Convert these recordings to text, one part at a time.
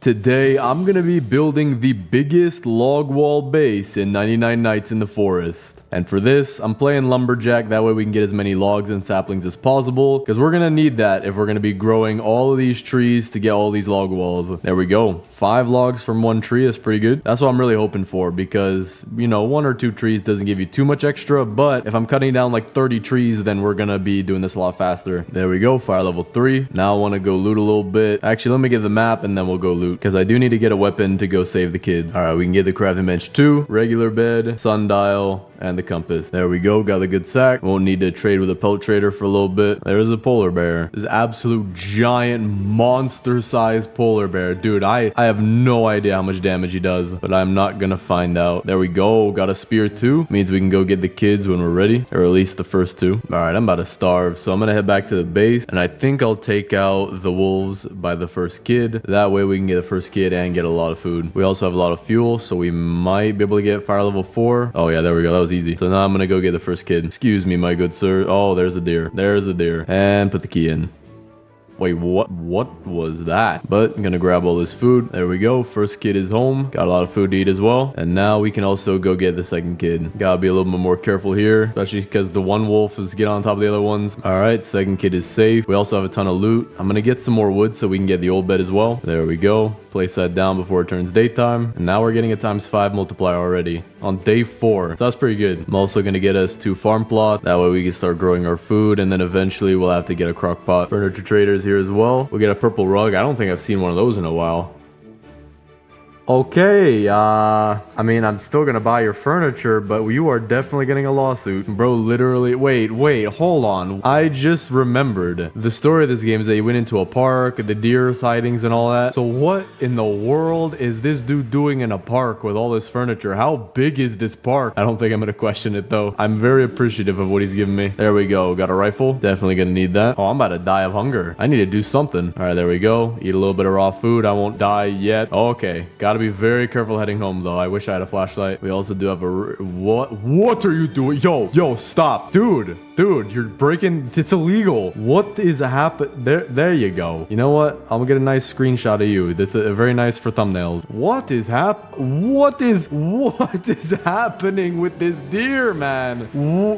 Today, I'm gonna be building the biggest log wall base in 99 Nights in the Forest. And for this, I'm playing Lumberjack, that way we can get as many logs and saplings as possible, because we're gonna need that if we're gonna be growing all of these trees to get all these log walls. There we go. 5 logs from one tree is pretty good. That's what I'm really hoping for, because, you know, 1 or 2 trees doesn't give you too much extra, but if I'm cutting down like 30 trees, then we're gonna be doing this a lot faster. There we go, fire level 3. Now I wanna go loot a little bit. Actually, let me get the map and then we'll go loot, because I do need to get a weapon to go save the kid. All right, we can get the crafting bench 2, regular bed, sundial, and the compass. There we go, got a good sack. Won't need to trade with a pelt trader for a little bit. There's a polar bear. This absolute giant monster-sized polar bear. Dude, I have no idea how much damage he does, but I'm not gonna find out. There we go, got a spear too. Means we can go get the kids when we're ready, or at least the first 2. All right, I'm about to starve, so I'm gonna head back to the base, and I think I'll take out the wolves by the first kid. That way we can get the first kid and get a lot of food. We also have a lot of fuel, so we might be able to get fire level 4. Oh yeah, there we go, that was easy. So now I'm gonna go get the first kid. Excuse me, my good sir. Oh, there's a deer. There's a deer. And put the key in. Wait, what was that? But I'm gonna grab all this food. There we go. First kid is home. Got a lot of food to eat as well. And now we can also go get the second kid. Gotta be a little bit more careful here, especially because the one wolf is getting on top of the other ones. All right, second kid is safe. We also have a ton of loot. I'm gonna get some more wood so we can get the old bed as well. There we go. Place that down before it turns daytime. And now we're getting a ×5 multiplier already on day 4. So that's pretty good. I'm also gonna get us 2 farm plot. That way we can start growing our food, and then eventually we'll have to get a crock pot. Furniture traders here as well. We'll get a purple rug. I don't think I've seen one of those in a while. Okay, I mean, I'm still gonna buy your furniture, but you are definitely getting a lawsuit. Bro, literally, wait, hold on. I just remembered the story of this game is that you went into a park, the deer sightings and all that. So what in the world is this dude doing in a park with all this furniture? How big is this park? I don't think I'm gonna question it though. I'm very appreciative of what he's giving me. There we go, got a rifle. Definitely gonna need that. Oh, I'm about to die of hunger. I need to do something. All right, there we go. Eat a little bit of raw food. I won't die yet. Okay, gotta be very careful heading home though. I wish I had a flashlight. We also do have a what are you doing? Yo, stop, dude, you're breaking. It's illegal. What is happening? There you go. You know what, I'm gonna get a nice screenshot of you. That's a very nice for thumbnails. What is happening with this deer, man?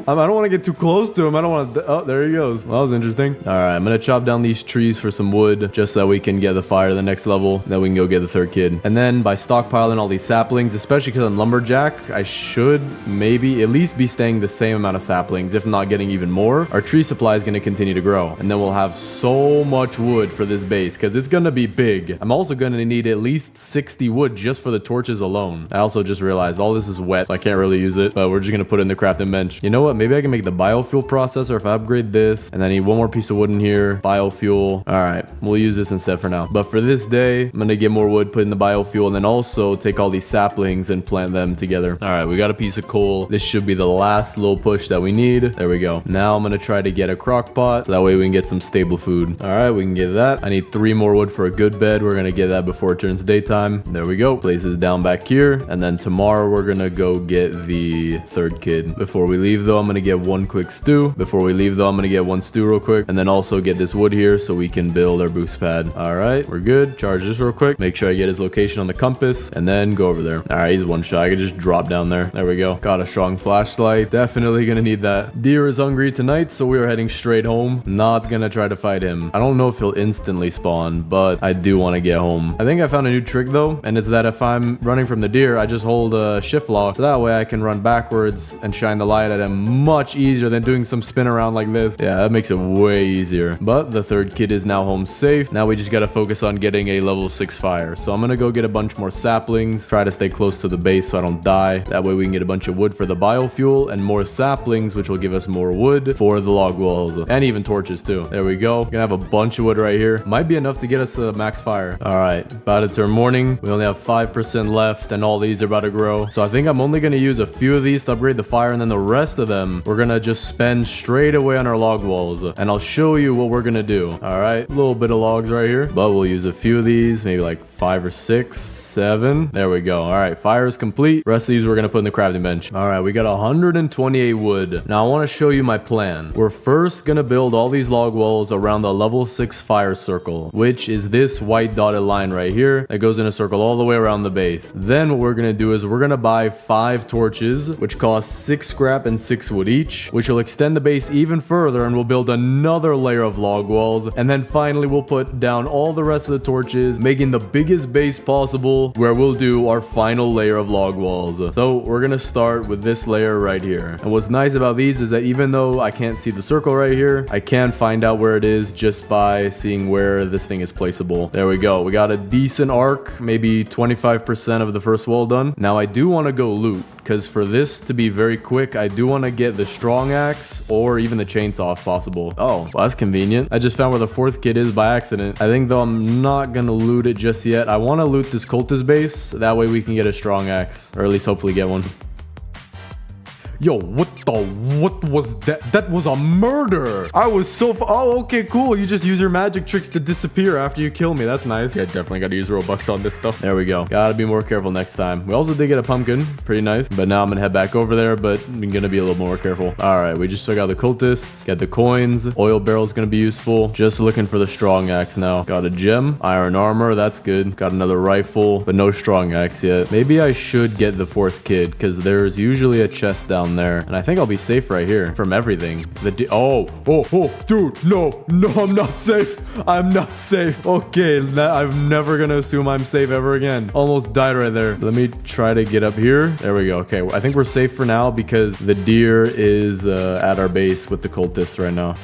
I don't want to get too close to him. I don't want to. Oh, there he goes. Well, that was interesting. All right, I'm gonna chop down these trees for some wood just so that we can get the fire to the next level. Then we can go get the third kid. And then by stockpiling all these saplings, especially because I'm lumberjack, I should maybe at least be staying the same amount of saplings, if not getting even more. Our tree supply is going to continue to grow, and then we'll have so much wood for this base because it's going to be big. I'm also going to need at least 60 wood just for the torches alone. I also just realized all this is wet, so I can't really use it, but we're just going to put it in the crafting bench. You know what, maybe I can make the biofuel processor if I upgrade this, and then I need 1 more piece of wood in here. Biofuel. All right, we'll use this instead for now, but for this day I'm going to get more wood, put in the biofuel, and then also take all these saplings and plant them together. All right, we got a piece of coal. This should be the last little push that we need. There we go. Now I'm gonna try to get a crock pot so that way we can get some stable food. All right, we can get that. I need 3 more wood for a good bed. We're gonna get that before it turns daytime. There we go. Place this down back here, and then tomorrow we're gonna go get the third kid. Before we leave though, I'm gonna get 1 quick stew. Before we leave though, I'm gonna get 1 stew real quick, and then also get this wood here so we can build our boost pad. All right, we're good. Charge this real quick. Make sure I get his location on the compass, and then go over there. All right, he's 1 shot. I could just drop down there. There we go. Got a strong flashlight. Definitely gonna need that. Deer is hungry tonight, so we are heading straight home. Not gonna try to fight him. I don't know if he'll instantly spawn, but I do want to get home. I think I found a new trick though, and it's that if I'm running from the deer, I just hold a shift lock, so that way I can run backwards and shine the light at him much easier than doing some spin around like this. Yeah, that makes it way easier. But the third kid is now home safe. Now we just gotta focus on getting a level 6 fire. So I'm gonna go get a bunch more saplings, try to stay close to the base so I don't die. That way we can get a bunch of wood for the biofuel and more saplings, which will give us more wood for the log walls and even torches too. There we go. Gonna have a bunch of wood right here. Might be enough to get us to the max fire. All right, about to turn morning. We only have 5% left, and all these are about to grow. So I think I'm only gonna use a few of these to upgrade the fire, and then the rest of them we're gonna just spend straight away on our log walls. And I'll show you what we're gonna do. All right, a little bit of logs right here, but we'll use a few of these, maybe like 5 or 6. 7. There we go. All right, fire is complete. Rest of these we're gonna put in the crafting bench. All right, we got 128 wood. Now I want to show you my plan. We're first gonna build all these log walls around the level 6 fire circle, which is this white dotted line right here that goes in a circle all the way around the base. Then what we're gonna do is we're gonna buy 5 torches, which cost 6 scrap and 6 wood each, which will extend the base even further, and we'll build another layer of log walls. And then finally we'll put down all the rest of the torches, making the biggest base possible, where we'll do our final layer of log walls. So we're gonna start with this layer right here. And what's nice about these is that even though I can't see the circle right here, I can find out where it is just by seeing where this thing is placeable. There we go. We got a decent arc, maybe 25% of the first wall done. Now I do want to go loot, because for this to be very quick, I do want to get the strong axe or even the chainsaw if possible. Oh, well, that's convenient. I just found where the 4th kit is by accident. I think though I'm not gonna loot it just yet. I want to loot this cultist base. That way we can get a strong axe, or at least hopefully get one. Yo, what was that? That was a murder. I was so oh, okay, cool. You just use your magic tricks to disappear after you kill me. That's nice. Yeah, definitely got to use Robux on this stuff. There we go. Gotta be more careful next time. We also did get a pumpkin. Pretty nice. But now I'm gonna head back over there, but I'm gonna be a little more careful. All right, we just took out the cultists. Got the coins. Oil barrel's gonna be useful. Just looking for the strong axe now. Got a gem. Iron armor. That's good. Got another rifle, but no strong axe yet. Maybe I should get the 4th kid, because there's usually a chest down there, and I think I'll be safe right here from everything. Oh, dude, no, I'm not safe. I'm not safe. Okay, I'm never gonna assume I'm safe ever again. Almost died right there. Let me try to get up here. There we go. Okay, I think we're safe for now because the deer is at our base with the cultists right now.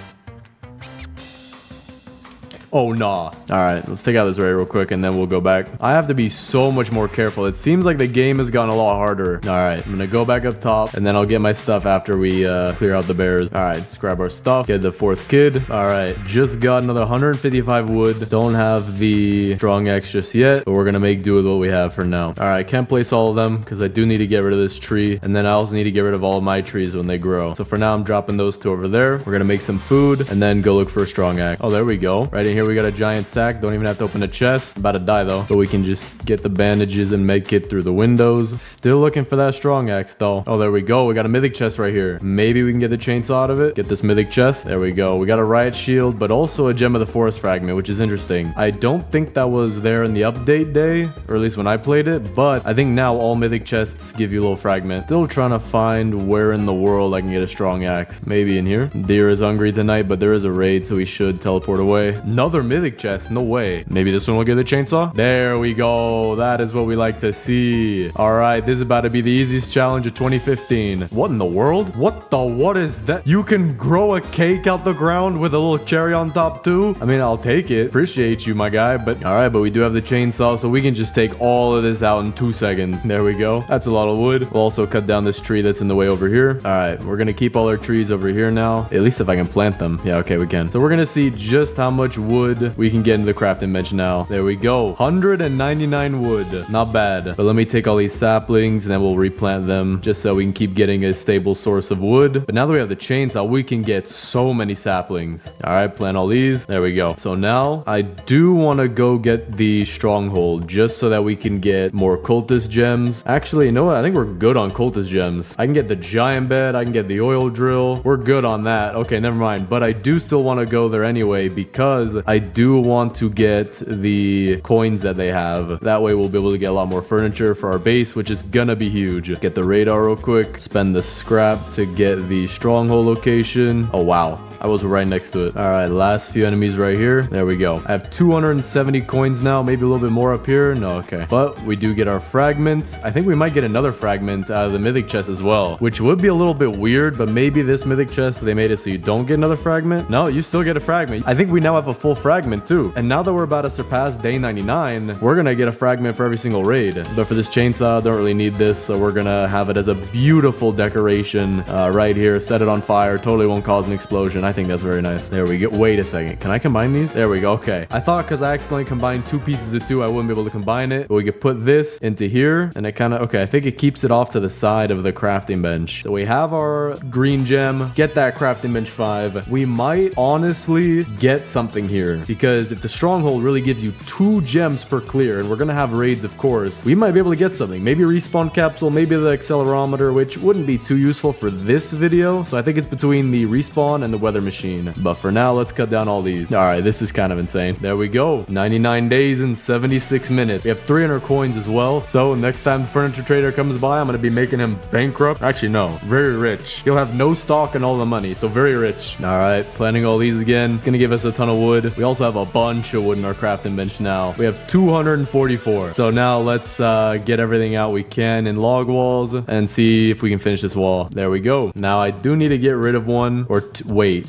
Oh, nah. All right, let's take out this raid real quick and then we'll go back. I have to be so much more careful. It seems like the game has gotten a lot harder. All right, I'm gonna go back up top and then I'll get my stuff after we clear out the bears. All right, let's grab our stuff, get the 4th kid. All right, just got another 155 wood. Don't have the strong axe just yet, but we're gonna make do with what we have for now. All right, can't place all of them because I do need to get rid of this tree, and then I also need to get rid of all of my trees when they grow. So for now, I'm dropping those 2 over there. We're gonna make some food and then go look for a strong axe. Oh, there we go. Right in here, we got a giant sack. Don't even have to open a chest. About to die though, but we can just get the bandages and make it through the windows. Still looking for that strong axe though. Oh, there we go. We got a mythic chest right here. Maybe we can get the chainsaw out of it. Get this mythic chest. There we go. We got a riot shield, but also a gem of the forest fragment, which is interesting. I don't think that was there in the update day, or at least when I played it, but I think now all mythic chests give you a little fragment. Still trying to find where in the world I can get a strong axe. Maybe in here. Deer is hungry tonight, but there is a raid, so we should teleport away. Another mythic chest. No way. Maybe this one will get the chainsaw. There we go. That is what we like to see. All right, this is about to be the easiest challenge of 2015. What in the world? What is that? You can grow a cake out the ground with a little cherry on top too? I mean, I'll take it. Appreciate you, my guy. But all right, but we do have the chainsaw, so we can just take all of this out in 2 seconds. There we go. That's a lot of wood. We'll also cut down this tree that's in the way over here. All right, we're gonna keep all our trees over here now. At least if I can plant them. Yeah, okay, we can. So we're gonna see just how much wood we can get into the crafting bench now. There we go. 199 wood. Not bad. But let me take all these saplings and then we'll replant them just so we can keep getting a stable source of wood. But now that we have the chainsaw, we can get so many saplings. All right, plant all these. There we go. So now I do want to go get the stronghold just so that we can get more cultist gems. Actually, you know what? I think we're good on cultist gems. I can get the giant bed. I can get the oil drill. We're good on that. Okay, never mind. But I do still want to go there anyway because I do want to get the coins that they have. That way we'll be able to get a lot more furniture for our base, which is gonna be huge. Get the radar real quick. Spend the scrap to get the stronghold location. Oh, wow. I was right next to it. All right, last few enemies right here. There we go. I have 270 coins now, maybe a little bit more up here. No, okay. But we do get our fragments. I think we might get another fragment out of the mythic chest as well, which would be a little bit weird, but maybe this mythic chest, they made it so you don't get another fragment. No, you still get a fragment. I think we now have a full fragment too. And now that we're about to surpass day 99, we're gonna get a fragment for every single raid. But for this chainsaw, don't really need this, so we're gonna have it as a beautiful decoration right here. Set it on fire. Totally won't cause an explosion. I think that's very nice. There we go. Wait a second. Can I combine these? There we go. Okay. I thought because I accidentally combined 2 pieces of 2, I wouldn't be able to combine it. But we could put this into here and it kind of, okay, I think it keeps it off to the side of the crafting bench. So we have our green gem. Get that crafting bench 5. We might honestly get something here because if the stronghold really gives you 2 gems per clear, and we're gonna have raids, of course, we might be able to get something. Maybe a respawn capsule, maybe the accelerometer, which wouldn't be too useful for this video. So I think it's between the respawn and the weather machine. But for now, let's cut down all these. All right, this is kind of insane. There we go. 99 days and 76 minutes. We have 300 coins as well. So next time the furniture trader comes by, I'm gonna be making him bankrupt. Actually, no, very rich. He'll have no stock and all the money, so very rich. All right, planting all these again. It's gonna give us a ton of wood. We also have a bunch of wood in our crafting bench now. We have 244. So now let's get everything out we can in log walls and see if we can finish this wall. There we go. Now I do need to get rid of one or wait.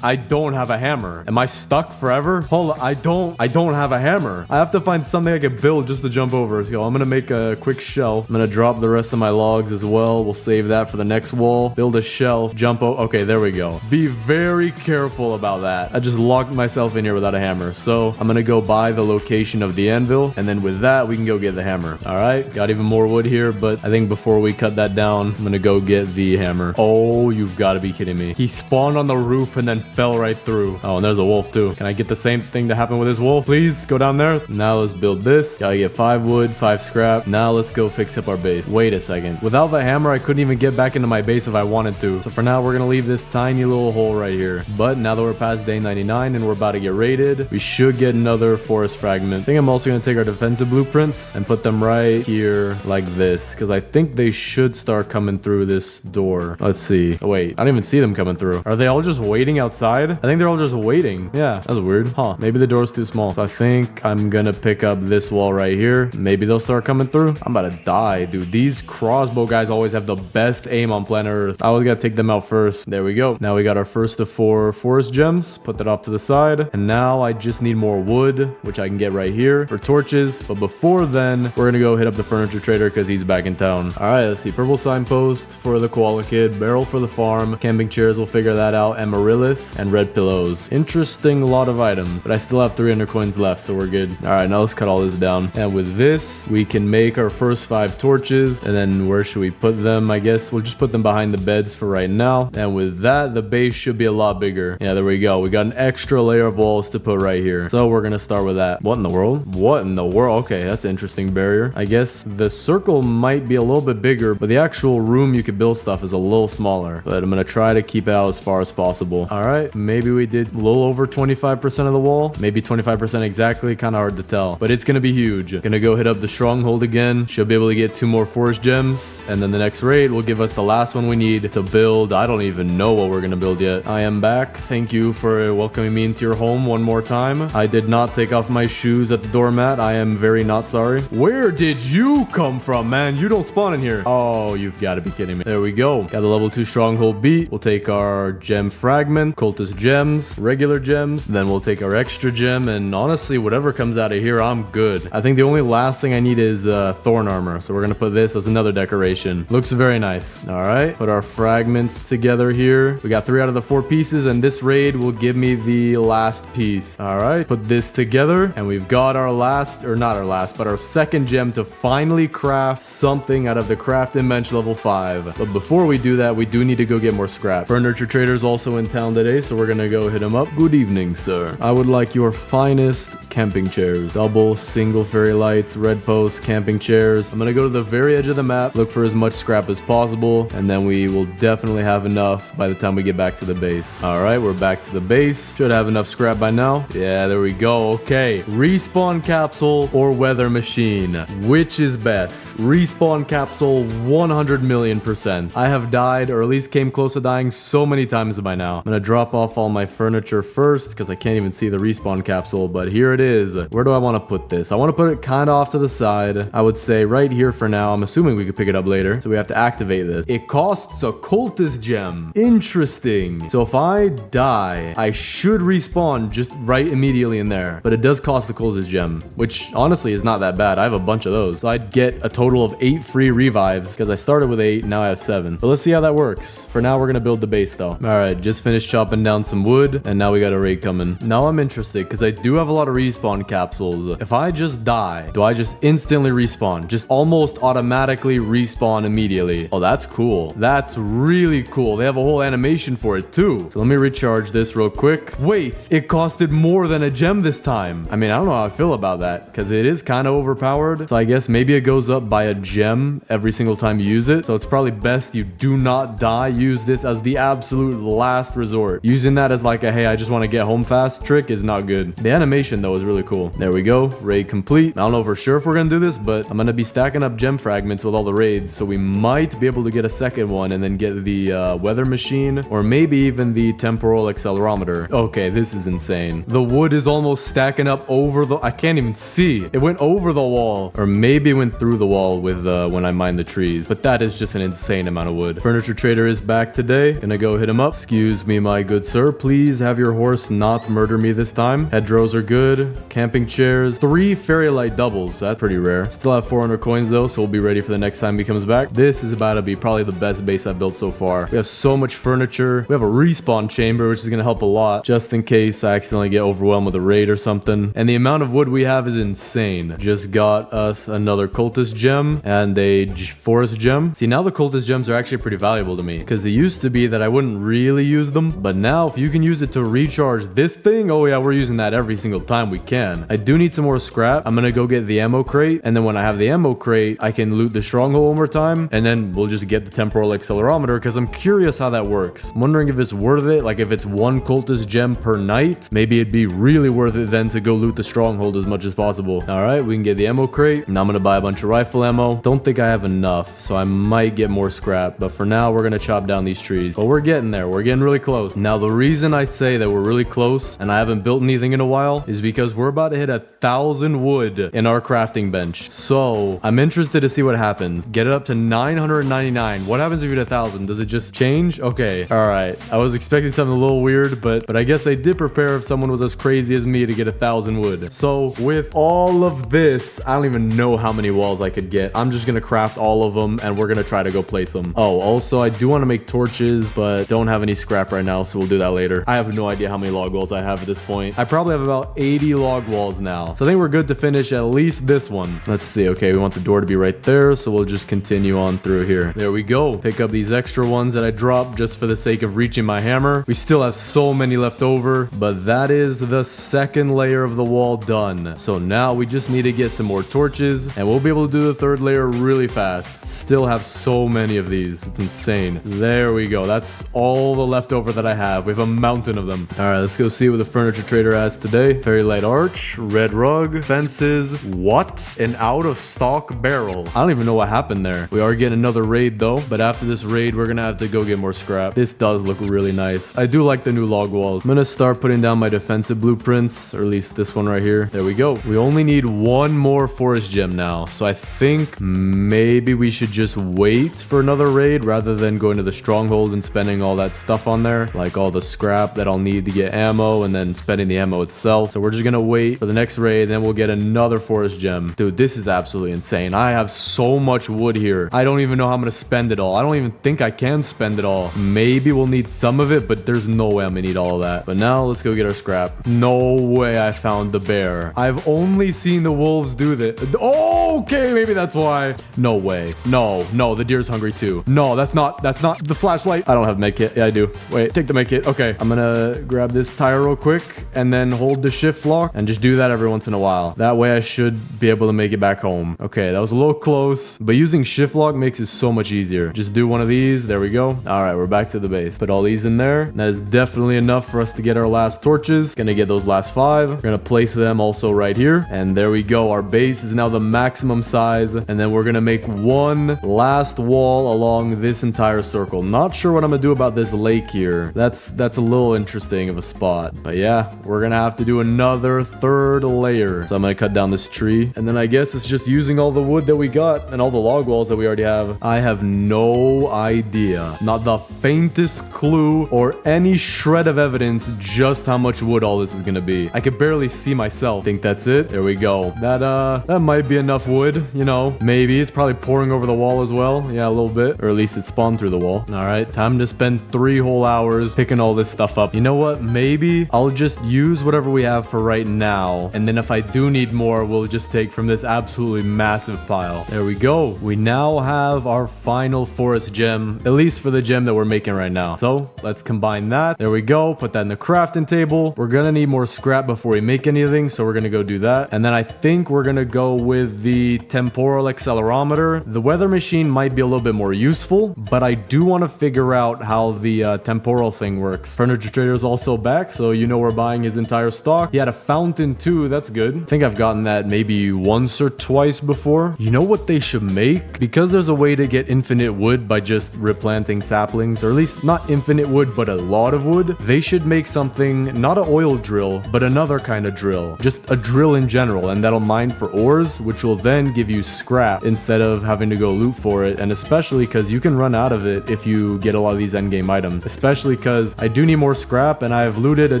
I don't have a hammer. Am I stuck forever? Hold on, I don't have a hammer. I have to find something I can build just to jump over. So I'm gonna make a quick shelf. I'm gonna drop the rest of my logs as well. We'll save that for the next wall. Build a shelf, jump over. Okay, there we go. Be very careful about that. I just locked myself in here without a hammer. So I'm gonna go by the location of the anvil, and then with that we can go get the hammer. All right, got even more wood here, but I think before we cut that down, I'm gonna go get the hammer. Oh, you've got to be kidding me. He spawned on the roof and then fell right through. Oh, and there's a wolf too. Can I get the same thing to happen with this wolf? Please go down there. Now let's build this. Gotta get 5 wood, 5 scrap. Now let's go fix up our base. Wait a second. Without the hammer, I couldn't even get back into my base if I wanted to. So for now, we're gonna leave this tiny little hole right here. But now that we're past day 99 and we're about to get raided, we should get another forest fragment. I think I'm also gonna take our defensive blueprints and put them right here like this, because I think they should start coming through this door. Let's see. Oh, wait, I don't even see them coming through. Are they all just waiting outside? I think they're all just waiting. Yeah, that's weird. Huh, maybe the door's too small. So I think I'm gonna pick up this wall right here. Maybe they'll start coming through. I'm about to die, dude. These crossbow guys always have the best aim on planet Earth. I always gotta take them out first. There we go. Now we got our first of 4 forest gems. Put that off to the side. And now I just need more wood, which I can get right here for torches. But before then, we're gonna go hit up the furniture trader because he's back in town. All right, let's see. Purple signpost for the koala kid, barrel for the farm, camping chairs, we'll figure that out, amaryllis, and red pillows. Interesting lot of items, but I still have 300 coins left, so we're good. All right, now let's cut all this down. And with this, we can make our first 5 torches. And then where should we put them? I guess we'll just put them behind the beds for right now. And with that, the base should be a lot bigger. Yeah, there we go. We got an extra layer of walls to put right here. So we're gonna start with that. What in the world? What in the world? Okay, that's an interesting barrier. I guess the circle might be a little bit bigger, but the actual room you could build stuff is a little smaller. But I'm gonna try to keep it out as far as possible. All right, maybe we did a little over 25% of the wall, maybe 25% exactly, kind of hard to tell, but it's gonna be huge. Gonna go hit up the stronghold again. Should be able to get 2 more forest gems, and then the next raid will give us the last one we need to build. I don't even know what we're gonna build yet. I am back. Thank you for welcoming me into your home one more time. I did not take off my shoes at the doormat. I am very not sorry. Where did you come from, man? You don't spawn in here. Oh, you've got to be kidding me. There we go. Got the level 2 stronghold beat. We'll take our gem fragment, cultist gems, regular gems. Then we'll take our extra gem, and honestly, whatever comes out of here, I'm good. I think the only last thing I need is thorn armor. So we're gonna put this as another decoration. Looks very nice. All right, put our fragments together here. We got 3 out of the 4 pieces, and this raid will give me the last piece. All right, put this together, and we've got our last, or not our last, but our second gem to finally craft something out of the crafting bench level 5. But before we do that, we do need to go get more scrap. Furniture trader's also in town today, so we're gonna go hit him up. Good evening, sir. I would like your finest camping chairs. Double, single fairy lights, red posts, camping chairs. I'm gonna go to the very edge of the map, look for as much scrap as possible, and then we will definitely have enough by the time we get back to the base. All right, we're back to the base. Should have enough scrap by now. Yeah, there we go. Okay, respawn capsule or weather machine. Which is best? Respawn capsule 100 million %. I have died, or at least came close to dying so many times by now. I'm gonna drop off all my furniture first because I can't even see the respawn capsule, but here it is. Where do I want to put this? I want to put it kind of off to the side. I would say right here for now. I'm assuming we could pick it up later, so we have to activate this. It costs a cultist gem. Interesting. So if I die, I should respawn just right immediately in there, but it does cost a cultist gem, which honestly is not that bad. I have a bunch of those, so I'd get a total of 8 free revives because I started with 8, now I have 7. But let's see how that works. For now, we're gonna build the base base though. All right, just finished chopping down some wood, and now we got a raid coming. Now I'm interested because I do have a lot of respawn capsules. If I just die, do I just instantly respawn? Just almost automatically respawn immediately. Oh, that's cool. That's really cool. They have a whole animation for it too. So let me recharge this real quick. Wait, it costed more than a gem this time. I mean, I don't know how I feel about that because it is kind of overpowered. So I guess maybe it goes up by a gem every single time you use it. So it's probably best you do not die. Use this as the absolute last resort. Using that as like a, hey, I just want to get home fast trick is not good. The animation though is really cool. There we go. Raid complete. I don't know for sure if we're going to do this, but I'm going to be stacking up gem fragments with all the raids. So we might be able to get a second one and then get the weather machine or maybe even the temporal accelerometer. Okay, this is insane. The wood is almost stacking up over the... I can't even see. It went over the wall. Or maybe it went through the wall with when I mined the trees. But that is just an insane amount of wood. Furniture trader is back today. Gonna go hit him up. Excuse me, my good sir. Please have your horse not murder me this time. Hedgerows are good. Camping chairs. 3 fairy light doubles. That's pretty rare. Still have 400 coins though, so we'll be ready for the next time he comes back. This is about to be probably the best base I've built so far. We have so much furniture. We have a respawn chamber, which is gonna help a lot just in case I accidentally get overwhelmed with a raid or something. And the amount of wood we have is insane. Just got us another cultist gem and a forest gem. See, now the cultist gems are actually pretty valuable to me because it used to be that I wouldn't really use them, but now if you can use it to recharge this thing, oh yeah, we're using that every single time we can. I do need some more scrap. I'm gonna go get the ammo crate, and then when I have the ammo crate, I can loot the stronghold one more time, and then we'll just get the temporal accelerometer because I'm curious how that works. I'm wondering if it's worth it, like if it's 1 cultist gem per night, maybe it'd be really worth it then to go loot the stronghold as much as possible. All right, we can get the ammo crate. Now I'm gonna buy a bunch of rifle ammo. Don't think I have enough, so I might get more scrap, but for now we're gonna chop down these trees. But we're getting there. We're getting really close. Now the reason I say that we're really close and I haven't built anything in a while is because we're about to hit 1,000 wood in our crafting bench. So I'm interested to see what happens. Get it up to 999. What happens if you hit 1,000? Does it just change? Okay. All right. I was expecting something a little weird, but I guess I did prepare if someone was as crazy as me to get 1,000 wood. So with all of this, I don't even know how many walls I could get. I'm just gonna craft all of them and we're gonna try to go place them. Oh, also I do want to make torches, but don't have any scrap right now, so we'll do that later. I have no idea how many log walls I have at this point. I probably have about 80 log walls now, so I think we're good to finish at least this one. Let's see. Okay, we want the door to be right there, so we'll just continue on through here. There we go. Pick up these extra ones that I dropped just for the sake of reaching my hammer. We still have so many left over, but that is the second layer of the wall done. So now we just need to get some more torches and we'll be able to do the third layer really fast. Still have so many of these. It's insane. There we go. That's all the leftover that I have. We have a mountain of them. All right, let's go see what the furniture trader has today. Fairy light arch, red rug, fences. What? An out of stock barrel. I don't even know what happened there. We are getting another raid though, but after this raid, we're gonna have to go get more scrap. This does look really nice. I do like the new log walls. I'm gonna start putting down my defensive blueprints, or at least this one right here. There we go. We only need 1 more forest gem now, so I think maybe we should just wait for another raid rather than going to the stronghold and spending all that stuff on there, like all the scrap that I'll need to get ammo and then spending the ammo itself. So we're just gonna wait for the next raid, then we'll get another forest gem. Dude, this is absolutely insane. I have so much wood here. I don't even know how I'm gonna spend it all. I don't even think I can spend it all. Maybe we'll need some of it, but there's no way I'm gonna need all of that. But now let's go get our scrap. No way I found the bear. I've only seen the wolves do this. Oh, okay, maybe that's why. No way. No, the deer's hungry too. No, that's not the flashlight. I don't have med kit. Yeah, I do. Wait, take the med kit. Okay, I'm gonna grab this tire real quick and then hold the shift lock and just do that every once in a while. That way I should be able to make it back home. Okay, that was a little close, but using shift lock makes it so much easier. Just do one of these. There we go. All right, we're back to the base. Put all these in there. That is definitely enough for us to get our last torches. Gonna get those last 5. We're gonna place them also right here. And there we go. Our base is now the maximum size. And then we're gonna make one last wall along this entire circle. Not sure what I'm gonna do about this lake here. That's a little interesting of a spot. But yeah, we're gonna have to do another third layer. So I'm gonna cut down this tree. And then I guess it's just using all the wood that we got and all the log walls that we already have. I have no idea. Not the faintest clue or any shred of evidence just how much wood all this is gonna be. I could barely see myself. Think that's it. There we go. That might be enough wood, you know. Maybe it's probably pouring over the wall as well. Yeah, a little bit. Or at least it spawned through the wall. All right, time to spend 3 whole hours picking all this stuff up. You know what? Maybe I'll just use whatever we have for right now. And then if I do need more, we'll just take from this absolutely massive pile. There we go. We now have our final forest gem, at least for the gem that we're making right now. So let's combine that. There we go. Put that in the crafting table. We're gonna need more scrap before we make anything, so we're gonna go do that. And then I think we're gonna go with the temporal accelerometer. The weather machine might be a little bit more useful, but I do want to figure out how the temporal thing works. Furniture Trader is also back, so you know we're buying his entire stock. He had a fountain too. That's good. I think I've gotten that maybe once or twice before. You know what they should make? Because there's a way to get infinite wood by just replanting saplings, or at least not infinite wood, but a lot of wood. They should make something, not an oil drill, but another kind of drill. Just a drill in general, and that'll mine for ores, which will then give you scrap instead of having to go loot for it. And especially because you can run out of it if you get a lot of these endgame items. Especially because I do need more scrap, and I've looted a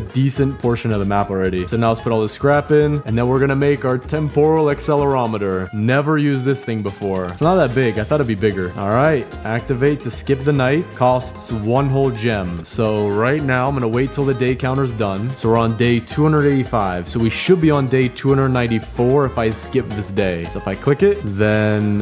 decent portion of the map already. So now let's put all this scrap in, and then we're gonna make our temporal accelerometer. Never used this thing before. It's not that big. I thought it'd be bigger. All right, activate to skip the night. Costs 1 whole gem. So right now I'm gonna wait till the day counter's done. So we're on day 285. So we should be on day 294 if I skip this day. So if I click it, then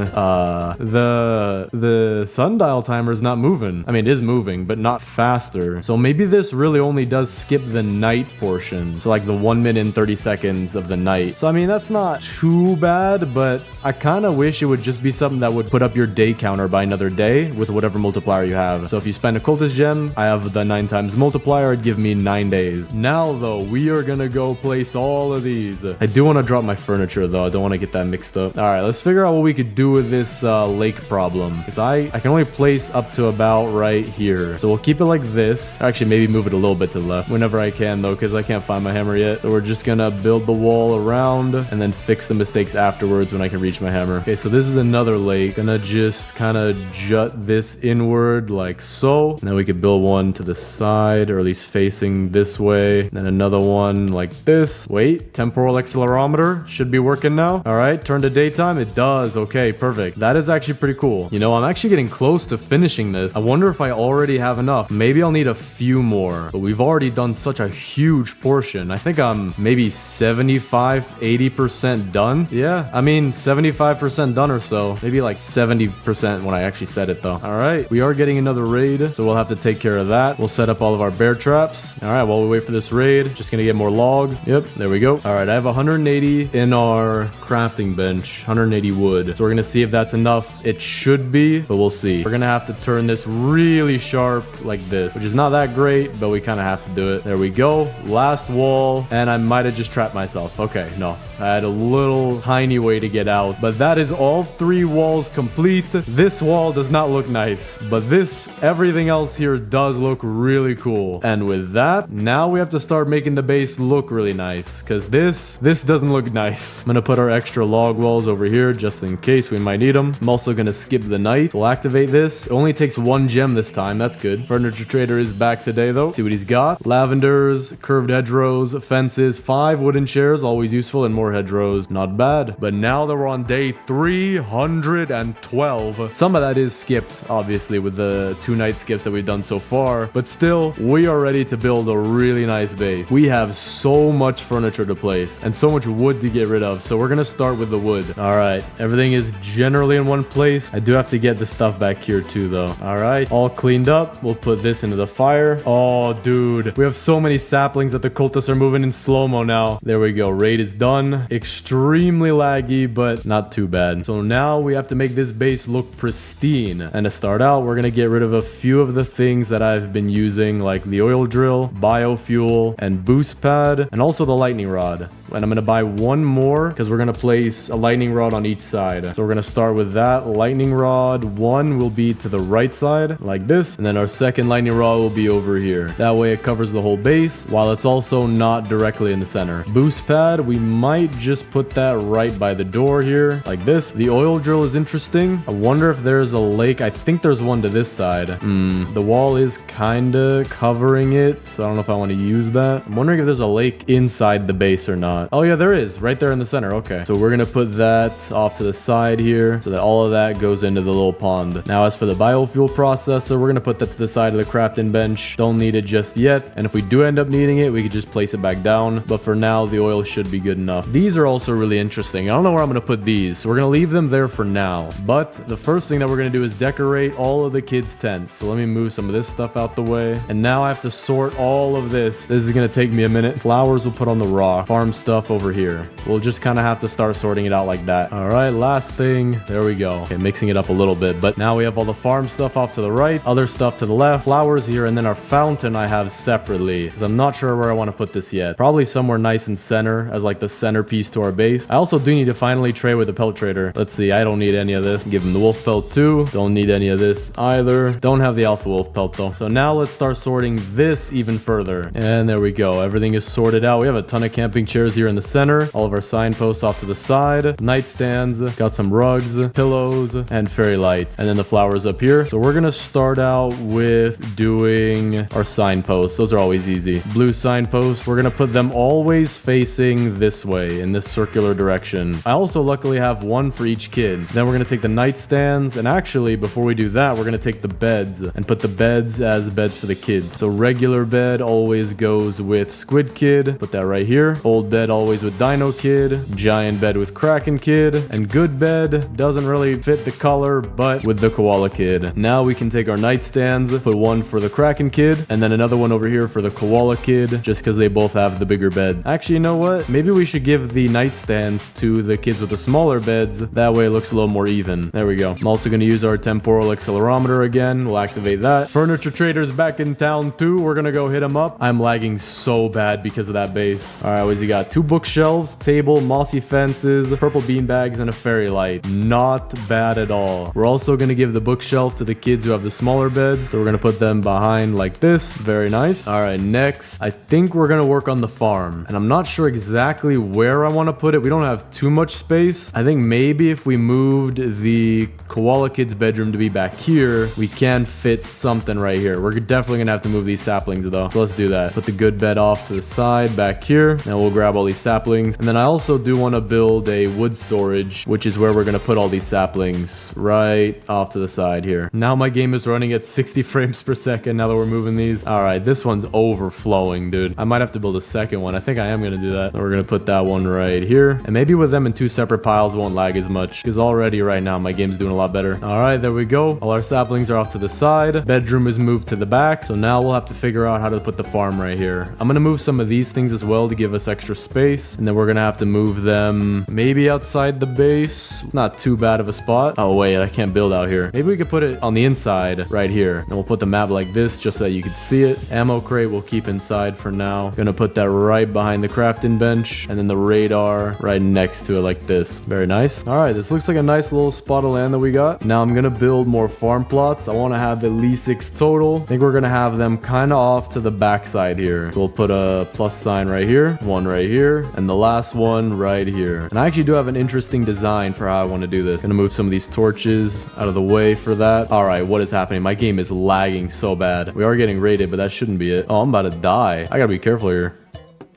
the sundial timer is not moving. I mean, it is moving, but not faster. So maybe this really only does skip the night portion. So like the 1 minute and 30 seconds of the night. So I mean, that's not too bad, but I kind of wish it would just be something that would put up your day counter by another day with whatever multiplier you have. So if you spend a cultist gem, I have the 9 times multiplier. It'd give me 9 days. Now though, we are gonna go place all of these. I do want to drop my furniture though. I don't want to get that mixed up. All right, let's figure out what we could do with this lake problem. Because I can only place up to about right here. So we'll keep it like this. Actually, maybe move it a little bit to the left whenever I can though, because I can't find my hammer yet. So we're just gonna build the wall around and then fix the mistakes afterwards when I can reach my hammer. Okay, so this is another lake. Gonna just kind of jut this inward like so. Now we could build one to the side, or at least facing this way. Then another one like this. Wait, temporal accelerometer should be working now. All right, turn to daytime. It does. Okay, perfect. That is actually pretty cool. You know, I'm actually getting close to finishing this. I wonder if I already have enough. Maybe I'll need a few more, but we've already done such a huge portion. I think I'm maybe 75-80% done. Yeah, I mean 75% done or so. Maybe like 70% when I actually said it though. All right, we are getting another raid, so we'll have to take care of that. We'll set up all of our bear traps. All right, while we wait for this raid, just gonna get more logs. Yep, there we go. All right, I have 180 in our crafting bench, 180 wood. So we're gonna see if that's enough. It should be, but we'll see. We're gonna have to turn this really sharp like this, which is not that great, but we kind of have to do it. There we go. Last wall, and I might have just trapped myself. Okay, no, I had a little tiny way to get out, but that is all 3 walls complete. This wall does not look nice, but everything else here does look really cool. And with that, now we have to start making the base look really nice, because this doesn't look nice. I'm gonna put our extra log walls over here just in case we might need them. I'm also gonna skip the night. We'll activate this. It only takes 1 gem this time. That's good. Furniture Trader is back today though. See what he's got. Lavenders, curved hedgerows, fences, 5 wooden chairs, always useful, and more hedgerows. Not bad. But now that we're on day 312, some of that is skipped, obviously, with the 2 night skips that we've done so far. But still, we are ready to build a really nice base. We have so much furniture to place and so much wood to get rid of. So we're gonna start with the wood. All right, everything is generally in one place. I do have to get the stuff back here too though. All right, all cleaned up. We'll put this into the fire. Oh dude, we have so many saplings that the cultists are moving in slow-mo now. There we go. Raid is done. Extremely laggy, but not too bad. So now we have to make this base look pristine. And to start out, we're gonna get rid of a few of the things that I've been using, like the oil drill, biofuel, and boost pad, and also the lightning rod. And I'm gonna buy 1 more because we're gonna place a lightning rod on each side. So we're gonna start with that. Lightning rod 1 will be to the right side like this, and then our second lightning rod will be over here. That way it covers the whole base while it's also not directly in the center. Boost pad, we might just put that right by the door here like this. The oil drill is interesting. I wonder if there's a lake. I think there's one to this side. The wall is kind of covering it, so I don't know if I want to use that. I'm wondering if there's a lake inside the base or not. not? Oh yeah, there is right there in the center. Okay, so we're gonna put that off to the side here so that all of that goes into the little pond. Now as for the biofuel processor, we're gonna put that to the side of the crafting bench. Don't need it just yet, and if we do end up needing it, we could just place it back down, but for now the oil should be good enough. These are also really interesting. I don't know where I'm gonna put these, so we're gonna leave them there for now, but the first thing that we're gonna do is decorate all of the kids' tents. So let me move some of this stuff out the way, and now I have to sort all of this. This is gonna take me a minute. Flowers we'll put on the rock, farm stuff over here. We'll just kind of have to start sorting it out like that. All right, last thing, there we go. Okay, mixing it up a little bit, but now we have all the farm stuff off to the right, other stuff to the left, flowers here, and then our fountain I have separately, because I'm not sure where I want to put this yet. Probably somewhere nice and center as like the centerpiece to our base. I also do need to finally trade with the pelt trader. Let's see, I don't need any of this. Give him the wolf pelt too. Don't need any of this either. Don't have the alpha wolf pelt though. So now let's start sorting this even further. And there we go. Everything is sorted out. We have a ton of camping chairs here in the center. All of our signposts off to the side. Nightstands. Got some rugs, pillows, and fairy lights. And then the flowers up here. So we're going to start out with doing our signposts. Those are always easy. Blue signposts. We're going to put them always facing this way in this circular direction. I also luckily have one for each kid. Then we're going to take the nightstands. And actually, before we do that, we're going to take the beds and put the beds as beds for the kids. So regular bed always goes with Squid Kid. Put that right here. Old bed always with Dino Kid. Giant bed with Kraken Kid. And good bed doesn't really fit the color, but with the Koala Kid. Now we can take our nightstands, put one for the Kraken Kid, and then another one over here for the Koala Kid, just because they both have the bigger bed. Actually, you know what? Maybe we should give the nightstands to the kids with the smaller beds. That way it looks a little more even. There we go. I'm also going to use our temporal accelerometer again. We'll activate that. Furniture Trader's back in town too. We're going to go hit him up. I'm lagging so bad because of that base. All right, what has he got? 2 bookshelves, table, mossy fences, purple beanbags, and a fairy light. Not bad at all. We're also going to give the bookshelf to the kids who have the smaller beds. So we're going to put them behind like this. Very nice. All right, next, I think we're going to work on the farm. And I'm not sure exactly where I want to put it. We don't have too much space. I think maybe if we moved the Koala Kid's bedroom to be back here, we can fit something right here. We're definitely going to have to move these saplings though. So let's do that. Put the good bed off to the side back here. And we'll grab all these saplings. And then I also do want to build a wood storage, which is where we're going to put all these saplings right off to the side here. Now my game is running at 60 frames per second now that we're moving these. All right, this one's overflowing, dude. I might have to build a second one. I think I am going to do that. So we're going to put that one right here. And maybe with them in 2 separate piles won't lag as much, because already right now my game's doing a lot better. All right, there we go. All our saplings are off to the side. Bedroom is moved to the back. So now we'll have to figure out how to put the farm right here. I'm going to move some of these things as well to give us extra space. And then we're going to have to move them maybe outside the base. Not too bad of a spot. Oh, wait, I can't build out here. Maybe we could put it on the inside right here. And we'll put the map like this just so that you can see it. Ammo crate we'll keep inside for now. Gonna put that right behind the crafting bench. And then the radar right next to it like this. Very nice. All right, this looks like a nice little spot of land that we got. Now I'm gonna build more farm plots. I want to have at least 6 total. I think we're gonna have them kind of off to the back side here. So we'll put a plus sign right here, one right here, and the last one right here. And I actually do have an interesting design for how I want to do this. Gonna move some of these torches out of the way for that. All right, what is happening? My game is lagging so bad. We are getting raided, but that shouldn't be it. Oh, I'm about to die. I gotta be careful here.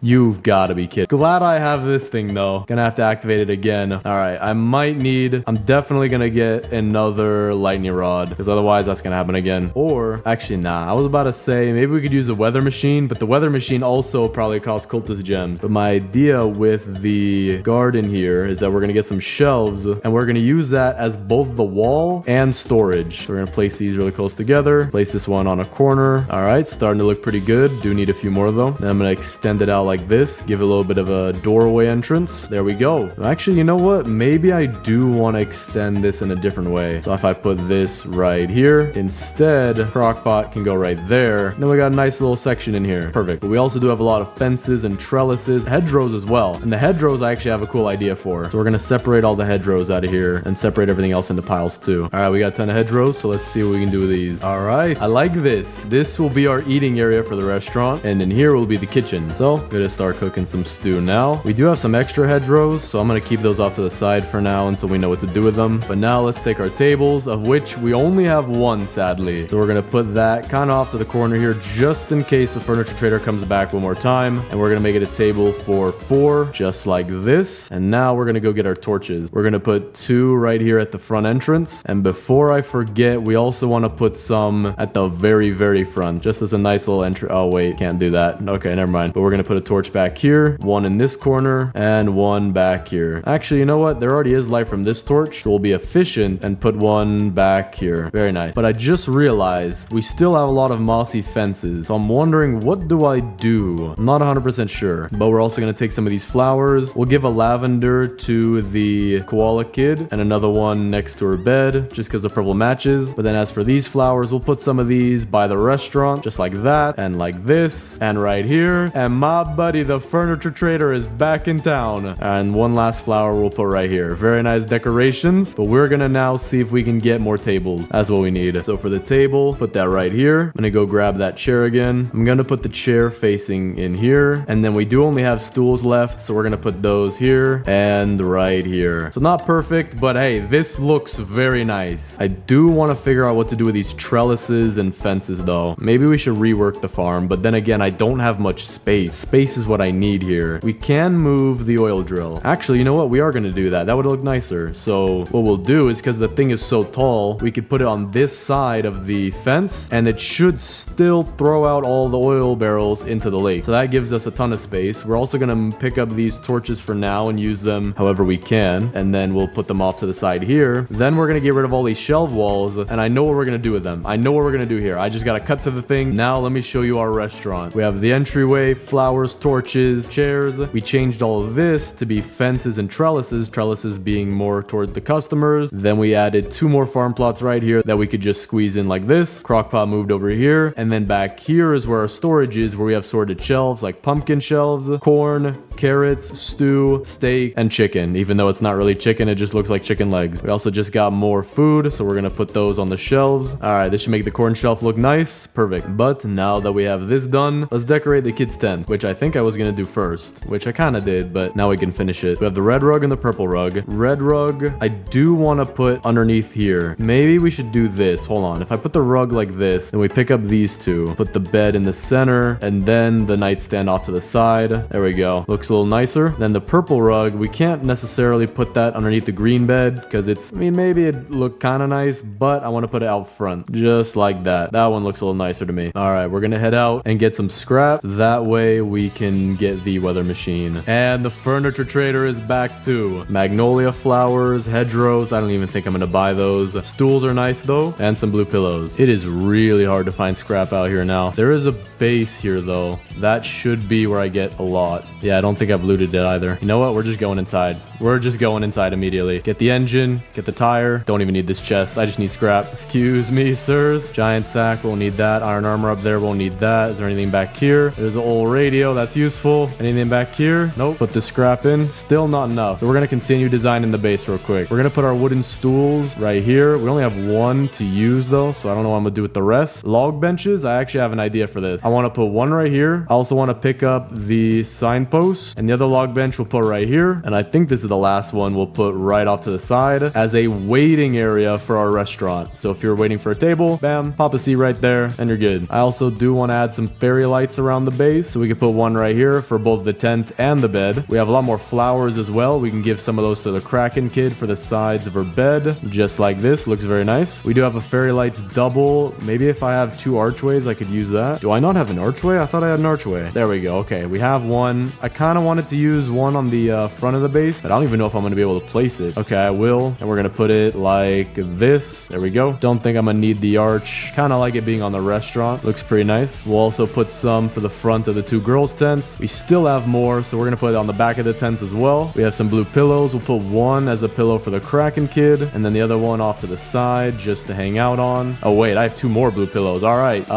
You've got to be kidding. Glad I have this thing though. Gonna have to activate it again. All right, I might need, I'm definitely gonna get another lightning rod, because otherwise that's gonna happen again. Or actually, nah, I was about to say maybe we could use the weather machine, but the weather machine also probably costs cultist gems. But my idea with the garden here is that we're gonna get some shelves, and we're gonna use that as both the wall and storage. So we're gonna place these really close together. Place this one on a corner. All right, starting to look pretty good. Do need a few more though. Then I'm gonna extend it out like this, give it a little bit of a doorway entrance. There we go. Actually, you know what? Maybe I do want to extend this in a different way. So if I put this right here, instead, crockpot can go right there. Then we got a nice little section in here. Perfect. But we also do have a lot of fences and trellises, hedgerows as well. And the hedgerows I actually have a cool idea for. So we're going to separate all the hedgerows out of here and separate everything else into piles too. All right, we got a ton of hedgerows. So let's see what we can do with these. All right, I like this. This will be our eating area for the restaurant. And in here will be the kitchen. So it to start cooking some stew now. We do have some extra hedgerows, so I'm gonna keep those off to the side for now until we know what to do with them. But now let's take our tables, of which we only have one, sadly. So we're gonna put that kind of off to the corner here, just in case the furniture trader comes back one more time. And we're gonna make it a table for 4, just like this. And now we're gonna go get our torches. We're gonna put 2 right here at the front entrance. And before I forget, we also want to put some at the very, very front, just as a nice little entry. Oh, wait, can't do that. Okay, never mind. But we're gonna put a torch back here, 1 in this corner, and 1 back here. Actually, you know what? There already is light from this torch, so we'll be efficient and put 1 back here. Very nice. But I just realized we still have a lot of mossy fences, so I'm wondering, what do I do? I'm not 100% sure, but we're also gonna take some of these flowers. We'll give a lavender to the koala kid and another one next to her bed, just because the purple matches. But then as for these flowers, we'll put some of these by the restaurant, just like that, and like this, and right here. And my buddy, the furniture trader, is back in town. And one last flower we'll put right here. Very nice decorations, but we're gonna now see if we can get more tables. That's what we need. So for the table, put that right here. I'm gonna go grab that chair again. I'm gonna put the chair facing in here, and then we do only have stools left, so we're gonna put those here and right here. So not perfect, but hey, this looks very nice. I do want to figure out what to do with these trellises and fences though. Maybe we should rework the farm, but then again, I don't have much space. Space is what I need here. We can move the oil drill. Actually, you know what? We are gonna do that. That would look nicer. So what we'll do is, because the thing is so tall, we could put it on this side of the fence, and it should still throw out all the oil barrels into the lake. So that gives us a ton of space. We're also gonna pick up these torches for now and use them however we can, and then we'll put them off to the side here. Then we're gonna get rid of all these shelf walls, and I know what we're gonna do with them. I know what we're gonna do here. I just gotta cut to the thing. Now let me show you our restaurant. We have the entryway, flowers, torches, chairs. We changed all of this to be fences and trellises, trellises being more towards the customers. Then we added 2 more farm plots right here that we could just squeeze in like this. Crockpot moved over here, and then back here is where our storage is, where we have sorted shelves like pumpkin shelves, corn, carrots, stew, steak, and chicken. Even though it's not really chicken, it just looks like chicken legs. We also just got more food, so we're gonna put those on the shelves. All right, this should make the corn shelf look nice. Perfect. But now that we have this done, let's decorate the kids' tent, which I think I was gonna do first, which I kind of did, but now we can finish it. We have the red rug and the purple rug. Red rug, I do want to put underneath here. Maybe we should do this. Hold on. If I put the rug like this, then we pick up these 2, put the bed in the center, and then the nightstand off to the side. There we go. Looks a little nicer. Then the purple rug, we can't necessarily put that underneath the green bed because it's, I mean, maybe it looked kind of nice, but I want to put it out front, just like that. That one looks a little nicer to me. All right, we're gonna head out and get some scrap. That way we can get the weather machine. And the furniture trader is back too. Magnolia flowers, hedgerows. I don't even think I'm gonna buy those. Stools are nice though, and some blue pillows. It is really hard to find scrap out here now. There is a base here though. That should be where I get a lot. Yeah, I don't think I've looted it either. You know what? We're just going inside. We're just going inside immediately. Get the engine, get the tire. Don't even need this chest. I just need scrap. Excuse me, sirs. Giant sack, won't need that. Iron armor up there, won't need that. Is there anything back here? There's an old radio, that's useful. Anything back here? Nope. Put the scrap in. Still not enough. So we're gonna continue designing the base real quick. We're gonna put our wooden stools right here. We only have 1 to use though, so I don't know what I'm gonna do with the rest. Log benches, I actually have an idea for this. I want to put 1 right here. I also want to pick up the signpost, and the other log bench we'll put right here. And I think this is the last one we'll put right off to the side as a waiting area for our restaurant. So if you're waiting for a table, bam, pop a seat right there and you're good. I also do want to add some fairy lights around the base, so we can put 1 right here for both the tent and the bed. We have a lot more flowers as well. We can give some of those to the Kraken kid for the sides of her bed, just like this. Looks very nice. We do have a fairy lights double. Maybe if I have 2 archways, I could use that. Do I not have an archway? I thought I had an archway. There we go. Okay, we have 1. I kind of wanted to use 1 on the front of the base, but I don't even know if I'm going to be able to place it. Okay, I will. And we're going to put it like this. There we go. Don't think I'm going to need the arch. Kind of like it being on the restaurant. Looks pretty nice. We'll also put some for the front of the 2 girls' tents. We still have more, so we're going to put it on the back of the tents as well. We have some blue pillows. We'll put 1 as a pillow for the Kraken kid, and then the other one off to the side just to hang out on. Oh, wait, I have 2 more blue pillows. All right.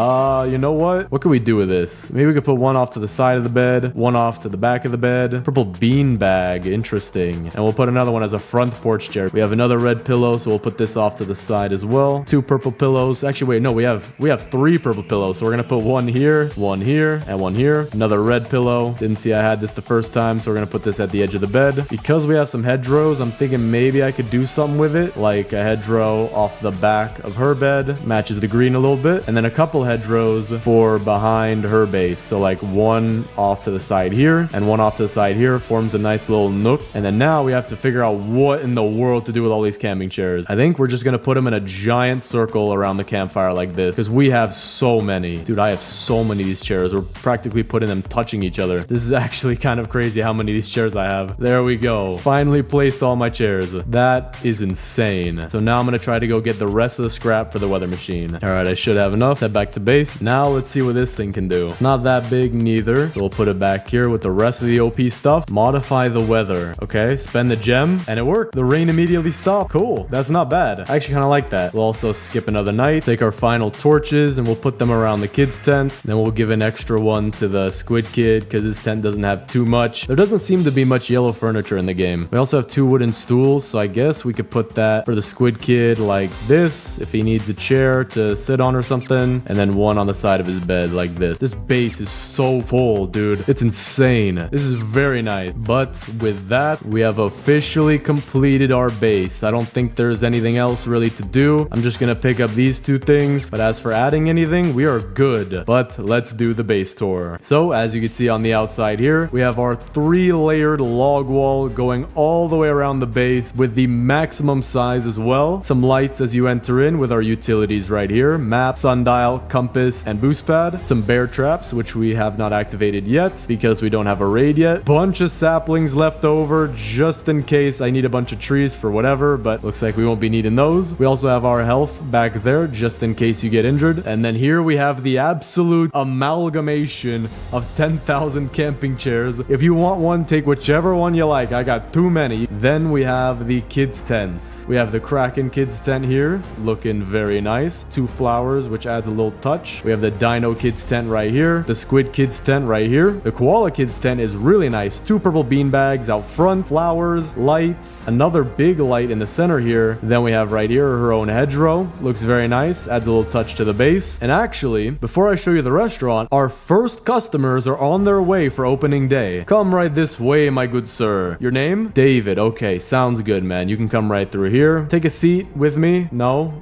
You know what? What could we do with this? Maybe we could put 1 off to the side of the bed, 1 off to the back of the bed. Purple bean bag. Interesting. And we'll put another one as a front porch chair. We have another red pillow, so we'll put this off to the side as well. 2 purple pillows. Actually, wait, no, we have 3 purple pillows. So we're going to put 1 here, and 1 here. Another red red pillow. Didn't see I had this the first time, so we're gonna put this at the edge of the bed. Because we have some hedgerows, I'm thinking maybe I could do something with it, like a hedgerow off the back of her bed, matches the green a little bit, and then a couple hedgerows for behind her base. So like one off to the side here and one off to the side here forms a nice little nook. And then now we have to figure out what in the world to do with all these camping chairs. I think we're just gonna put them in a giant circle around the campfire like this, because we have so many. Dude, I have so many of these chairs. We're practically putting them touching each other. This is actually kind of crazy how many of these chairs I have. There we go. Finally placed all my chairs. That is insane. So now I'm gonna try to go get the rest of the scrap for the weather machine. All right, I should have enough. Head back to base. Now let's see what this thing can do. It's not that big neither. So we'll put it back here with the rest of the OP stuff. Modify the weather. Okay, spend the gem and it worked. The rain immediately stopped. Cool. That's not bad. I actually kind of like that. We'll also skip another night, take our final torches, and we'll put them around the kids' tents. Then we'll give an extra one to the squid kid because his tent doesn't have too much. There doesn't seem to be much yellow furniture in the game. We also have 2 wooden stools, so I guess we could put that for the squid kid like this if he needs a chair to sit on or something, and then one on the side of his bed like this. This base is so full, dude. It's insane. This is very nice. But with that, we have officially completed our base. I don't think there's anything else really to do. I'm just gonna pick up these 2 things, but as for adding anything, we are good. But let's do the base tour. So as you can see on the outside here, we have our 3-layered log wall going all the way around the base with the maximum size as well. Some lights as you enter in with our utilities right here: map, sundial, compass, and boost pad. Some bear traps, which we have not activated yet because we don't have a raid yet. Bunch of saplings left over just in case I need a bunch of trees for whatever, but looks like we won't be needing those. We also have our health back there just in case you get injured. And then here we have the absolute amalgamation of 10,000 camping chairs. If you want one, take whichever one you like. I got too many. Then we have the kids tents. We have the Kraken kids tent here, looking very nice. 2 flowers, which adds a little touch. We have the Dino kids tent right here, the Squid kids tent right here. The Koala kids tent is really nice. 2 purple bean bags out front, flowers, lights, another big light in the center here. Then we have right here her own hedgerow. Looks very nice, adds a little touch to the base. And actually, before I show you the restaurant, our first customers are on their way for opening day. Come right this way, my good sir. Your name? David. Okay, sounds good, man. You can come right through here. Take a seat with me. No,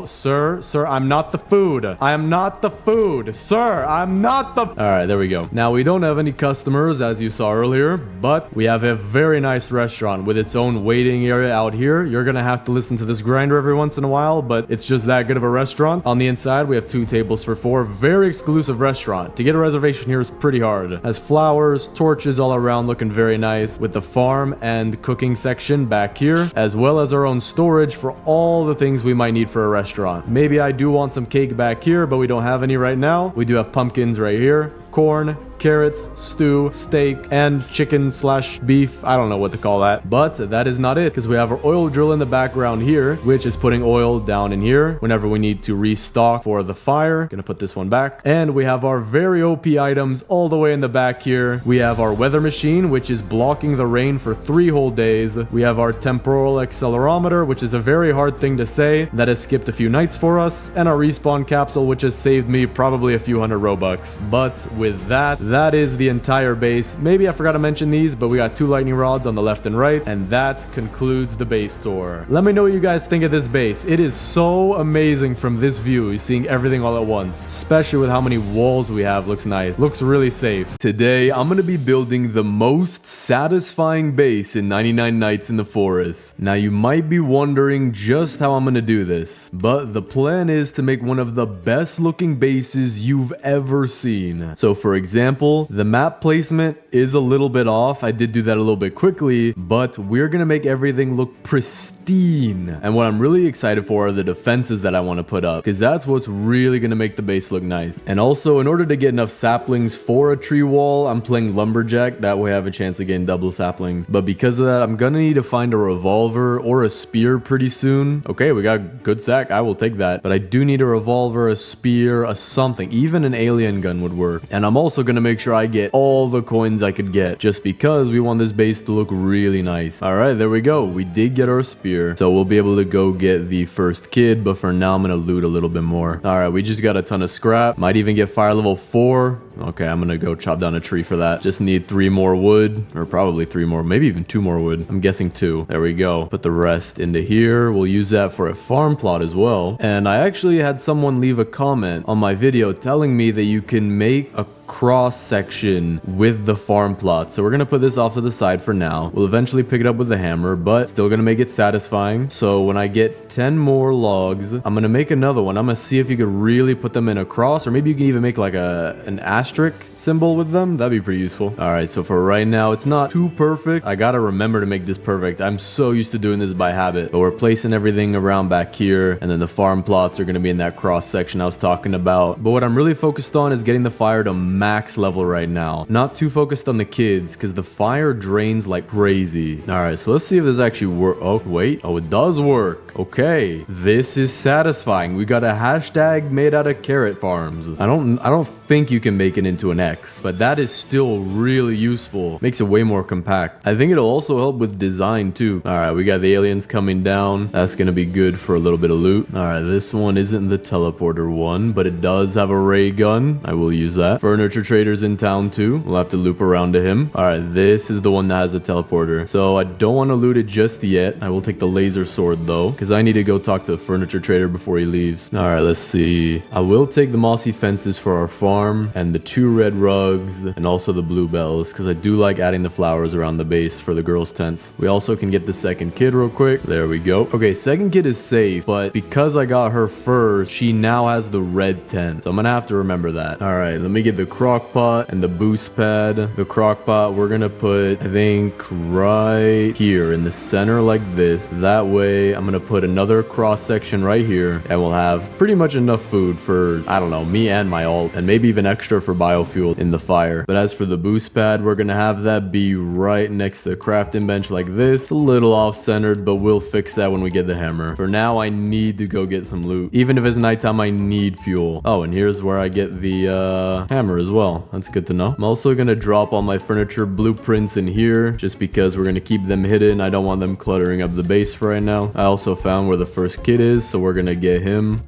sir, I'm not the food. I am not the food. Sir, I'm not the... All right, there we go. Now, we don't have any customers, as you saw earlier, but we have a very nice restaurant with its own waiting area out here. You're gonna have to listen to this grinder every once in a while, but it's just that good of a restaurant. On the inside, we have 2 tables for 4. Very exclusive restaurant. To get a reservation here is pretty hard. Has flowers, torches all around, looking very nice, with the farm and cooking section back here, as well as our own storage for all the things we might need for a restaurant. Maybe I do want some cake back here, but we don't have any right now. We do have pumpkins right here, corn, carrots, stew, steak, and chicken slash beef. I don't know what to call that, but that is not it, because we have our oil drill in the background here, which is putting oil down in here whenever we need to restock for the fire. Gonna put this one back. And we have our very OP items all the way in the back here. We have our weather machine, which is blocking the rain for 3 whole days. We have our temporal accelerometer, which is a very hard thing to say, that has skipped a few nights for us, and our respawn capsule, which has saved me probably a few hundred Robux. But with that is the entire base. Maybe I forgot to mention these, but we got 2 lightning rods on the left and right, and that concludes the base tour. Let me know what you guys think of this base. It is so amazing from this view, seeing everything all at once, especially with how many walls we have. Looks nice. Looks really safe. Today, I'm gonna be building the most satisfying base in 99 Nights in the Forest. Now, you might be wondering just how I'm gonna do this, but the plan is to make one of the best looking bases you've ever seen. So for example, the map placement is a little bit off. I did do that a little bit quickly, but we're gonna make everything look pristine. And what I'm really excited for are the defenses that I want to put up, because that's what's really gonna make the base look nice. And also, in order to get enough saplings for a tree wall, I'm playing lumberjack. That way I have a chance of getting double saplings. But because of that, I'm gonna need to find a revolver or a spear pretty soon. Okay, we got good sack. I will take that. But I do need a revolver, a spear, a something. Even an alien gun would work. And I'm also gonna make sure I get all the coins I could get, just because we want this base to look really nice. All right, there we go. We did get our spear, so we'll be able to go get the first kid. But for now, I'm gonna loot a little bit more. All right, we just got a ton of scrap. Might even get fire level 4. Okay, I'm gonna go chop down a tree for that. Just need 3 more wood, or probably 3 more, maybe even 2 more wood. I'm guessing 2. There we go. Put the rest into here. We'll use that for a farm plot as well. And I actually had someone leave a comment on my video telling me that you can make a cross section with the farm plot. So we're gonna put this off to the side for now. We'll eventually pick it up with the hammer, but still gonna make it satisfying. So when I get 10 more logs, I'm gonna make another one. I'm gonna see if you could really put them in a cross, or maybe you can even make like an asterisk symbol with them. That'd be pretty useful. All right, so for right now, it's not too perfect. I gotta remember to make this perfect. I'm so used to doing this by habit, but we're placing everything around back here, and then the farm plots are gonna be in that cross section I was talking about. But what I'm really focused on is getting the fire to max level right now. Not too focused on the kids, because the fire drains like crazy. All right, so let's see if this actually works. Oh, wait. Oh, it does work. Okay, this is satisfying. We got a hashtag made out of carrot farms. I don't think you can make it into an X, but that is still really useful. Makes it way more compact. I think it'll also help with design too. All right, we got the aliens coming down. That's gonna be good for a little bit of loot. All right, this one isn't the teleporter one, but it does have a ray gun. I will use that. Furniture trader's in town too. We'll have to loop around to him. All right, this is the one that has a teleporter. So I don't want to loot it just yet. I will take the laser sword though, because I need to go talk to the furniture trader before he leaves. All right, let's see. I will take the mossy fences for our farm and the 2 red rugs and also the bluebells, because I do like adding the flowers around the base for the girls' tents. We also can get the second kid real quick. There we go. Okay, second kid is safe, but because I got her first, she now has the red tent. So I'm gonna have to remember that. All right, let me get the crock pot and the boost pad. The crock pot we're gonna put, I think, right here in the center like this. That way I'm gonna put another cross section right here, and we'll have pretty much enough food for, I don't know, me and my ult, and maybe even extra for biofuel in the fire. But as for the boost pad, we're gonna have that be right next to the crafting bench like this. A little off-centered, but we'll fix that when we get the hammer. For now, I need to go get some loot. Even if it's nighttime, I need fuel. Oh, and here's where I get the hammer as well. That's good to know. I'm also gonna drop all my furniture blueprints in here, just because we're gonna keep them hidden. I don't want them cluttering up the base for right now. I also found where the first kid is, so we're gonna get him.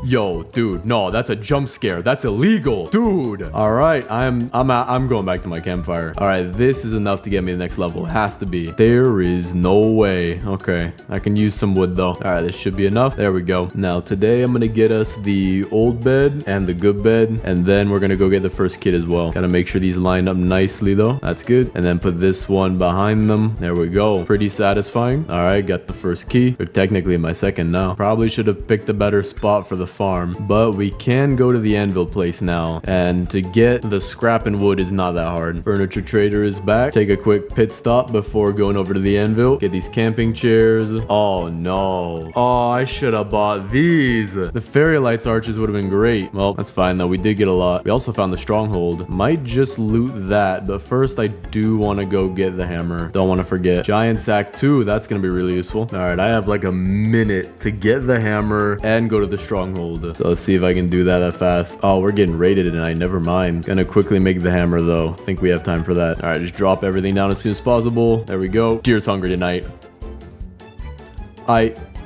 Yo, dude, no, that's a jump scare. That's illegal, dude. All right, I'm going back to my campfire. All right, this is enough to get me to the next level. It has to be. There is no way. Okay, I can use some wood though. All right, this should be enough. There we go. Now today I'm gonna get us the old bed and the good bed, and then we're gonna go get the first kid as well. Gotta make sure these line up nicely though. That's good. And then put this one behind them. There we go. Pretty satisfying. All right, got the first key. Or technically my second now. Probably should have picked a better spot for the farm, but we can go to the anvil place now, and to get the scrap and wood is not that hard. Furniture trader is back. Take a quick pit stop before going over to the anvil. Get these camping chairs. Oh no. Oh, I should have bought these. The fairy lights arches would have been great. Well, that's fine though. We did get a lot. We also found the stronghold. Might just loot that, but first I do want to go get the hammer. Don't want to forget. Giant sack 2. That's gonna be really useful. All right, I have like a minute to get the hammer and go to the stronghold. So let's see if I can do that fast. Oh, we're getting raided tonight. Never mind. Gonna quickly make the hammer though. I think we have time for that. All right, just drop everything down as soon as possible. There we go. Deer's hungry tonight.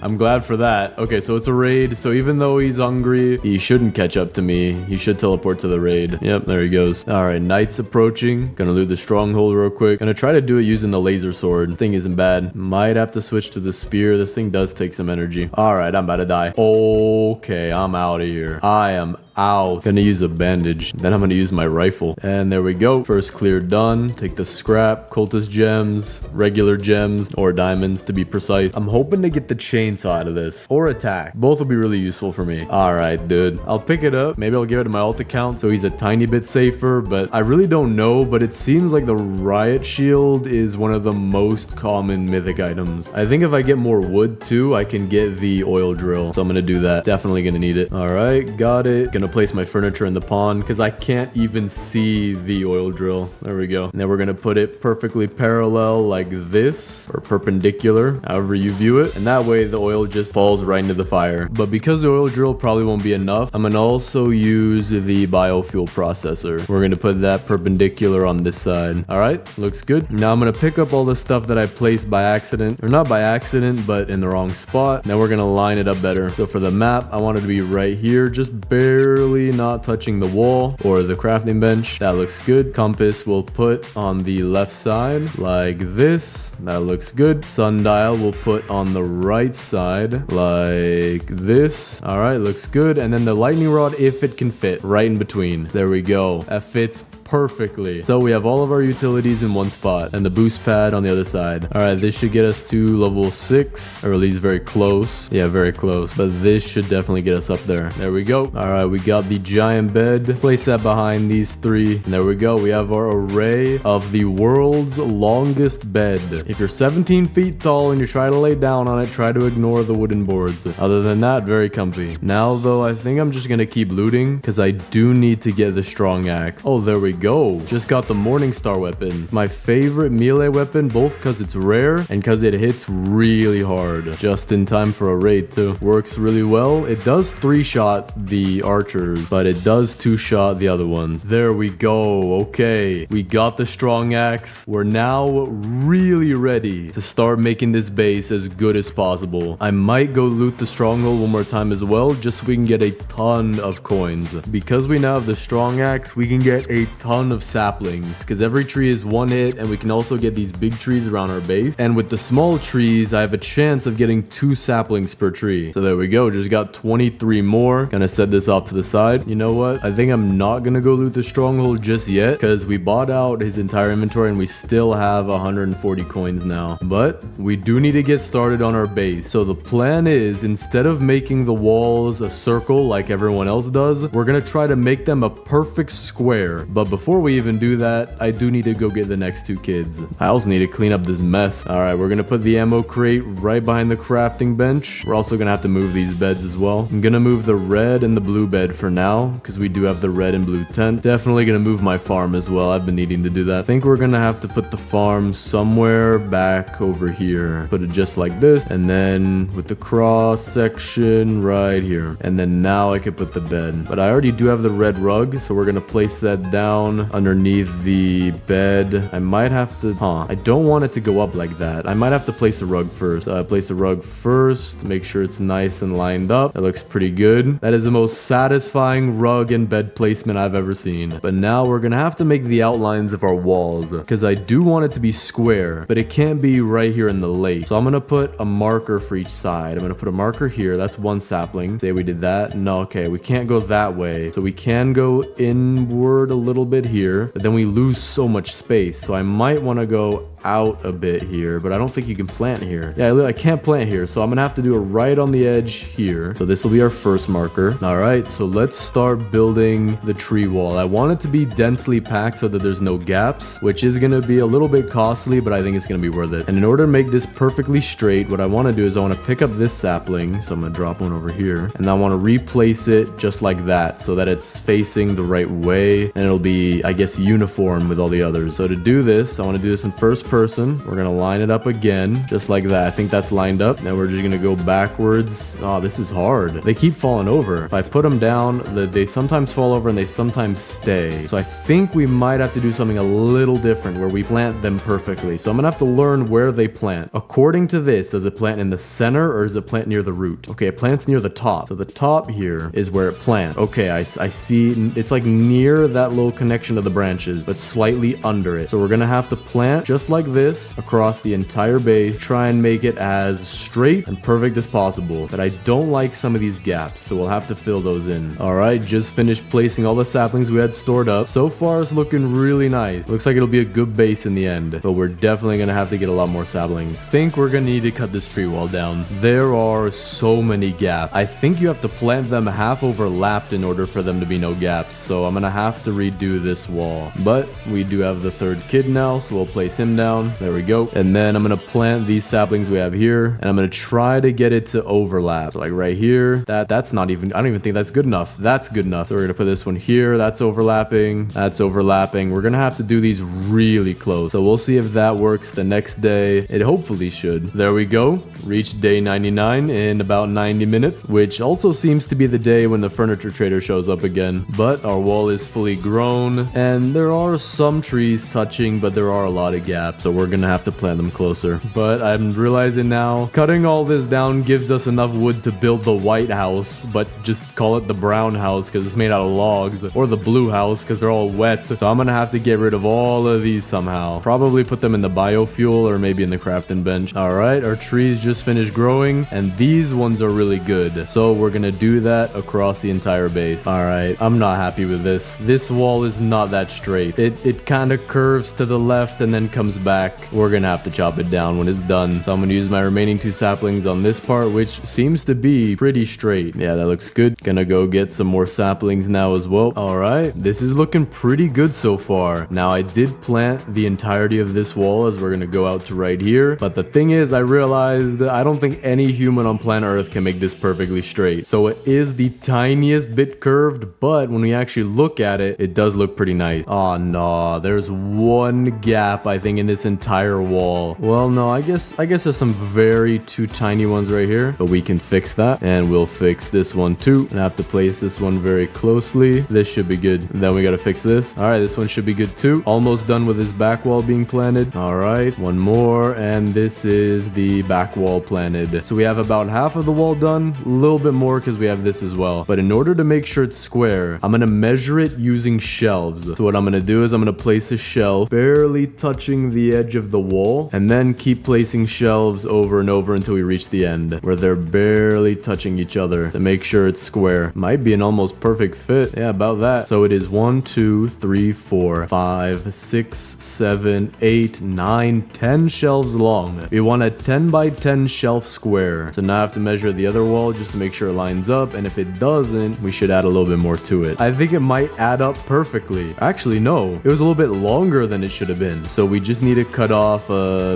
I'm glad for that. Okay, so it's a raid. So even though he's hungry, he shouldn't catch up to me. He should teleport to the raid. Yep, there he goes. All right, night's approaching. Gonna loot the stronghold real quick. Gonna try to do it using the laser sword. Thing isn't bad. Might have to switch to the spear. This thing does take some energy. All right, I'm about to die. Okay, I'm out of here. I am out. Gonna use a bandage. Then I'm gonna use my rifle. And there we go. First clear done. Take the scrap, cultist gems, regular gems, or diamonds to be precise. I'm hoping to get the chainsaw out of this, or attack. Both will be really useful for me. All right, dude. I'll pick it up. Maybe I'll give it to my alt account so he's a tiny bit safer, but I really don't know. But it seems like the riot shield is one of the most common mythic items. I think if I get more wood too, I can get the oil drill. So I'm gonna do that. Definitely gonna need it. All right, got it. Gonna place my furniture in the pond because I can't even see the oil drill. There we go. And then we're gonna put it perfectly parallel like this, or perpendicular, however you view it. And that way the oil just falls right into the fire. But because the oil drill probably won't be enough, I'm gonna also use the biofuel processor. We're gonna put that perpendicular on this side. All right, looks good. Now I'm gonna pick up all the stuff that I placed by accident, or not by accident, but in the wrong spot. Now we're gonna line it up better. So for the map, I want it to be right here, just barely barely not touching the wall or the crafting bench. That looks good. Compass we'll put on the left side like this. That looks good. Sundial we'll put on the right side like this. All right, looks good. And then the lightning rod, if it can fit right in between. There we go. That fits perfectly. So we have all of our utilities in one spot and the boost pad on the other side. All right, this should get us to level 6, or at least very close. Yeah, very close, but this should definitely get us up there. There we go. All right, we got the giant bed. Place that behind these 3. And there we go. We have our array of the world's longest bed. If you're 17 feet tall and you're trying to lay down on it, try to ignore the wooden boards. Other than that, very comfy. Now though, I think I'm just gonna keep looting because I do need to get the strong axe. Oh, there we go. Just got the Morningstar weapon. My favorite melee weapon, both because it's rare and because it hits really hard. Just in time for a raid too. Works really well. It does 3-shot the archers, but it does 2-shot the other ones. There we go. Okay. We got the strong axe. We're now really ready to start making this base as good as possible. I might go loot the stronghold one more time as well, just so we can get a ton of coins. Because we now have the strong axe, we can get a ton of saplings because every tree is 1 hit, and we can also get these big trees around our base. And with the small trees, I have a chance of getting 2 saplings per tree. So there we go. Just got 23 more. Gonna set this off to the side. You know what? I think I'm not gonna go loot the stronghold just yet because we bought out his entire inventory and we still have 140 coins now. But we do need to get started on our base. So the plan is, instead of making the walls a circle like everyone else does, we're gonna try to make them a perfect square. But before we even do that, I do need to go get the next 2 kids. I also need to clean up this mess. All right, we're gonna put the ammo crate right behind the crafting bench. We're also gonna have to move these beds as well. I'm gonna move the red and the blue bed for now because we do have the red and blue tent. Definitely gonna move my farm as well. I've been needing to do that. I think we're gonna have to put the farm somewhere back over here. Put it just like this, and then with the cross section right here. And then now I could put the bed. But I already do have the red rug, so we're gonna place that down underneath the bed. I might have to, I don't want it to go up like that. I might have to place the rug first. Place the rug first, make sure it's nice and lined up. That looks pretty good. That is the most satisfying rug and bed placement I've ever seen. But now we're gonna have to make the outlines of our walls because I do want it to be square, but it can't be right here in the lake. So I'm gonna put a marker for each side. I'm gonna put a marker here. That's 1 sapling. Say we did that. No, okay, we can't go that way. So we can go inward a little bit here, but then we lose so much space. So I might want to go out a bit here, but I don't think you can plant here. Yeah, I can't plant here, so I'm gonna have to do it right on the edge here. So this will be our first marker. All right, so let's start building the tree wall. I want it to be densely packed so that there's no gaps, which is gonna be a little bit costly, but I think it's gonna be worth it. And in order to make this perfectly straight, what I want to do is I want to pick up this sapling, so I'm gonna drop one over here, and I want to replace it just like that so that it's facing the right way, and it'll be, I guess, uniform with all the others. So to do this, I want to do this in first person. We're gonna line it up again just like that. I think that's lined up. Now we're just gonna go backwards. Oh, this is hard. They keep falling over. If I put them down, they sometimes fall over and they sometimes stay. So I think we might have to do something a little different where we plant them perfectly. So I'm gonna have to learn where they plant. According to this, does it plant in the center or does it plant near the root? Okay, it plants near the top. So the top here is where it plants. Okay, I see. It's like near that little connection of the branches, but slightly under it. So we're gonna have to plant just like this across the entire base. Try and make it as straight and perfect as possible. But I don't like some of these gaps, so we'll have to fill those in. All right, just finished placing all the saplings we had stored up. So far, it's looking really nice. Looks like it'll be a good base in the end, but we're definitely gonna have to get a lot more saplings. Think we're gonna need to cut this tree wall down. There are so many gaps. I think you have to plant them half overlapped in order for them to be no gaps. So I'm gonna have to redo this wall. But we do have the third kid now, so we'll place him down. There we go. And then I'm gonna plant these saplings we have here, and I'm gonna try to get it to overlap. So like right here, that's not even, I don't even think that's good enough. That's good enough. So we're gonna put this one here. That's overlapping. That's overlapping. We're gonna have to do these really close. So we'll see if that works the next day. It hopefully should. There we go. Reached day 99 in about 90 minutes, which also seems to be the day when the furniture trader shows up again. But our wall is fully grown, and there are some trees touching, but there are a lot of gaps. So we're gonna have to plant them closer. But I'm realizing now, cutting all this down gives us enough wood to build the white house, but just call it the brown house because it's made out of logs, or the blue house because they're all wet. So I'm gonna have to get rid of all of these somehow. Probably put them in the biofuel or maybe in the crafting bench. All right, our trees just finished growing, and these ones are really good. So we're gonna do that across the entire base. All right, I'm not happy with this. This wall is not that straight. It kind of curves to the left and then comes back. We're gonna have to chop it down when it's done. So I'm gonna use my remaining 2 saplings on this part, which seems to be pretty straight. Yeah, that looks good. Gonna go get some more saplings now as well. All right, this is looking pretty good so far. Now I did plant the entirety of this wall as we're gonna go out to right here, but the thing is, I realized I don't think any human on planet Earth can make this perfectly straight. So it is the tiniest bit curved, but when we actually look at it, it does look pretty nice. Oh no, there's one gap I think in this entire wall. Well, no, I guess there's some very 2 tiny ones right here, but we can fix that, and we'll fix this one too. And I have to place this one very closely. This should be good. And then we gotta fix this. All right, this one should be good too. Almost done with this back wall being planted. All right, one more, and this is the back wall planted. So we have about half of the wall done, a little bit more because we have this as well. But in order to make sure it's square, I'm gonna measure it using shelves. So what I'm gonna do is I'm gonna place a shelf barely touching the edge of the wall, and then keep placing shelves over and over until we reach the end where they're barely touching each other to make sure it's square. Might be an almost perfect fit. Yeah, about that. So it is 1, 2, 3, 4, 5, 6, 7, 8, 9, 10 shelves long. We want a 10 by 10 shelf square. So now I have to measure the other wall just to make sure it lines up, and if it doesn't, we should add a little bit more to it. I think it might add up perfectly. Actually, no, it was a little bit longer than it should have been. So we just need to cut off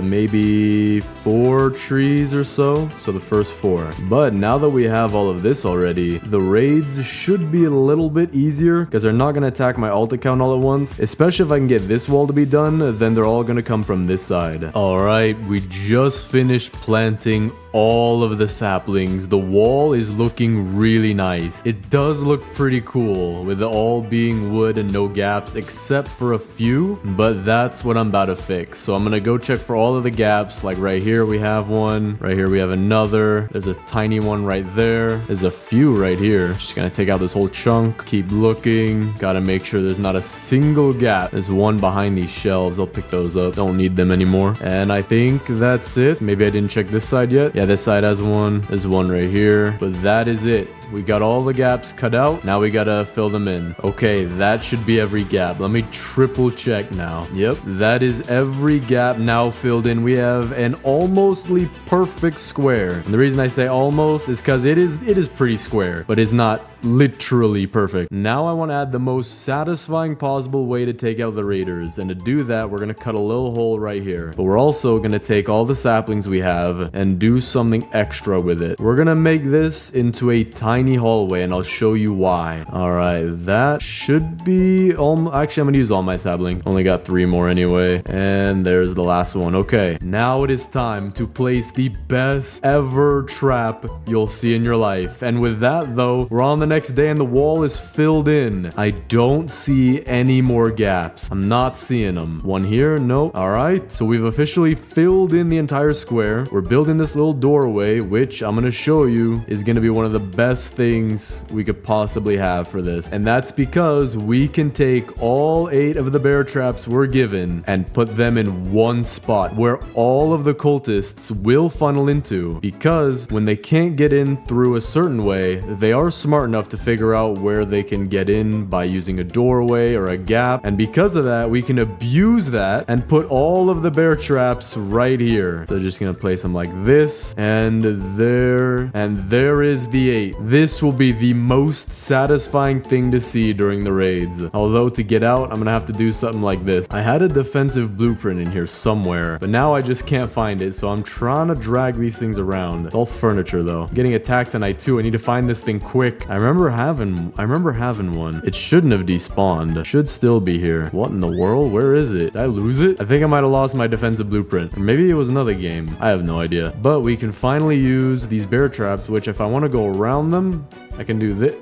maybe 4 trees or so. So the first 4. But now that we have all of this already, the raids should be a little bit easier because they're not going to attack my alt account all at once. Especially if I can get this wall to be done, then they're all going to come from this side. All right, we just finished planting all of the saplings. The wall is looking really nice. It does look pretty cool with it all being wood and no gaps except for a few, but that's what I'm about to fix. So I'm gonna go check for all of the gaps. Like right here we have one, right here we have another, there's a tiny one right there, there's a few right here. Just gonna take out this whole chunk, keep looking, gotta make sure there's not a single gap. There's one behind these shelves, I'll pick those up, don't need them anymore. And I think that's it. Maybe I didn't check this side yet. Yeah, this side has one, there's one right here, but that is it. We got all the gaps cut out. Now we gotta fill them in. Okay, that should be every gap. Let me triple check now. Yep, that is every gap now filled in. We have an almostly perfect square. And the reason I say almost is because it is pretty square, but it's not literally perfect. Now I want to add the most satisfying possible way to take out the raiders. And to do that, we're gonna cut a little hole right here. But we're also gonna take all the saplings we have and do something extra with it. We're gonna make this into a tiny hallway, and I'll show you why. All right, that should be all. Actually, I'm gonna use all my sapling. Only got 3 more anyway, and there's the last one. Okay, now it is time to place the best ever trap you'll see in your life. And with that though, we're on the next day and the wall is filled in. I don't see any more gaps. I'm not seeing them. One here, nope. All right, so we've officially filled in the entire square. We're building this little doorway, which I'm gonna show you is gonna be one of the best things we could possibly have for this. And that's because we can take all 8 of the bear traps we're given and put them in one spot where all of the cultists will funnel into, because when they can't get in through a certain way, they are smart enough to figure out where they can get in by using a doorway or a gap. And because of that, we can abuse that and put all of the bear traps right here. So just gonna place them like this, and there is the 8. This will be the most satisfying thing to see during the raids. Although to get out, I'm gonna have to do something like this. I had a defensive blueprint in here somewhere, but now I just can't find it, so I'm trying to drag these things around. It's all furniture though. I'm getting attacked tonight too. I need to find this thing quick. I remember having one. It shouldn't have despawned. It should still be here. What in the world? Where is it? Did I lose it? I think I might have lost my defensive blueprint. Or maybe it was another game. I have no idea. But we can finally use these bear traps, which if I want to go around them, I can do this.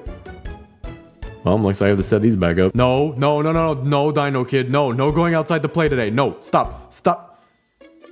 Well, looks like I have to set these back up. No, Dino Kid. No going outside the play today. No, stop.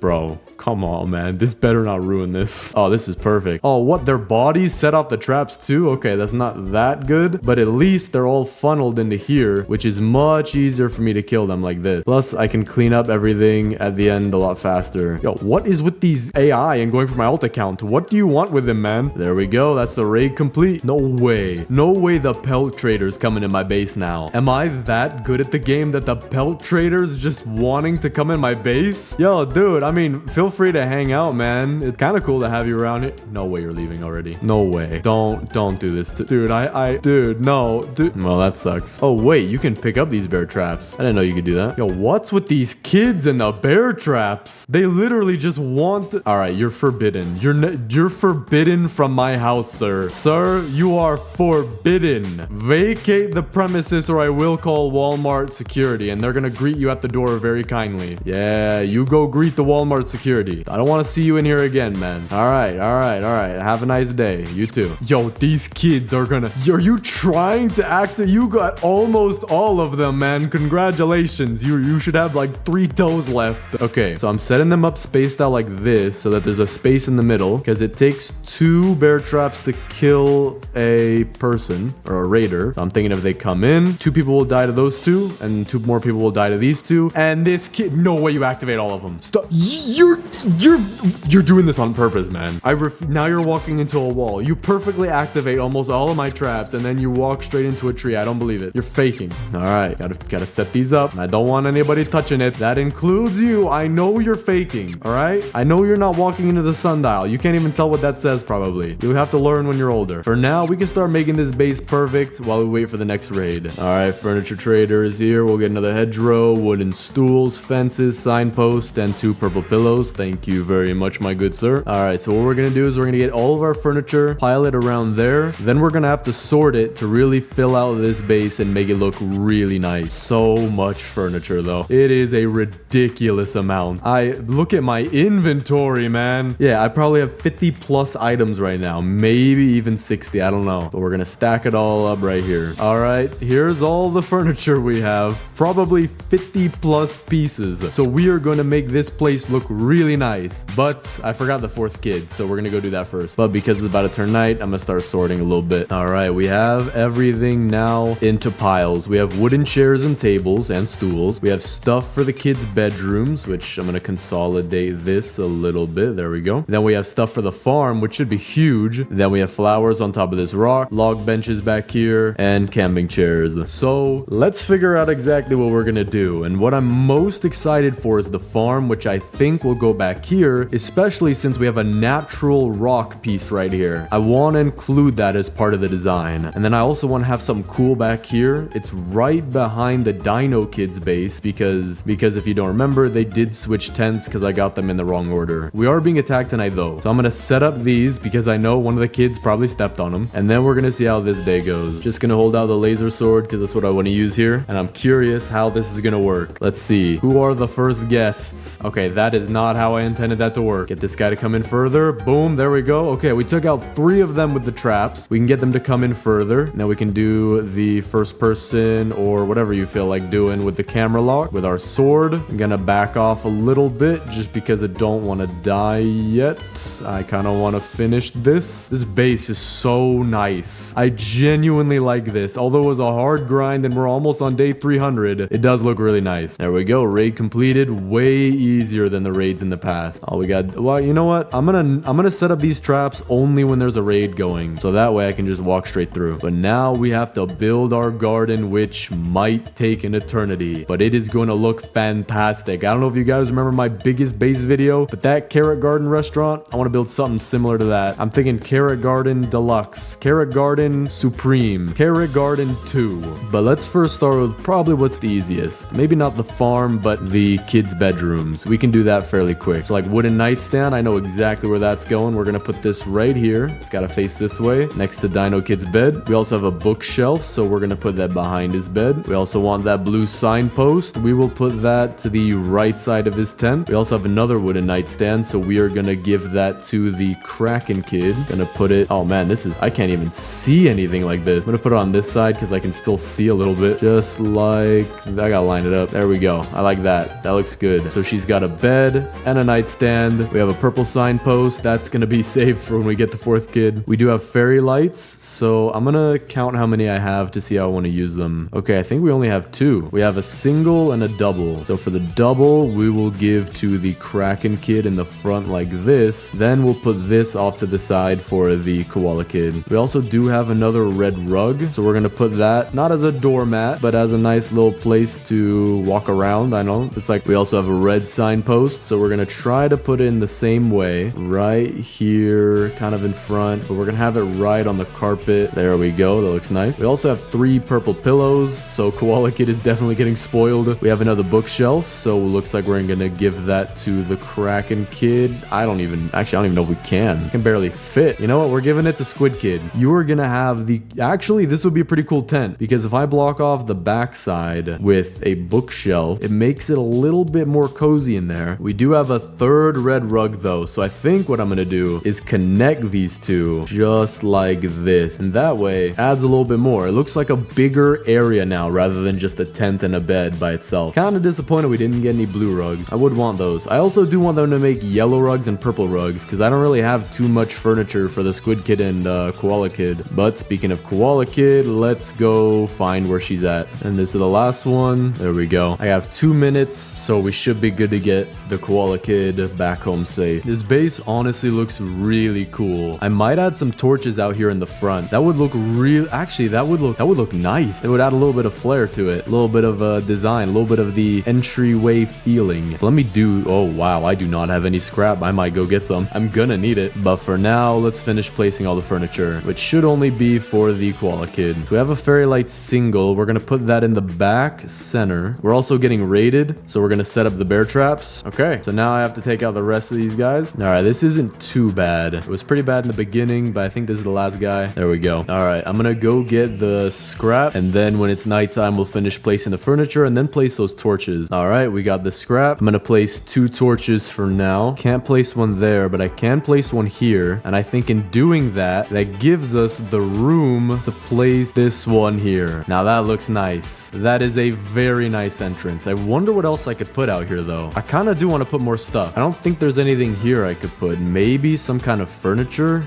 Bro, come on, man. This better not ruin this. Oh, this is perfect. Oh, what? Their bodies set off the traps too? Okay, that's not that good. But at least they're all funneled into here, which is much easier for me to kill them like this. Plus, I can clean up everything at the end a lot faster. Yo, what is with these AI and going for my ult account? What do you want with them, man? There we go. That's the raid complete. No way. No way the pelt trader's coming in my base now. Am I that good at the game that the pelt trader's just wanting to come in my base? Yo, dude, I mean, feel free to hang out, man. It's kind of cool to have you around here. No way you're leaving already. No way. Don't do this. Dude, dude, no. Dude. Well, that sucks. Oh, wait, you can pick up these bear traps. I didn't know you could do that. Yo, what's with these kids and the bear traps? They literally just want to... All right, you're forbidden. You're forbidden from my house, sir. Sir, you are forbidden. Vacate the premises or I will call Walmart security and they're gonna greet you at the door very kindly. Yeah, you go greet the Walmart security. I don't want to see you in here again, man. All right. Have a nice day. You too. Yo, these kids are gonna... Are you trying to act... You got almost all of them, man. Congratulations. You should have like 3 toes left. Okay, so I'm setting them up spaced out like this so that there's a space in the middle because it takes 2 bear traps to kill a person or a raider. So I'm thinking if they come in, 2 people will die to those 2 and 2 more people will die to these 2. And this kid... No way you activate all of them. Stop. You're doing this on purpose, man. Now you're walking into a wall. You perfectly activate almost all of my traps and then you walk straight into a tree. I don't believe it. You're faking. All right, gotta set these up. I don't want anybody touching it. That includes you. I know you're faking. All right, I know you're not walking into the sundial. You can't even tell what that says probably. You'll have to learn when you're older. For now, we can start making this base perfect while we wait for the next raid. All right, furniture trader is here. We'll get another hedgerow, wooden stools, fences, signpost, and 2 purple pillows. Thank you very much, my good sir. All right, so what we're gonna do is we're gonna get all of our furniture, pile it around there. Then we're gonna have to sort it to really fill out this base and make it look really nice. So much furniture though. It is a ridiculous amount. I look at my inventory, man. Yeah, I probably have 50 plus items right now, maybe even 60. I don't know, but we're gonna stack it all up right here. All right, here's all the furniture we have, probably 50 plus pieces. So we are going to make this place look really nice, but I forgot the 4th kid, so we're gonna go do that first. But because it's about to turn night, I'm gonna start sorting a little bit. All right, we have everything now into piles. We have wooden chairs and tables and stools. We have stuff for the kids' bedrooms, which I'm gonna consolidate this a little bit. There we go. Then we have stuff for the farm, which should be huge. Then we have flowers on top of this rock, log benches back here, and camping chairs. So let's figure out exactly what we're gonna do. And what I'm most excited for is the farm, which I think will go back here, especially since we have a natural rock piece right here. I want to include that as part of the design. And then I also want to have something cool back here. It's right behind the Dino Kids base because if you don't remember, they did switch tents because I got them in the wrong order. We are being attacked tonight though. So I'm going to set up these because I know one of the kids probably stepped on them. And then we're going to see how this day goes. Just going to hold out the laser sword because that's what I want to use here. And I'm curious how this is going to work. Let's see. Who are the first guests? Okay, that is not how I intended that to work. Get this guy to come in further. Boom, there we go. Okay, we took out 3 of them with the traps. We can get them to come in further. Now we can do the first person or whatever you feel like doing with the camera lock. With our sword, I'm gonna back off a little bit just because I don't want to die yet. I kind of want to finish this. This base is so nice. I genuinely like this. Although it was a hard grind and we're almost on day 300, it does look really nice. There we go. Raid completed. Way easier than the raids in the past. Oh, we got... Well, you know what? I'm gonna set up these traps only when there's a raid going. So that way I can just walk straight through. But now we have to build our garden, which might take an eternity. But it is going to look fantastic. I don't know if you guys remember my biggest base video, but that carrot garden restaurant, I want to build something similar to that. I'm thinking carrot garden deluxe, carrot garden supreme, carrot garden 2. But let's first start with probably what's the easiest. Maybe not the farm, but the kids' bedrooms. We can do that fairly quick. So like wooden nightstand, I know exactly where that's going. We're going to put this right here. It's got to face this way next to Dino Kid's bed. We also have a bookshelf, so we're going to put that behind his bed. We also want that blue signpost. We will put that to the right side of his tent. We also have another wooden nightstand, so we are going to give that to the Kraken Kid. Gonna put it... Oh man, this is... I can't even see anything like this. I'm gonna put it on this side because I can still see a little bit. Just like... I gotta line it up. There we go. I like that. That looks good. So she's got a bed and a nightstand. We have a purple signpost. That's gonna be saved for when we get the fourth kid. We do have fairy lights, so I'm gonna count how many I have to see how I want to use them. Okay, I think we only have 2. We have a single and a double. So for the double, we will give to the Kraken kid in the front like this. Then we'll put this off to the side for the koala kid. We also do have another red rug, so we're gonna put that not as a doormat, but as a nice little place to walk around. I know it's like we also have a red signpost, so we're gonna try to put it in the same way right here, kind of in front, but we're gonna have it right on the carpet. There we go. That looks nice. We also have 3 purple pillows, so koala kid is definitely getting spoiled. We have another bookshelf, so it looks like we're gonna give that to the Kraken kid. I don't even know if we can. Can barely fit. You know what? We're giving it to Squid Kid. You are gonna have the... Actually, this would be a pretty cool tent, because if I block off the backside with a bookshelf, it makes it a little bit more cozy in there. We do have a 3rd red rug though, so I think what I'm gonna do is connect these two just like this, and that way adds a little bit more. It looks like a bigger area now rather than just a tent and a bed by itself. Kind of disappointed we didn't get any blue rugs. I would want those. I also do want them to make yellow rugs and purple rugs, because I don't really have too much furniture for the Squid Kid and Koala Kid. But speaking of Koala Kid, let's go find where she's at. And this is the last one. There we go. I have 2 minutes, so we should be good to get the Koala Kid back home safe. This base honestly looks really cool. I might add some torches out here in the front. That would look real. Actually, that would look nice. It would add a little bit of flair to it, a little bit of a design, a little bit of the entryway feeling. Let me do... Oh wow, I do not have any scrap. I might go get some. I'm gonna need it. But for now, let's finish placing all the furniture, which should only be for the Koala Kid. So we have a fairy light single. We're gonna put that in the back center. We're also getting raided, so we're gonna set up the bear traps. Okay, so now I have to take out the rest of these guys. All right, this isn't too bad. It was pretty bad in the beginning, but I think this is the last guy. There we go. All right, I'm gonna go get the scrap, and then when it's nighttime, we'll finish placing the furniture and then place those torches. All right, we got the scrap. I'm gonna place 2 torches for now. Can't place one there, but I can place one here, and I think in doing that, that gives us the room to place this one here. Now that looks nice. That is a very nice entrance. I wonder what else I could put out here though. I kind of do want to put more stuff. I don't think there's anything here I could put. Maybe some kind of furniture.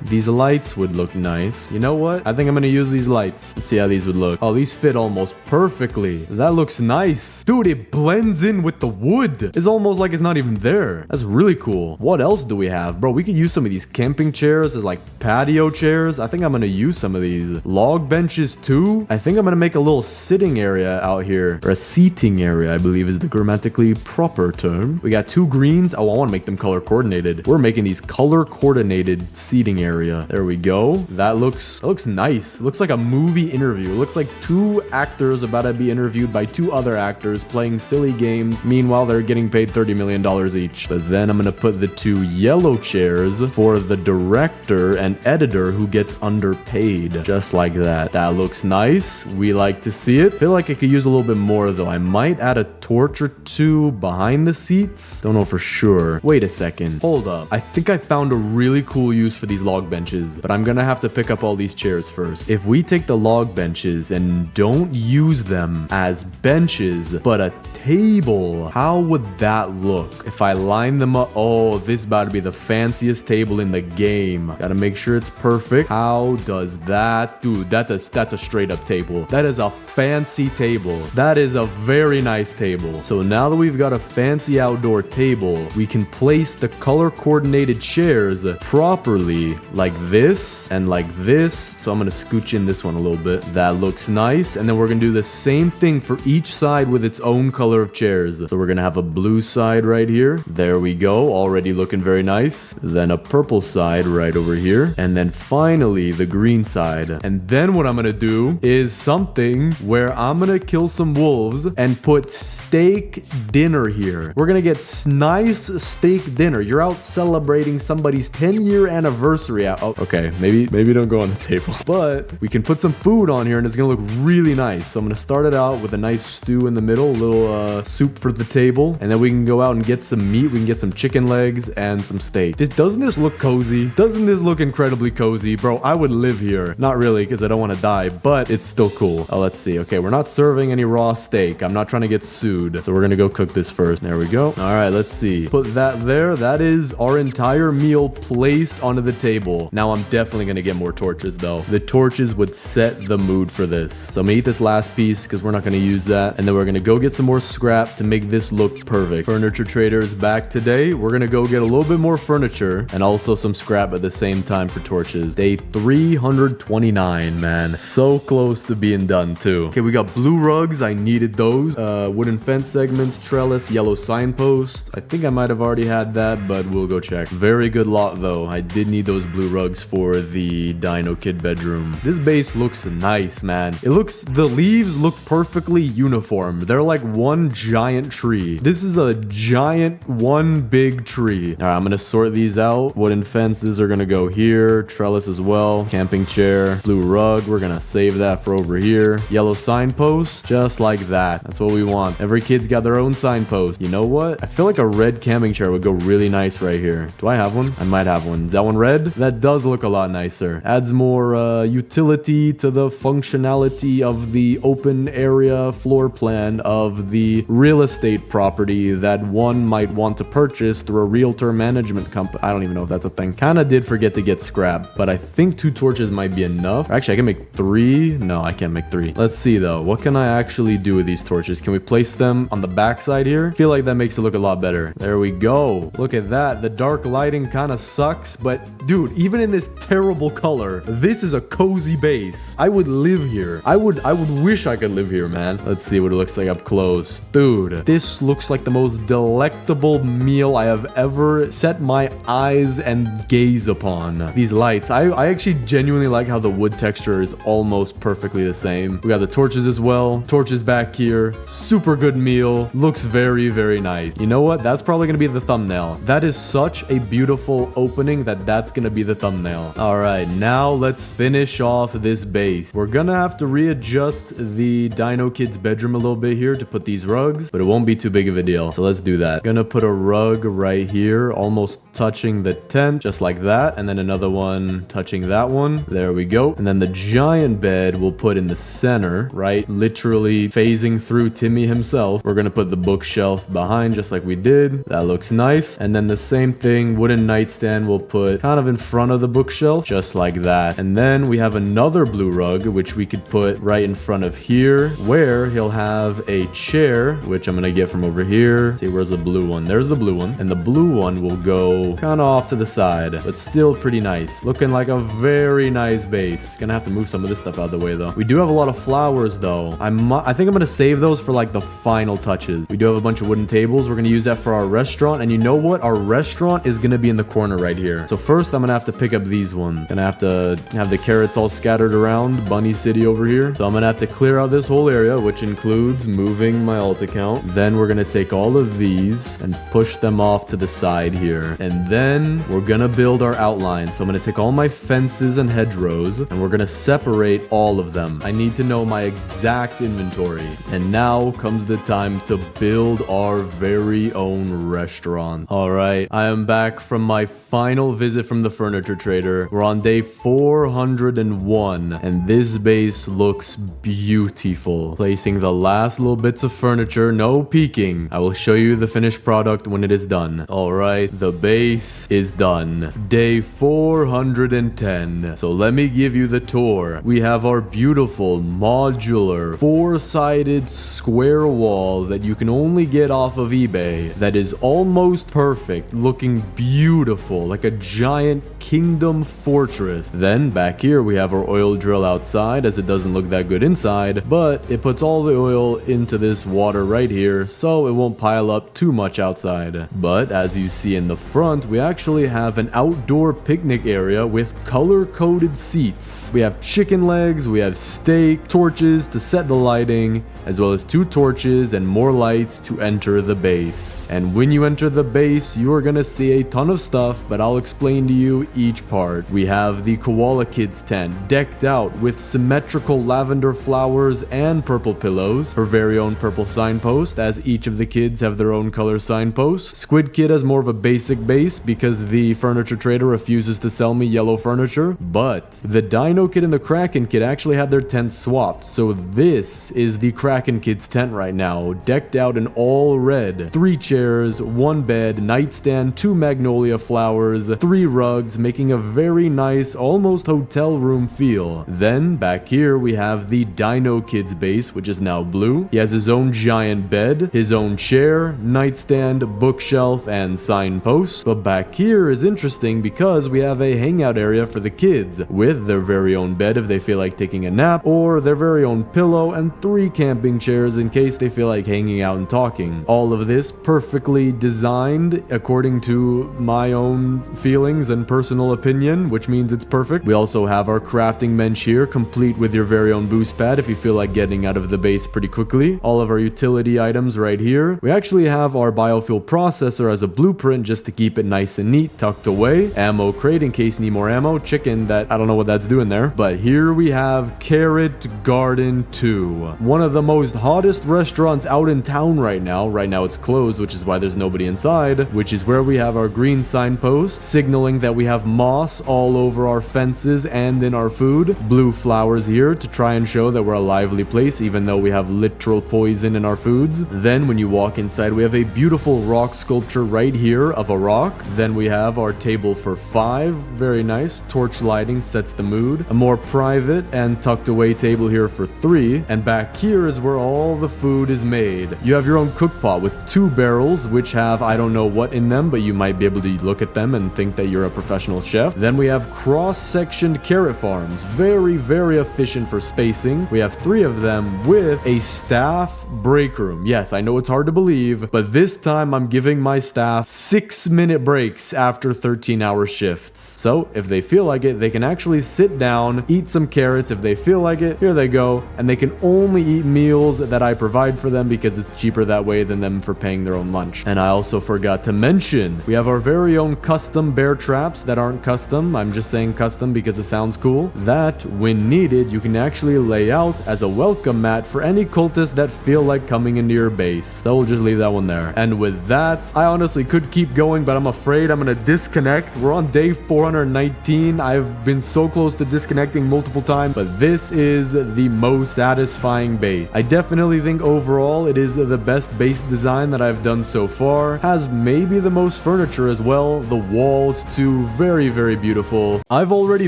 These lights would look nice. You know what? I think I'm gonna use these lights. Let's see how these would look. Oh, these fit almost perfectly. That looks nice. Dude, it blends in with the wood. It's almost like it's not even there. That's really cool. What else do we have? Bro, we could use some of these camping chairs as like patio chairs. I think I'm gonna use some of these. Log benches too. I think I'm gonna make a little sitting area out here. Or a seating area, I believe is the grammatically proper term. We got 2 greens. Oh, I want to make them color coordinated. We're making these color coordinated seating area. There we go. That looks nice. It looks like a movie interview. It looks like 2 actors about to be interviewed by 2 other actors playing silly games. Meanwhile, they're getting paid $30 million each. But then I'm gonna put the 2 yellow chairs for the director and editor who gets underpaid. Just like that. That looks nice. We like to see it. Feel like I could use a little bit more though. I might add a torch or 2 behind the seats. Don't know for sure. Wait a second. Hold up. I think I found a really cool use for these log benches, but I'm gonna have to pick up all these chairs first. If we take the log benches and don't use them as benches, but a table, how would that look if I line them up? Oh, this is about to be the fanciest table in the game. Gotta make sure it's perfect. How does that... Dude, that's a straight up table. That is a fancy table. That is a very nice table. So now that we've got a fancy outdoor table, we can place the color coordinated chairs properly like this and like this. So I'm gonna scooch in this one a little bit. That looks nice. And then we're gonna do the same thing for each side with its own color of chairs. So we're gonna have a blue side right here. There we go. Already looking very nice. Then a purple side right over here. And then finally the green side. And then what I'm gonna do is something where I'm gonna kill some wolves and put steak dinner here. We're gonna get nice steak dinner. You're out celebrating somebody's 10-year anniversary. Oh, okay. Maybe don't go on the table. But we can put some food on here and it's gonna look really nice. So I'm gonna start it out with a nice stew in the middle, a little soup for the table, and then we can go out and get some meat. We can get some chicken legs and some steak. Doesn't this look cozy? Doesn't this look incredibly cozy? Bro, I would live here. Not really, because I don't want to die, but it's still cool. Oh, let's see. Okay, we're not serving any raw steak. I'm not trying to get sued, so we're gonna go cook this first. There we go. All right, let's see. Put that there. That is our entire meal placed onto the table. Now I'm definitely gonna get more torches though. The torches would set the mood for this. So I'm gonna eat this last piece because we're not gonna use that. And then we're gonna go get some more scrap to make this look perfect. Furniture Trader is back today. We're gonna go get a little bit more furniture and also some scrap at the same time for torches. Day 329, man. So close to being done too. Okay, we got blue rugs. I needed those. Wooden fence segments, trellis, yellow signpost. I think I might have already had that, but we'll go check. Very good lot though. I did need those blue rugs for the Dino Kid bedroom. This base looks nice, man. The leaves look perfectly uniform. They're like one giant tree. This is a giant one big tree. All right, I'm gonna sort these out. Wooden fences are gonna go here. Trellis as well. Camping chair. Blue rug. We're gonna save that for over here. Yellow signpost. Just like that. That's what we want. Every kid's got their own signpost. You know what? I feel like a red camping chair would go really nice right here. Do I have one? I might have one. Is that one red? That does look a lot nicer. Adds more utility to the functionality of the open area floor plan of the real estate property that one might want to purchase through a realtor management company. I don't even know if that's a thing. Kind of did forget to get scrap, but I think 2 torches might be enough. Actually, I can make 3. No, I can't make 3. Let's see though. What can I actually do with these torches? Can we place them on the back side here? I feel like that makes it look a lot better. There we go. Look at that. The dark lighting kind of sucks, but dude, even in this terrible color, this is a cozy base. I would live here. I would wish I could live here, man. Let's see what it looks like up close. Dude, this looks like the most delectable meal I have ever set my eyes and gaze upon. These lights, I actually genuinely like how the wood texture is almost perfectly the same. We got the torches as well. Torches back here. Super good meal. Looks very, very nice. You know what? That's probably going to be the thumbnail. That is such a beautiful opening that's going to be the thumbnail. All right, now let's finish off this base. We're going to have to readjust the Dino Kid's bedroom a little bit here to put these rugs, but it won't be too big of a deal. So let's do that. Gonna put a rug right here, almost touching the tent, just like that. And then another one touching that one. There we go. And then the giant bed we'll put in the center, right? Literally phasing through Timmy himself. We're gonna put the bookshelf behind just like we did. That looks nice. And then the same thing, wooden nightstand we'll put kind of in front of the bookshelf, just like that. And then we have another blue rug, which we could put right in front of here, where he'll have a chair, which I'm gonna get from over here. See, where's the blue one? There's the blue one. And the blue one will go kind of off to the side, but still pretty nice. Looking like a very nice base. Gonna have to move some of this stuff out of the way though. We do have a lot of flowers though. I think I'm gonna save those for like the final touches. We do have a bunch of wooden tables. We're gonna use that for our restaurant. And you know what? Our restaurant is gonna be in the corner right here. So first I'm gonna have to pick up these ones. Gonna have to have the carrots all scattered around Bunny City over here. So I'm gonna have to clear out this whole area, which includes moving my alt account. Then we're gonna take all of these and push them off to the side here. And then we're gonna build our outline. So I'm gonna take all my fences and hedgerows and we're gonna separate all of them. I need to know my exact inventory. And now comes the time to build our very own restaurant. All right, I am back from my final visit from the furniture trader. We're on day 401 and this base looks beautiful. Placing the last little bits of furniture, no peeking. I will show you the finished product when it is done. All right, the base is done. Day 410. So let me give you the tour. We have our beautiful modular 4-sided square wall that you can only get off of eBay that is almost perfect, looking beautiful, like a giant kingdom fortress. Then back here we have our oil drill outside, as it doesn't look that good inside, but it puts all the oil into this water right here so it won't pile up too much outside. But as you see in the front, we actually have an outdoor picnic area with color-coded seats. We have chicken legs, we have steak, torches to set the lighting, as well as 2 torches and more lights to enter the base. And when you enter the base, you are gonna see a ton of stuff, but I'll explain to you each part. We have the Koala Kids tent decked out with symmetrical lavender flowers and purple pillows. Her very own purple signpost, as each of the kids have their own color signpost. Squid Kid has more of a basic base because the furniture trader refuses to sell me yellow furniture. But the Dino Kid and the Kraken Kid actually had their tents swapped. So this is the Kraken Kid's tent right now, decked out in all red. 3 chairs, 1 bed, nightstand, 2 magnolia flowers, 3 rugs, making a very nice, almost hotel room feel. Then back here we have the Dino Kid's base, which is now blue. He has his own giant bed, his own chair, nightstand, bookshelf, and signpost. But back here is interesting because we have a hangout area for the kids with their very own bed if they feel like taking a nap, or their very own pillow, and 3 camping chairs in case they feel like hanging out and talking. All of this perfectly designed according to my own feelings and personal opinion, which means it's perfect. We also have our crafting bench here, complete with your very own boost pad if you feel like getting out of the base pretty quickly. All of our utility items right here. We actually have our biofuel processor as a blueprint just to keep it nice and neat, tucked away. Ammo crate in case you need more ammo. Chicken that I don't know what that's doing there. But here we have Carrot Garden 2. One of the most hottest restaurants out in town right now. Right now it's closed, which is why there's nobody inside, which is where we have our green signpost signaling that we have moss all over our fences and in our food. Blue flowers here to try and show that we're a lively place even though we have literal poison in our foods. Then when you walk inside, we have a beautiful rock sculpture right here of a rock. Then we have our table for 5. Very nice. Torch lighting sets the mood. A more private and tucked away table here for 3. And back here is where all the food is made. You have your own cook pot with 2 barrels, which have I don't know what in them, but you might be able to look at them and think that you're a professional chef. Then we have cross-sectioned carrot farms. Very, very efficient for spacing. We have 3 of them with a staff break room. Yes, I know it's hard to believe, but this time I'm giving my staff 6-minute breaks after 13-hour shifts. So if they feel like it, they can actually sit down, eat some carrots if they feel like it. Here they go. And they can only eat meals that I provide for them because it's cheaper that way than them for paying their own lunch. And I also forgot to mention, we have our very own custom bear traps that aren't custom. I'm just saying custom because it sounds cool. That, when needed, you can actually lay out as a welcome mat for any cultists that feel like coming into your base. So we'll just leave that one there. And with that, I honestly could keep going, but I'm afraid I'm gonna disconnect. We're on day 419. I've been so close to disconnecting multiple times, but this is the most satisfying base. I definitely think overall it is the best base design that I've done so far. Has maybe the most furniture as well. The walls too, very, very beautiful. I've already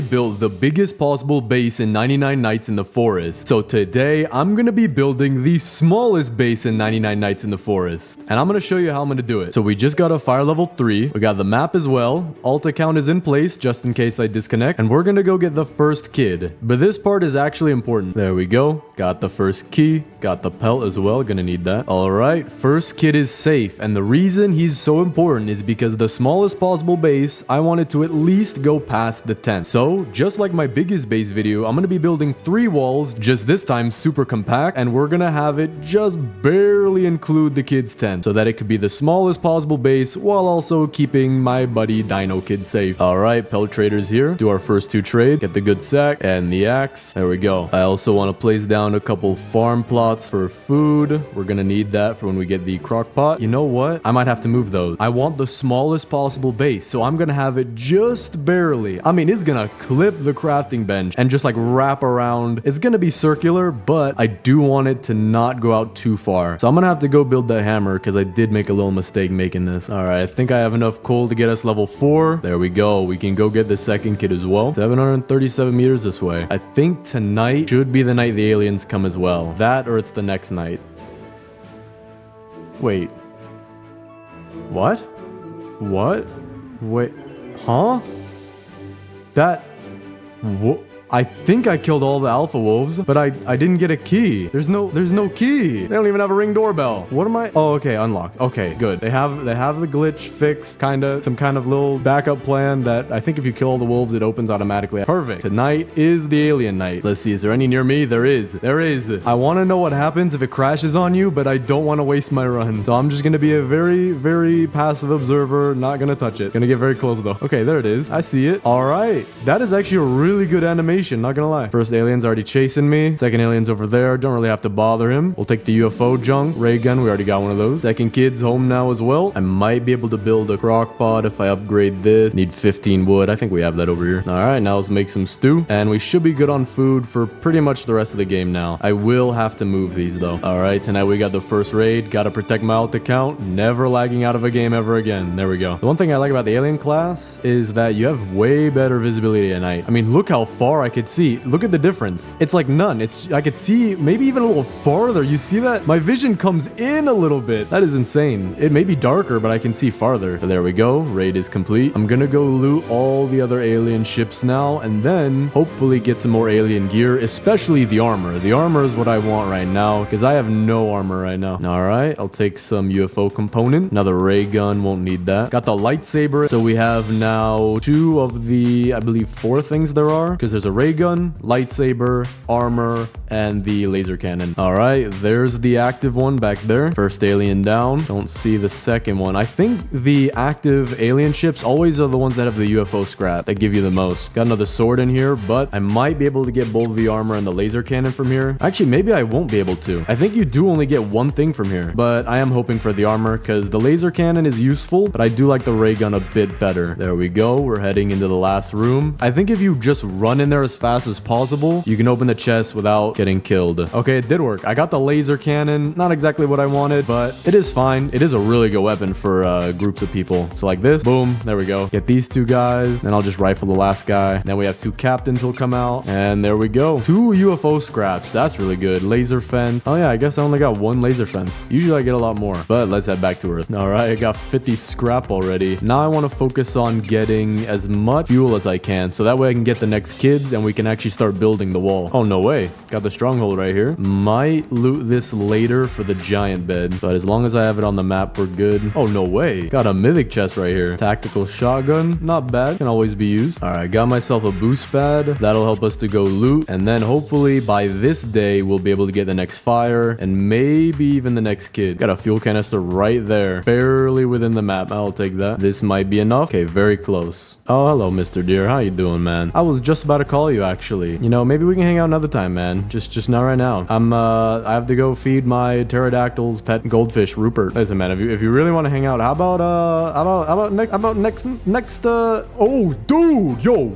built the biggest possible base in 99 Nights in the Forest. So today I'm gonna be building the smallest base in 99 Nights in the Forest. And I'm gonna show you how I'm gonna do it. So we just got a fire level 3. We got the map as well. Alt account is in place just in case I disconnect. And we're gonna go get the first kid. But this part is actually important. There we go. Got the first key. Got the pelt as well. Gonna need that. Alright, first kid is safe. And the reason he's so important is because the smallest possible base, I wanted to at least go past the tent. So, just like my biggest base video, I'm gonna be building 3 walls, just this time super compact, and we're gonna have it just barely include the kid's tent, so that it could be the smallest possible base, while also keeping my buddy Dino Kid safe. Alright, pelt traders here. Do our first 2 trade. Get the good sack and the axe. There we go. I also want to place down a couple farm plots for food. We're gonna need that for when we get the crock pot. You know what? I might have to move those. I want the smallest possible base, so I'm gonna have it just barely. I mean, it's gonna clip the crafting bench and just like wrap around. It's gonna be circular, but I do want it to not go out too far. So I'm gonna have to go build that hammer because I did make a little mistake making this. All right, I think I have enough coal to get us level 4. There we go. We can go get the second kid as well. 737 meters this way. I think tonight should be the night the aliens come as well. That or it's the next night. Wait. What? What? Wait. Huh? That... What? I think I killed all the alpha wolves, but I didn't get a key. There's no key. They don't even have a ring doorbell. What am I? Oh, okay, unlock. Okay, good. They have the glitch fixed, some kind of little backup plan that I think if you kill all the wolves, it opens automatically. Perfect. Tonight is the alien night. Let's see, is there any near me? There is. There is. I want to know what happens if it crashes on you, but I don't want to waste my run. So I'm just going to be a very, very passive observer, not going to touch it. Gonna get very close though. Okay, there it is. I see it. All right. That is actually a really good animation animation, not gonna lie. First alien's already chasing me. Second alien's over there. Don't really have to bother him. We'll take the UFO junk. Ray gun, we already got one of those. Second kid's home now as well. I might be able to build a crock pot if I upgrade this. Need 15 wood. I think we have that over here. All right, now let's make some stew. And we should be good on food for pretty much the rest of the game now. I will have to move these though. All right, tonight we got the first raid. Gotta protect my alt account. Never lagging out of a game ever again. There we go. The one thing I like about the alien class is that you have way better visibility at night. I mean, look how far I could see. Look at the difference. It's like none. I could see maybe even a little farther. You see that? My vision comes in a little bit. That is insane. It may be darker, but I can see farther. So there we go. Raid is complete. I'm gonna go loot all the other alien ships now, and then hopefully get some more alien gear, especially the armor. The armor is what I want right now, because I have no armor right now. All right, I'll take some UFO component. Another ray gun, won't need that. Got the lightsaber. So we have now 2 of the, I believe, 4 things there are, because there's a ray gun, lightsaber, armor, and the laser cannon. All right, there's the active one back there. First alien down. Don't see the second one. I think the active alien ships always are the ones that have the UFO scrap that give you the most. Got another sword in here, but I might be able to get both the armor and the laser cannon from here. Actually, maybe I won't be able to. I think you do only get one thing from here, but I am hoping for the armor because the laser cannon is useful, but I do like the ray gun a bit better. There we go. We're heading into the last room. I think if you just run in there as fast as possible, you can open the chest without getting killed. Okay, it did work. I got the laser cannon. Not exactly what I wanted, but it is fine. It is a really good weapon for groups of people. So like this, boom, there we go. Get these 2 guys, then I'll just rifle the last guy. Then we have 2 captains will come out, and there we go. 2 UFO scraps. That's really good. Laser fence. Oh yeah, I guess I only got 1 laser fence. Usually I get a lot more, but let's head back to Earth. All right, I got 50 scrap already. Now I want to focus on getting as much fuel as I can, so that way I can get the next kids and we can actually start building the wall. Oh, no way. Got the stronghold right here. Might loot this later for the giant bed, but as long as I have it on the map, we're good. Oh, no way. Got a mythic chest right here. Tactical shotgun. Not bad. Can always be used. All right, got myself a boost pad. That'll help us to go loot, and then hopefully by this day, we'll be able to get the next fire and maybe even the next kid. Got a fuel canister right there. Barely within the map. I'll take that. This might be enough. Okay, very close. Oh, hello, Mr. Deer. How you doing, man? I was just about to call you, actually. You know, maybe we can hang out another time, man. Just not right now. I have to go feed my pterodactyl's pet goldfish, Rupert. Listen, man, if you really want to hang out, how about next oh, dude, yo,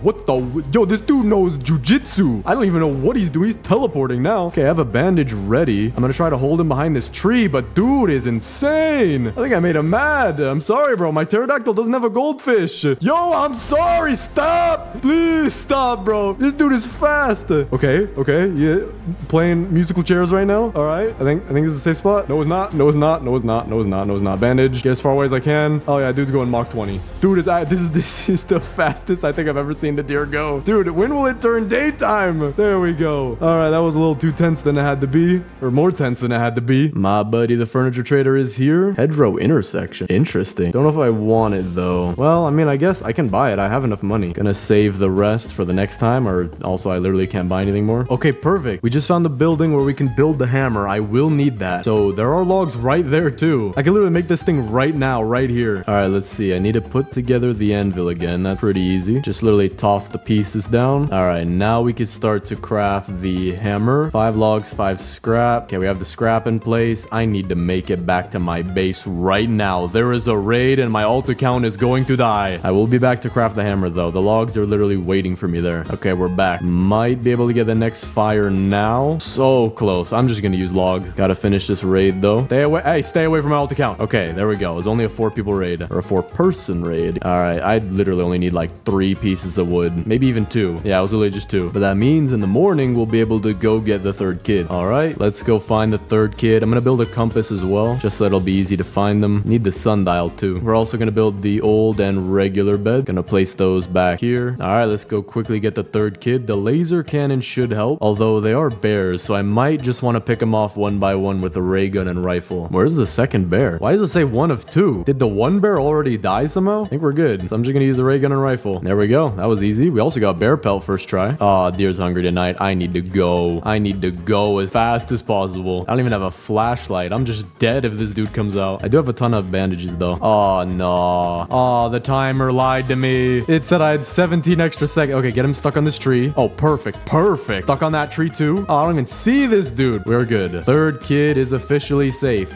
this dude knows jujitsu. I don't even know what he's doing. He's teleporting now. Okay, I have a bandage ready. I'm gonna try to hold him behind this tree, but dude is insane. I think I made him mad. I'm sorry, bro. My pterodactyl doesn't have a goldfish. Yo, I'm sorry. Stop. Please stop, bro. This dude is fast. Okay, yeah. Playing musical chairs right now. All right. I think this is a safe spot. No, it's not. No, it's not. No, it's not. No, it's not. No, it's not. Bandage. Get as far away as I can. Oh yeah, dude's going Mach 20. Dude is this is the fastest I think I've ever seen the deer go. Dude, when will it turn daytime? There we go. All right, that was a little too tense than it had to be, or more tense than it had to be. My buddy, the furniture trader, is here. Hedgerow intersection. Interesting. Don't know if I want it though. Well, I mean, I guess I can buy it. I have enough money. Gonna save the rest for the next time, or also I literally can't buy anything more. Okay, perfect. We just found the building where we can build the hammer. I will need that. So there are logs right there too. I can literally make this thing right now, right here. All right, let's see. I need to put together the anvil again. That's pretty easy. Just literally toss the pieces down. All right, now we can start to craft the hammer. 5 logs, 5 scrap. Okay, we have the scrap in place. I need to make it back to my base right now. There is a raid and my alt account is going to die. I will be back to craft the hammer though. The logs are literally waiting for me there. Okay, we're back. Might be able to get the next fire now. So close. I'm just gonna use logs. Gotta finish this raid though. Stay away. Hey, stay away from my alt account. Okay, there we go. It's only a 4 people raid, or a 4-person raid. All right, I literally only need like 3 pieces of wood, maybe even 2. Yeah, it was literally just 2. But that means in the morning we'll be able to go get the 3rd kid. All right, let's go find the 3rd kid. I'm gonna build a compass as well, just so it'll be easy to find them. Need the sundial too. We're also gonna build the old and regular bed. Gonna place those back here. All right, let's go quickly get the 3rd kid. The laser cannon should help, although they are bears, so I might just want to pick them off one by one with a ray gun and rifle. Where's the 2nd bear? Why does it say 1 of 2? Did the 1 bear already die somehow? I think we're good. So I'm just gonna use a ray gun and rifle. There we go. That was easy. We also got bear pelt first try. Oh, deer's hungry tonight. I need to go. I need to go as fast as possible. I don't even have a flashlight. I'm just dead if this dude comes out. I do have a ton of bandages though. Oh no. Oh, the timer lied to me. It said I had 17 extra seconds. Okay, get him stuck on this this tree. Oh, perfect. Perfect. Stuck on that tree too. Oh, I don't even see this dude. We're good. Third kid is officially safe.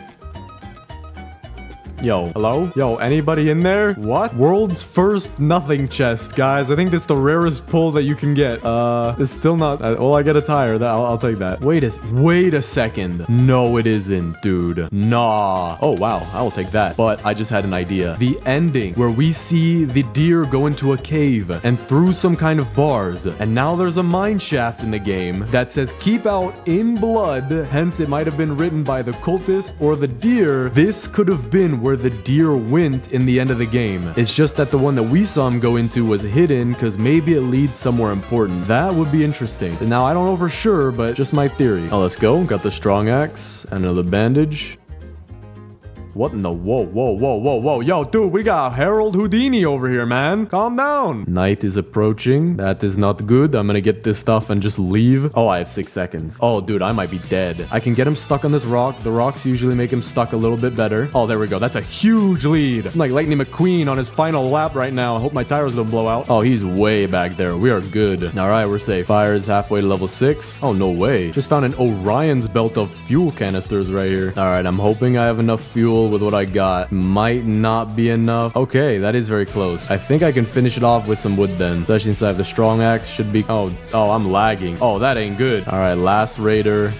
Yo, hello? Yo, anybody in there? What? World's first nothing chest, guys. I think that's the rarest pull that you can get. It's still not... well, I get a tire. I'll take that. Wait a second. No, it isn't, dude. Nah. Oh, wow. I will take that. But I just had an idea. The ending where we see the deer go into a cave and through some kind of bars. And now there's a mine shaft in the game that says keep out in blood. Hence, it might have been written by the cultist or the deer. This could have been where the deer went in the end of the game. It's just that the one that we saw him go into was hidden because maybe it leads somewhere important. That would be interesting. Now, I don't know for sure, but just my theory. Oh, let's go. Got the strong axe, another bandage. What in the... Whoa. Yo, dude, we got Harold Houdini over here, man. Calm down. Night is approaching. That is not good. I'm gonna get this stuff and just leave. Oh, I have 6 seconds. Oh, dude, I might be dead. I can get him stuck on this rock. The rocks usually make him stuck a little bit better. Oh, there we go. That's a huge lead. I'm like Lightning McQueen on his final lap right now. I hope my tires don't blow out. Oh, he's way back there. We are good. All right, we're safe. Fire is halfway to level 6. Oh, no way. Just found an Orion's belt of fuel canisters right here. All right, I'm hoping I have enough fuel with what I got. Might not be enough. Okay, that is very close. I think I can finish it off with some wood then. Especially since I have the strong axe. Should be... Oh, I'm lagging. Oh, that ain't good. All right, last raider.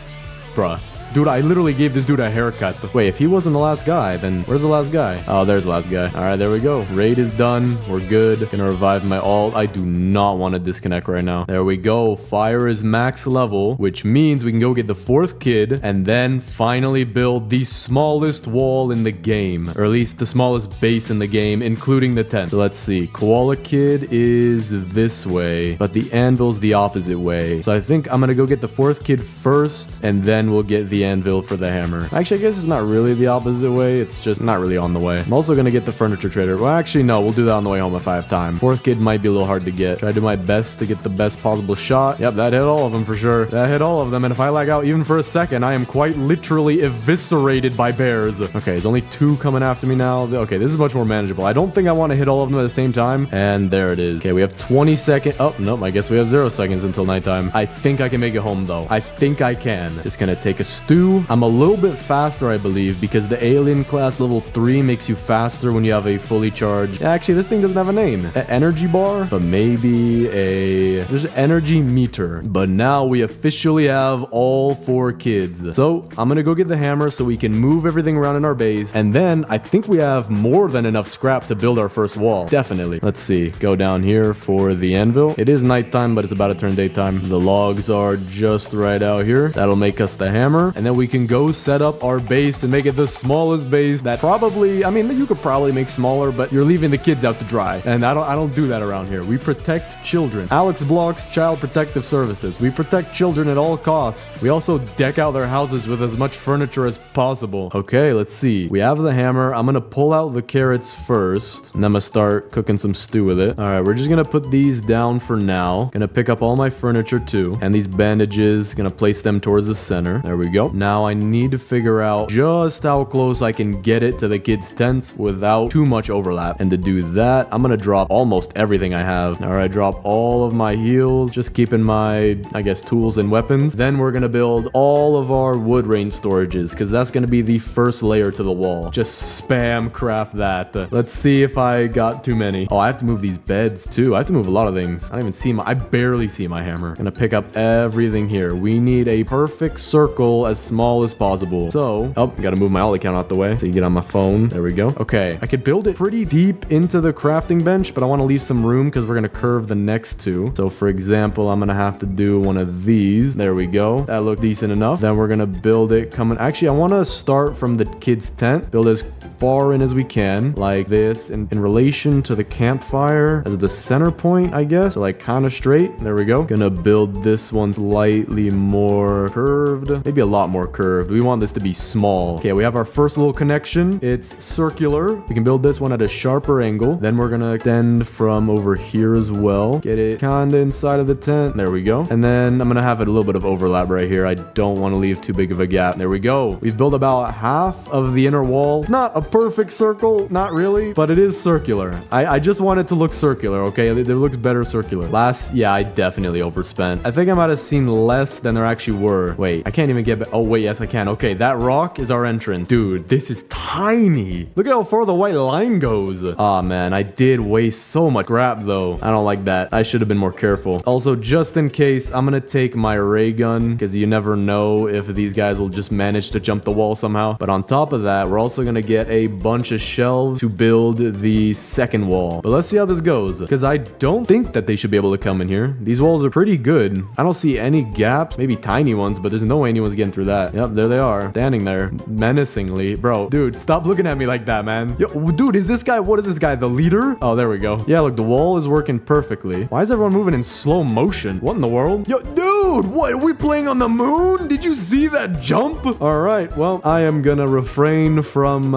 Bruh. Dude, I literally gave this dude a haircut. Wait, if he wasn't the last guy, then where's the last guy? Oh, there's the last guy. All right, there we go. Raid is done. We're good. Gonna revive my ult. I do not want to disconnect right now. There we go. Fire is max level, which means we can go get the 4th kid and then finally build the smallest wall in the game, or at least the smallest base in the game, including the tent. So let's see. Koala kid is this way, but the anvil's the opposite way. So I think I'm gonna go get the 4th kid first, and then we'll get the anvil for the hammer. Actually, I guess it's not really the opposite way. It's just not really on the way. I'm also gonna get the furniture trader. Well, actually, no. We'll do that on the way home if I have time. 4th kid might be a little hard to get. Try to do my best to get the best possible shot. Yep, that hit all of them for sure. That hit all of them. And if I lag out even for a second, I am quite literally eviscerated by bears. Okay, there's only 2 coming after me now. Okay, this is much more manageable. I don't think I want to hit all of them at the same time. And there it is. Okay, we have 20 seconds. Oh, nope. I guess we have 0 seconds until nighttime. I think I can make it home, though. I think I can. Just gonna take a stew. I'm a little bit faster, I believe, because the alien class level 3 makes you faster when you have a fully charged... Actually, this thing doesn't have a name. An energy bar? But maybe a... There's an energy meter. But now we officially have all 4 kids. So I'm gonna go get the hammer so we can move everything around in our base. And then I think we have more than enough scrap to build our first wall. Definitely. Let's see. Go down here for the anvil. It is nighttime, but it's about to turn daytime. The logs are just right out here. That'll make us the hammer. And then we can go set up our base and make it the smallest base that probably, I mean, you could probably make smaller, but you're leaving the kids out to dry. And I don't do that around here. We protect children. Alex Block's Child Protective Services. We protect children at all costs. We also deck out their houses with as much furniture as possible. Okay, let's see. We have the hammer. I'm gonna pull out the carrots first, and I'm gonna start cooking some stew with it. All right, we're just gonna put these down for now. Gonna pick up all my furniture too, and these bandages. Gonna place them towards the center. There we go. Now I need to figure out just how close I can get it to the kids' tents without too much overlap. And to do that, I'm gonna drop almost everything I have. All right, drop all of my heals, just keeping my, I guess, tools and weapons. Then we're gonna build all of our wood range storages, because that's gonna be the first layer to the wall. Just spam craft that. Let's see if I got too many. Oh, I have to move these beds too. I have to move a lot of things. I don't even see I barely see my hammer. Gonna pick up everything here. We need a perfect circle as small as possible. So, gotta move my alt account out the way so you get on my phone. There we go. Okay, I could build it pretty deep into the crafting bench, but I want to leave some room because we're gonna curve the next 2. So, for example, I'm gonna have to do one of these. There we go. That looked decent enough. Then we're gonna build it coming. Actually, I want to start from the kids' tent. Build as far in as we can, like this, in relation to the campfire as the center point, I guess. So, like, kind of straight. There we go. Gonna build this one slightly more curved, maybe a lot lot more curved. We want this to be small. Okay, we have our first little connection. It's circular. We can build this one at a sharper angle. Then we're gonna extend from over here as well. Get it kinda inside of the tent. There we go. And then I'm gonna have it a little bit of overlap right here. I don't want to leave too big of a gap. There we go. We've built about half of the inner wall. It's not a perfect circle, not really, but it is circular. I just want it to look circular, okay? It looks better circular. Yeah, I definitely overspent. I think I might have seen less than there actually were. Wait, I can't even get... Oh, wait, yes, I can. Okay, that rock is our entrance. Dude, this is tiny. Look at how far the white line goes. Aw, man, I did waste so much scrap, though. I don't like that. I should have been more careful. Also, just in case, I'm gonna take my ray gun, because you never know if these guys will just manage to jump the wall somehow. But on top of that, we're also gonna get a bunch of shelves to build the second wall. But let's see how this goes, because I don't think that they should be able to come in here. These walls are pretty good. I don't see any gaps, maybe tiny ones, but there's no way anyone's getting through that. Yep, there they are, standing there menacingly. Bro, dude, stop looking at me like that, man. Yo, dude, is this guy, what is this guy, the leader? Oh, there we go. Yeah, look, the wall is working perfectly. Why is everyone moving in slow motion? What in the world? Yo, dude, what, are we playing on the moon? Did you see that jump? All right, well, I am gonna refrain from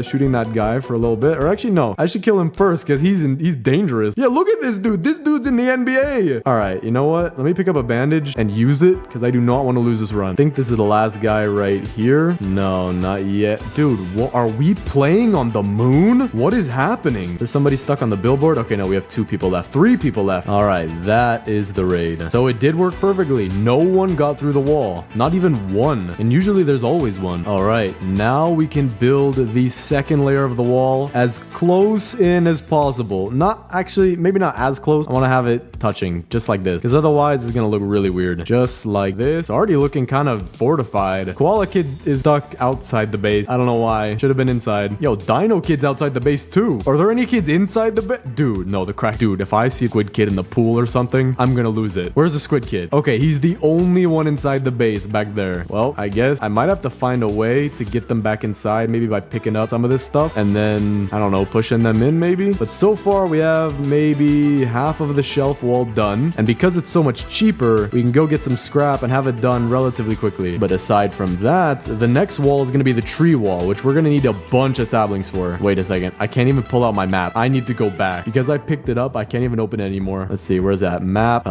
shooting that guy for a little bit. Or actually, no, I should kill him first because he's dangerous. Yeah, look at this dude. This dude's in the NBA. All right, you know what? Let me pick up a bandage and use it because I do not want to lose this run. I think this is the last guy right here. No, not yet. Dude, what, are we playing on the moon? What is happening? There's somebody stuck on the billboard. Okay, no, we have 2 people left. 3 people left. All right, that is the raid. So it did work perfectly. No one got through the wall. Not even one. And usually there's always one. All right, now we can build the second layer of the wall as close in as possible. Not actually, maybe not as close. I want to have it touching just like this because otherwise it's going to look really weird. Just like this. Already looking kind of fortified. Koala Kid is stuck outside the base. I don't know why. Should have been inside. Yo, Dino Kid's outside the base too. Are there any kids inside the base? Dude, no, the crack. Dude, if I see a Squid Kid in the pool or something, I'm going to lose it. Where's the Squid Kid? Okay, he's the only one inside the base back there. Well, I guess I might have to find a way to get them back inside, maybe by picking up some of this stuff and then, I don't know, pushing them in maybe. But so far we have maybe half of the shelf wall done. And because it's so much cheaper, we can go get some scrap and have it done relatively quickly. But aside from that, the next wall is going to be the tree wall, which we're going to need a bunch of saplings for. Wait a second. I can't even pull out my map. I need to go back because I picked it up. I can't even open it anymore. Let's see. Where's that map?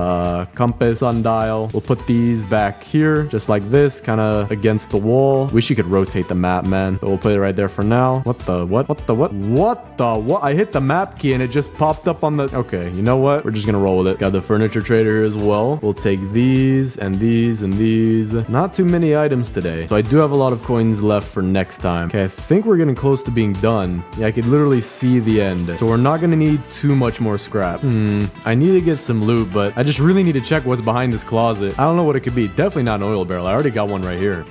Compass, sundial. We'll put these back here just like this, kind of against the wall. Wish you could rotate the map, man. But we'll put it right there for now. What the what? What the what? What the what? I hit the map key and it just popped up on the... Okay, you know what? We're just gonna roll with it. Got the furniture trader here as well. We'll take these and these and these. Not too many items today. So I do have a lot of coins left for next time. Okay, I think we're getting close to being done. Yeah, I could literally see the end. So we're not gonna need too much more scrap. I need to get some loot, but I just really need to check what's behind this closet. I don't know what it could be. Definitely not an oil barrel. I already got one right here.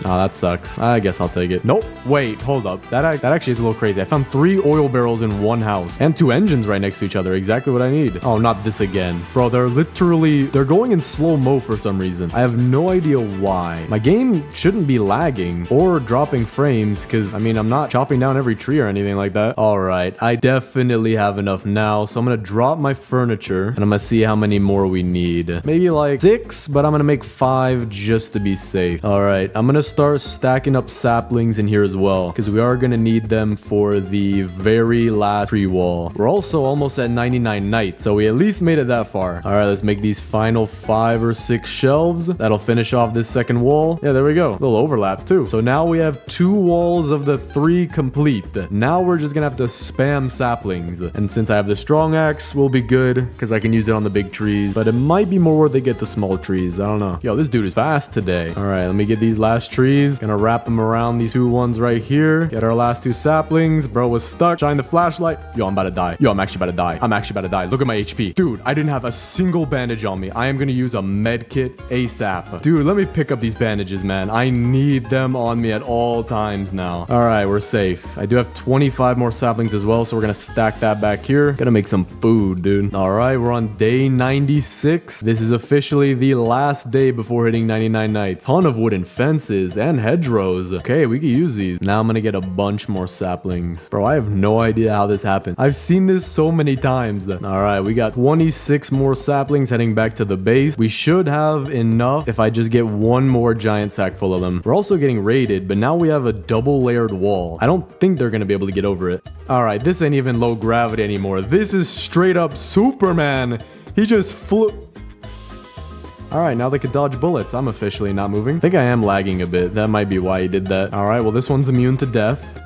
Oh, that sucks. I guess I'll take it. Nope. Wait, hold up. That actually is a little crazy. I found 3 oil barrels in one house and 2 engines right next to each other. Exactly what I need. Oh, not this again. Bro, they're going in slow-mo for some reason. I have no idea why. My game shouldn't be lagging or dropping frames because, I mean, I'm not chopping down every tree or anything like that. All right. I definitely have enough now. So I'm going to drop my furniture and I'm going to see how many more we need. Maybe like 6, but I'm going to make 5 just to be safe. All right. I'm going to start stacking up saplings in here as well because we are going to need them for the very last tree wall. We're also almost at 99 nights, so we at least made it that far. All right, let's make these final 5 or 6 shelves. That'll finish off this second wall. Yeah, there we go. A little overlap too. So now we have 2 walls of the 3 complete. Now we're just gonna have to spam saplings, and since I have the strong axe, we'll be good because I can use it on the big trees, but it might be more worth it to get the small trees. I don't know. Yo, this dude is fast today. All right, let me get these last trees. Gonna wrap them around these 2 ones right here. Get our last 2 saplings. Bro was stuck. Shine the flashlight. Yo, I'm about to die. Yo, I'm actually about to die. I'm actually about to die. Look at my HP. Dude, I didn't have a single bandage on me. I am gonna use a med kit ASAP. Dude, let me pick up these bandages, man. I need them on me at all times now. All right, we're safe. I do have 25 more saplings as well, so we're gonna stack that back here. Gonna make some food, dude. All right, we're on day 96. This is officially the last day before hitting 99 nights. Ton of wooden fences. bushes and hedgerows. Okay, we could use these. Now I'm gonna get a bunch more saplings. Bro, I have no idea how this happened. I've seen this so many times. All right, we got 26 more saplings heading back to the base. We should have enough if I just get one more giant sack full of them. We're also getting raided, but now we have a double layered wall. I don't think they're gonna be able to get over it. All right, this ain't even low gravity anymore. This is straight up Superman. He just flew. All right, now they could dodge bullets. I'm officially not moving. I think I am lagging a bit. That might be why he did that. All right, well, this one's immune to death.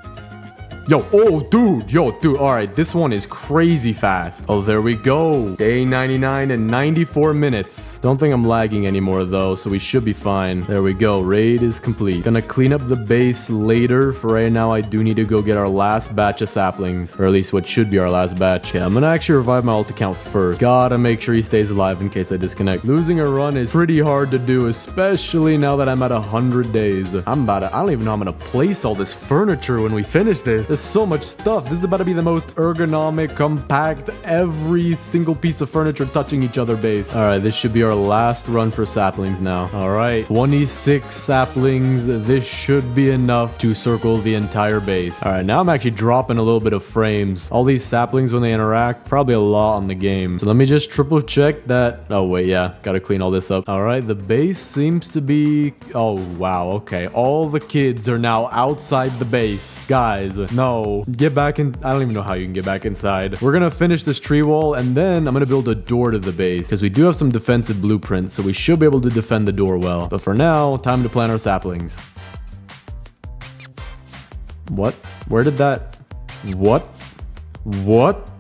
Yo, oh, dude. All right, this one is crazy fast. Oh, there we go. Day 99 and 94 minutes. Don't think I'm lagging anymore, though, so we should be fine. There we go. Raid is complete. Gonna clean up the base later. For right now, I do need to go get our last batch of saplings, or at least what should be our last batch. Yeah, I'm gonna actually revive my alt account first. Gotta make sure he stays alive in case I disconnect. Losing a run is pretty hard to do, especially now that I'm at 100 days. I don't even know how I'm gonna place all this furniture when we finish this. There's so much stuff. This is about to be the most ergonomic, compact, every single piece of furniture touching each other base. All right, this should be our last run for saplings now. All right, 26 saplings. This should be enough to circle the entire base. All right, now I'm actually dropping a little bit of frames. All these saplings, when they interact, probably a lot on the game. So let me just triple check that. Oh, wait, yeah. Gotta clean all this up. All right, the base seems to be... Oh, wow, okay. All the kids are now outside the base. Guys, no. Get back in. I don't even know how you can get back inside. We're gonna finish this tree wall, and then I'm gonna build a door to the base, because we do have some defensive blueprints, so we should be able to defend the door well. But for now, time to plant our saplings. What? Where did that... What?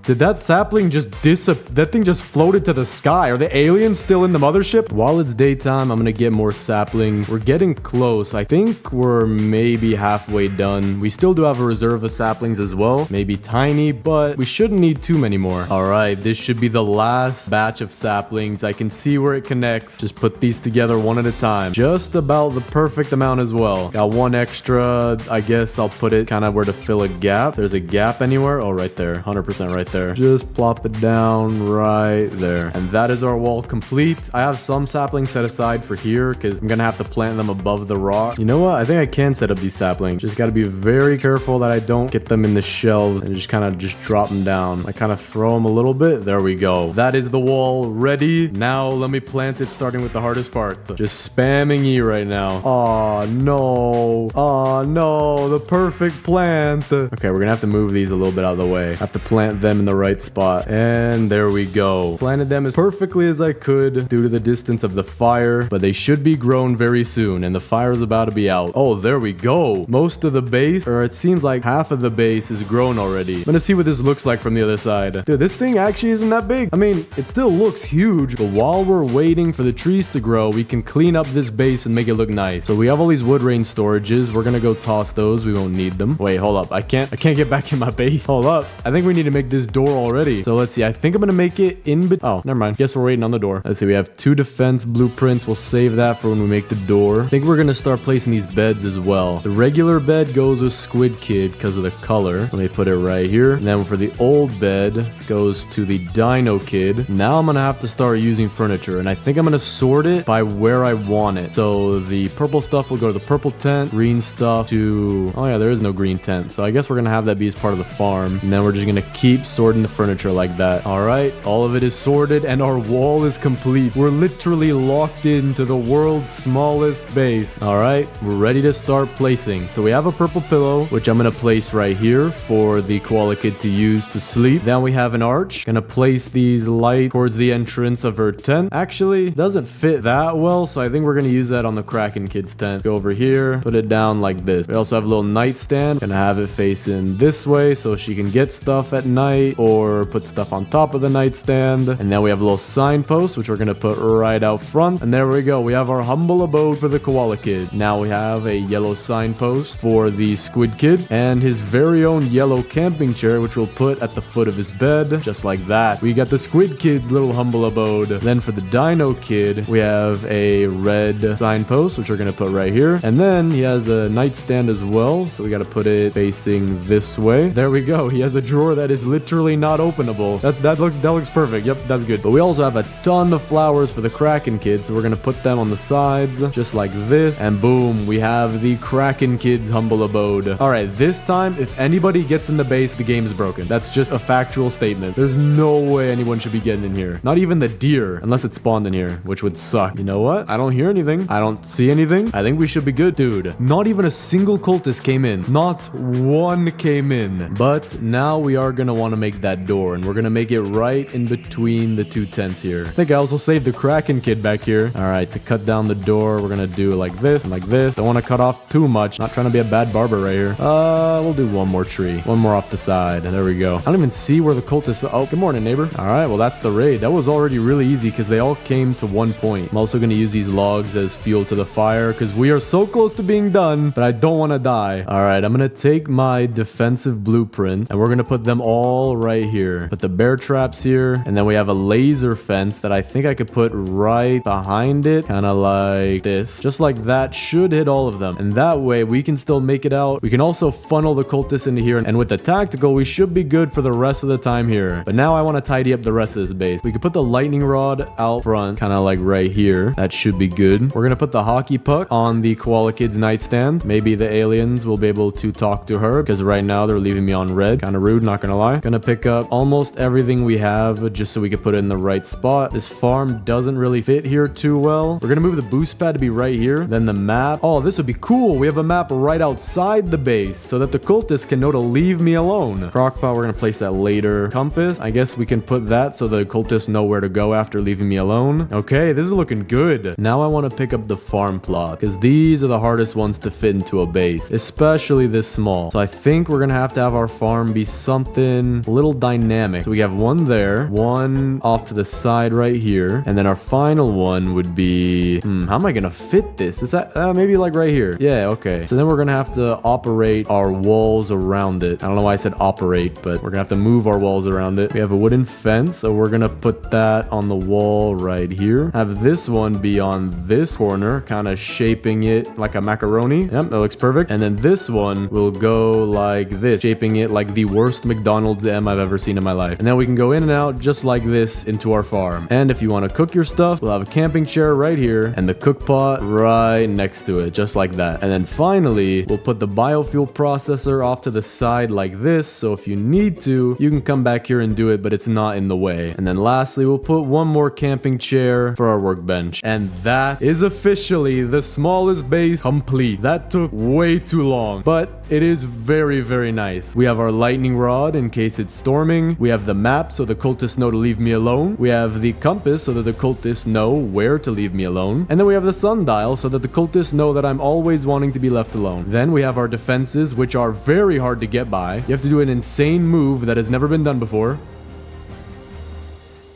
Did that sapling just that thing just floated to the sky? Are the aliens still in the mothership? While it's daytime, I'm gonna get more saplings. We're getting close. I think we're maybe halfway done. We still do have a reserve of saplings as well. Maybe tiny, but we shouldn't need too many more. All right, this should be the last batch of saplings. I can see where it connects. Just put these together one at a time. Just about the perfect amount as well. Got one extra. I guess I'll put it kind of where to fill a gap. There's a gap anywhere? Oh, right there. 100% right there. Just plop it down right there. And that is our wall complete. I have some saplings set aside for here because I'm gonna have to plant them above the rock. You know what? I think I can set up these saplings. Just gotta be very careful that I don't get them in the shelves and just kind of just drop them down. I kind of throw them a little bit. There we go. That is the wall ready. Now let me plant it, starting with the hardest part. Just spamming E right now. Oh no. Oh no. The perfect plant. Okay, we're gonna have to move these a little bit out of the way. I have to plant them in the right spot. And there we go. Planted them as perfectly as I could due to the distance of the fire, but they should be grown very soon, and the fire is about to be out. Oh, there we go. Most of the base, or it seems like half of the base is grown already. I'm gonna see what this looks like from the other side. Dude, this thing actually isn't that big. I mean, it still looks huge, but while we're waiting for the trees to grow, we can clean up this base and make it look nice. So we have all these wood rain storages. We're gonna go toss those. We won't need them. Wait, hold up. I can't get back in my base. Hold up. I think we need to make this door already. So let's see. I think I'm gonna make it in oh, never mind. Guess we're waiting on the door. Let's see. We have 2 defense blueprints. We'll save that for when we make the door. I think we're gonna start placing these beds as well. The regular bed goes with Squid Kid because of the color. Let me put it right here. And then for the old bed goes to the Dino Kid. Now I'm gonna have to start using furniture, and I think I'm gonna sort it by where I want it. So the purple stuff will go to the purple tent, green stuff to... Oh yeah, there is no green tent. So I guess we're gonna have that be as part of the farm. And then we're just gonna keep sorting the furniture like that. All right, all of it is sorted and our wall is complete. We're literally locked into the world's smallest base. All right, we're ready to start placing. So we have a purple pillow, which I'm gonna place right here for the koala kid to use to sleep. Then we have an arch. Gonna place these light towards the entrance of her tent. Actually, doesn't fit that well, so I think we're gonna use that on the Kraken kid's tent. Go over here, put it down like this. We also have a little nightstand. Gonna have it facing this way so she can get stuff at night or put stuff on top of the nightstand. And then we have a little signpost, which we're gonna put right out front. And there we go. We have our humble abode for the koala kid. Now we have a yellow signpost for the squid kid and his very own yellow camping chair, which we'll put at the foot of his bed, just like that. We got the squid kid's little humble abode. Then for the dino kid, we have a red signpost, which we're gonna put right here. And then he has a nightstand as well, so we gotta put it facing this way. There we go. He has a drawer that is literally literally not openable. That looks perfect. Yep, that's good. But we also have a ton of flowers for the Kraken kids, so we're gonna put them on the sides, just like this. And boom, we have the Kraken kids humble abode. All right, this time, if anybody gets in the base, the game's broken. That's just a factual statement. There's no way anyone should be getting in here. Not even the deer, unless it spawned in here, which would suck. You know what? I don't hear anything. I don't see anything. I think we should be good, dude. Not even a single cultist came in. Not one came in. But now we are gonna want to make that door, and we're gonna make it right in between the two tents here. I think I also saved the Kraken kid back here. All right, to cut down the door, we're gonna do it like this and like this. Don't want to cut off too much. Not trying to be a bad barber right here. We'll do one more tree. One more off the side. And there we go. I don't even see where the cultists... Oh, good morning, neighbor. All right, well, that's the raid. That was already really easy because they all came to one point. I'm also gonna use these logs as fuel to the fire because we are so close to being done, but I don't want to die. All right, I'm gonna take my defensive blueprint and we're gonna put them all right here. Put the bear traps here, and then we have a laser fence that I think I could put right behind it, kind of like this. Just like that, should hit all of them. And that way we can still make it out. We can also funnel the cultists into here, and with the tactical, we should be good for the rest of the time here. But now I want to tidy up the rest of this base. We could put the lightning rod out front, kind of like right here. That should be good. We're gonna put the hockey puck on the koala kid's nightstand. Maybe the aliens will be able to talk to her, because right now they're leaving me on red. Kind of rude, not gonna lie. Gonna pick up almost everything we have just so we can put it in the right spot. This farm doesn't really fit here too well. We're gonna move the boost pad to be right here. Then the map. Oh, this would be cool. We have a map right outside the base so that the cultists can know to leave me alone. Crockpot, we're gonna place that later. Compass, I guess we can put that so the cultists know where to go after leaving me alone. Okay, this is looking good. Now I want to pick up the farm plot because these are the hardest ones to fit into a base, especially this small. So I think we're gonna have to have our farm be something a little dynamic. So we have one there, one off to the side right here, and then our final one would be how am I gonna fit this? Is that maybe like right here? Yeah, okay. So then we're gonna have to operate our walls around it. I don't know why I said operate, but we're gonna have to move our walls around it. We have a wooden fence, so we're gonna put that on the wall right here. Have this one be on this corner, kind of shaping it like a macaroni. Yep, that looks perfect. And then this one will go like this, shaping it like the worst McDonald's M I've ever seen in my life. And then we can go in and out just like this into our farm. And if you want to cook your stuff, we'll have a camping chair right here and the cook pot right next to it, just like that. And then finally, we'll put the biofuel processor off to the side like this, so if you need to, you can come back here and do it, but it's not in the way. And then lastly, we'll put one more camping chair for our workbench. And that is officially the smallest base complete. That took way too long, but it is very, very nice. We have our lightning rod in case it's storming. We have the map so the cultists know to leave me alone. We have the compass so that the cultists know where to leave me alone. And then we have the sundial so that the cultists know that I'm always wanting to be left alone. Then we have our defenses, which are very hard to get by. You have to do an insane move that has never been done before.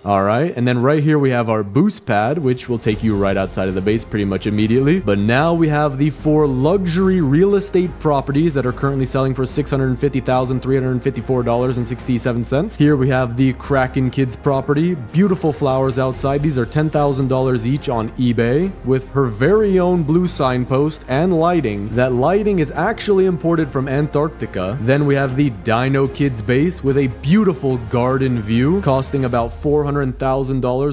All right, and then right here we have our boost pad, which will take you right outside of the base pretty much immediately. But now we have the 4 luxury real estate properties that are currently selling for $650,354.67. Here we have the Kraken Kids property. Beautiful flowers outside. These are $10,000 each on eBay with her very own blue signpost and lighting. That lighting is actually imported from Antarctica. Then we have the Dino Kids base with a beautiful garden view costing about $400,000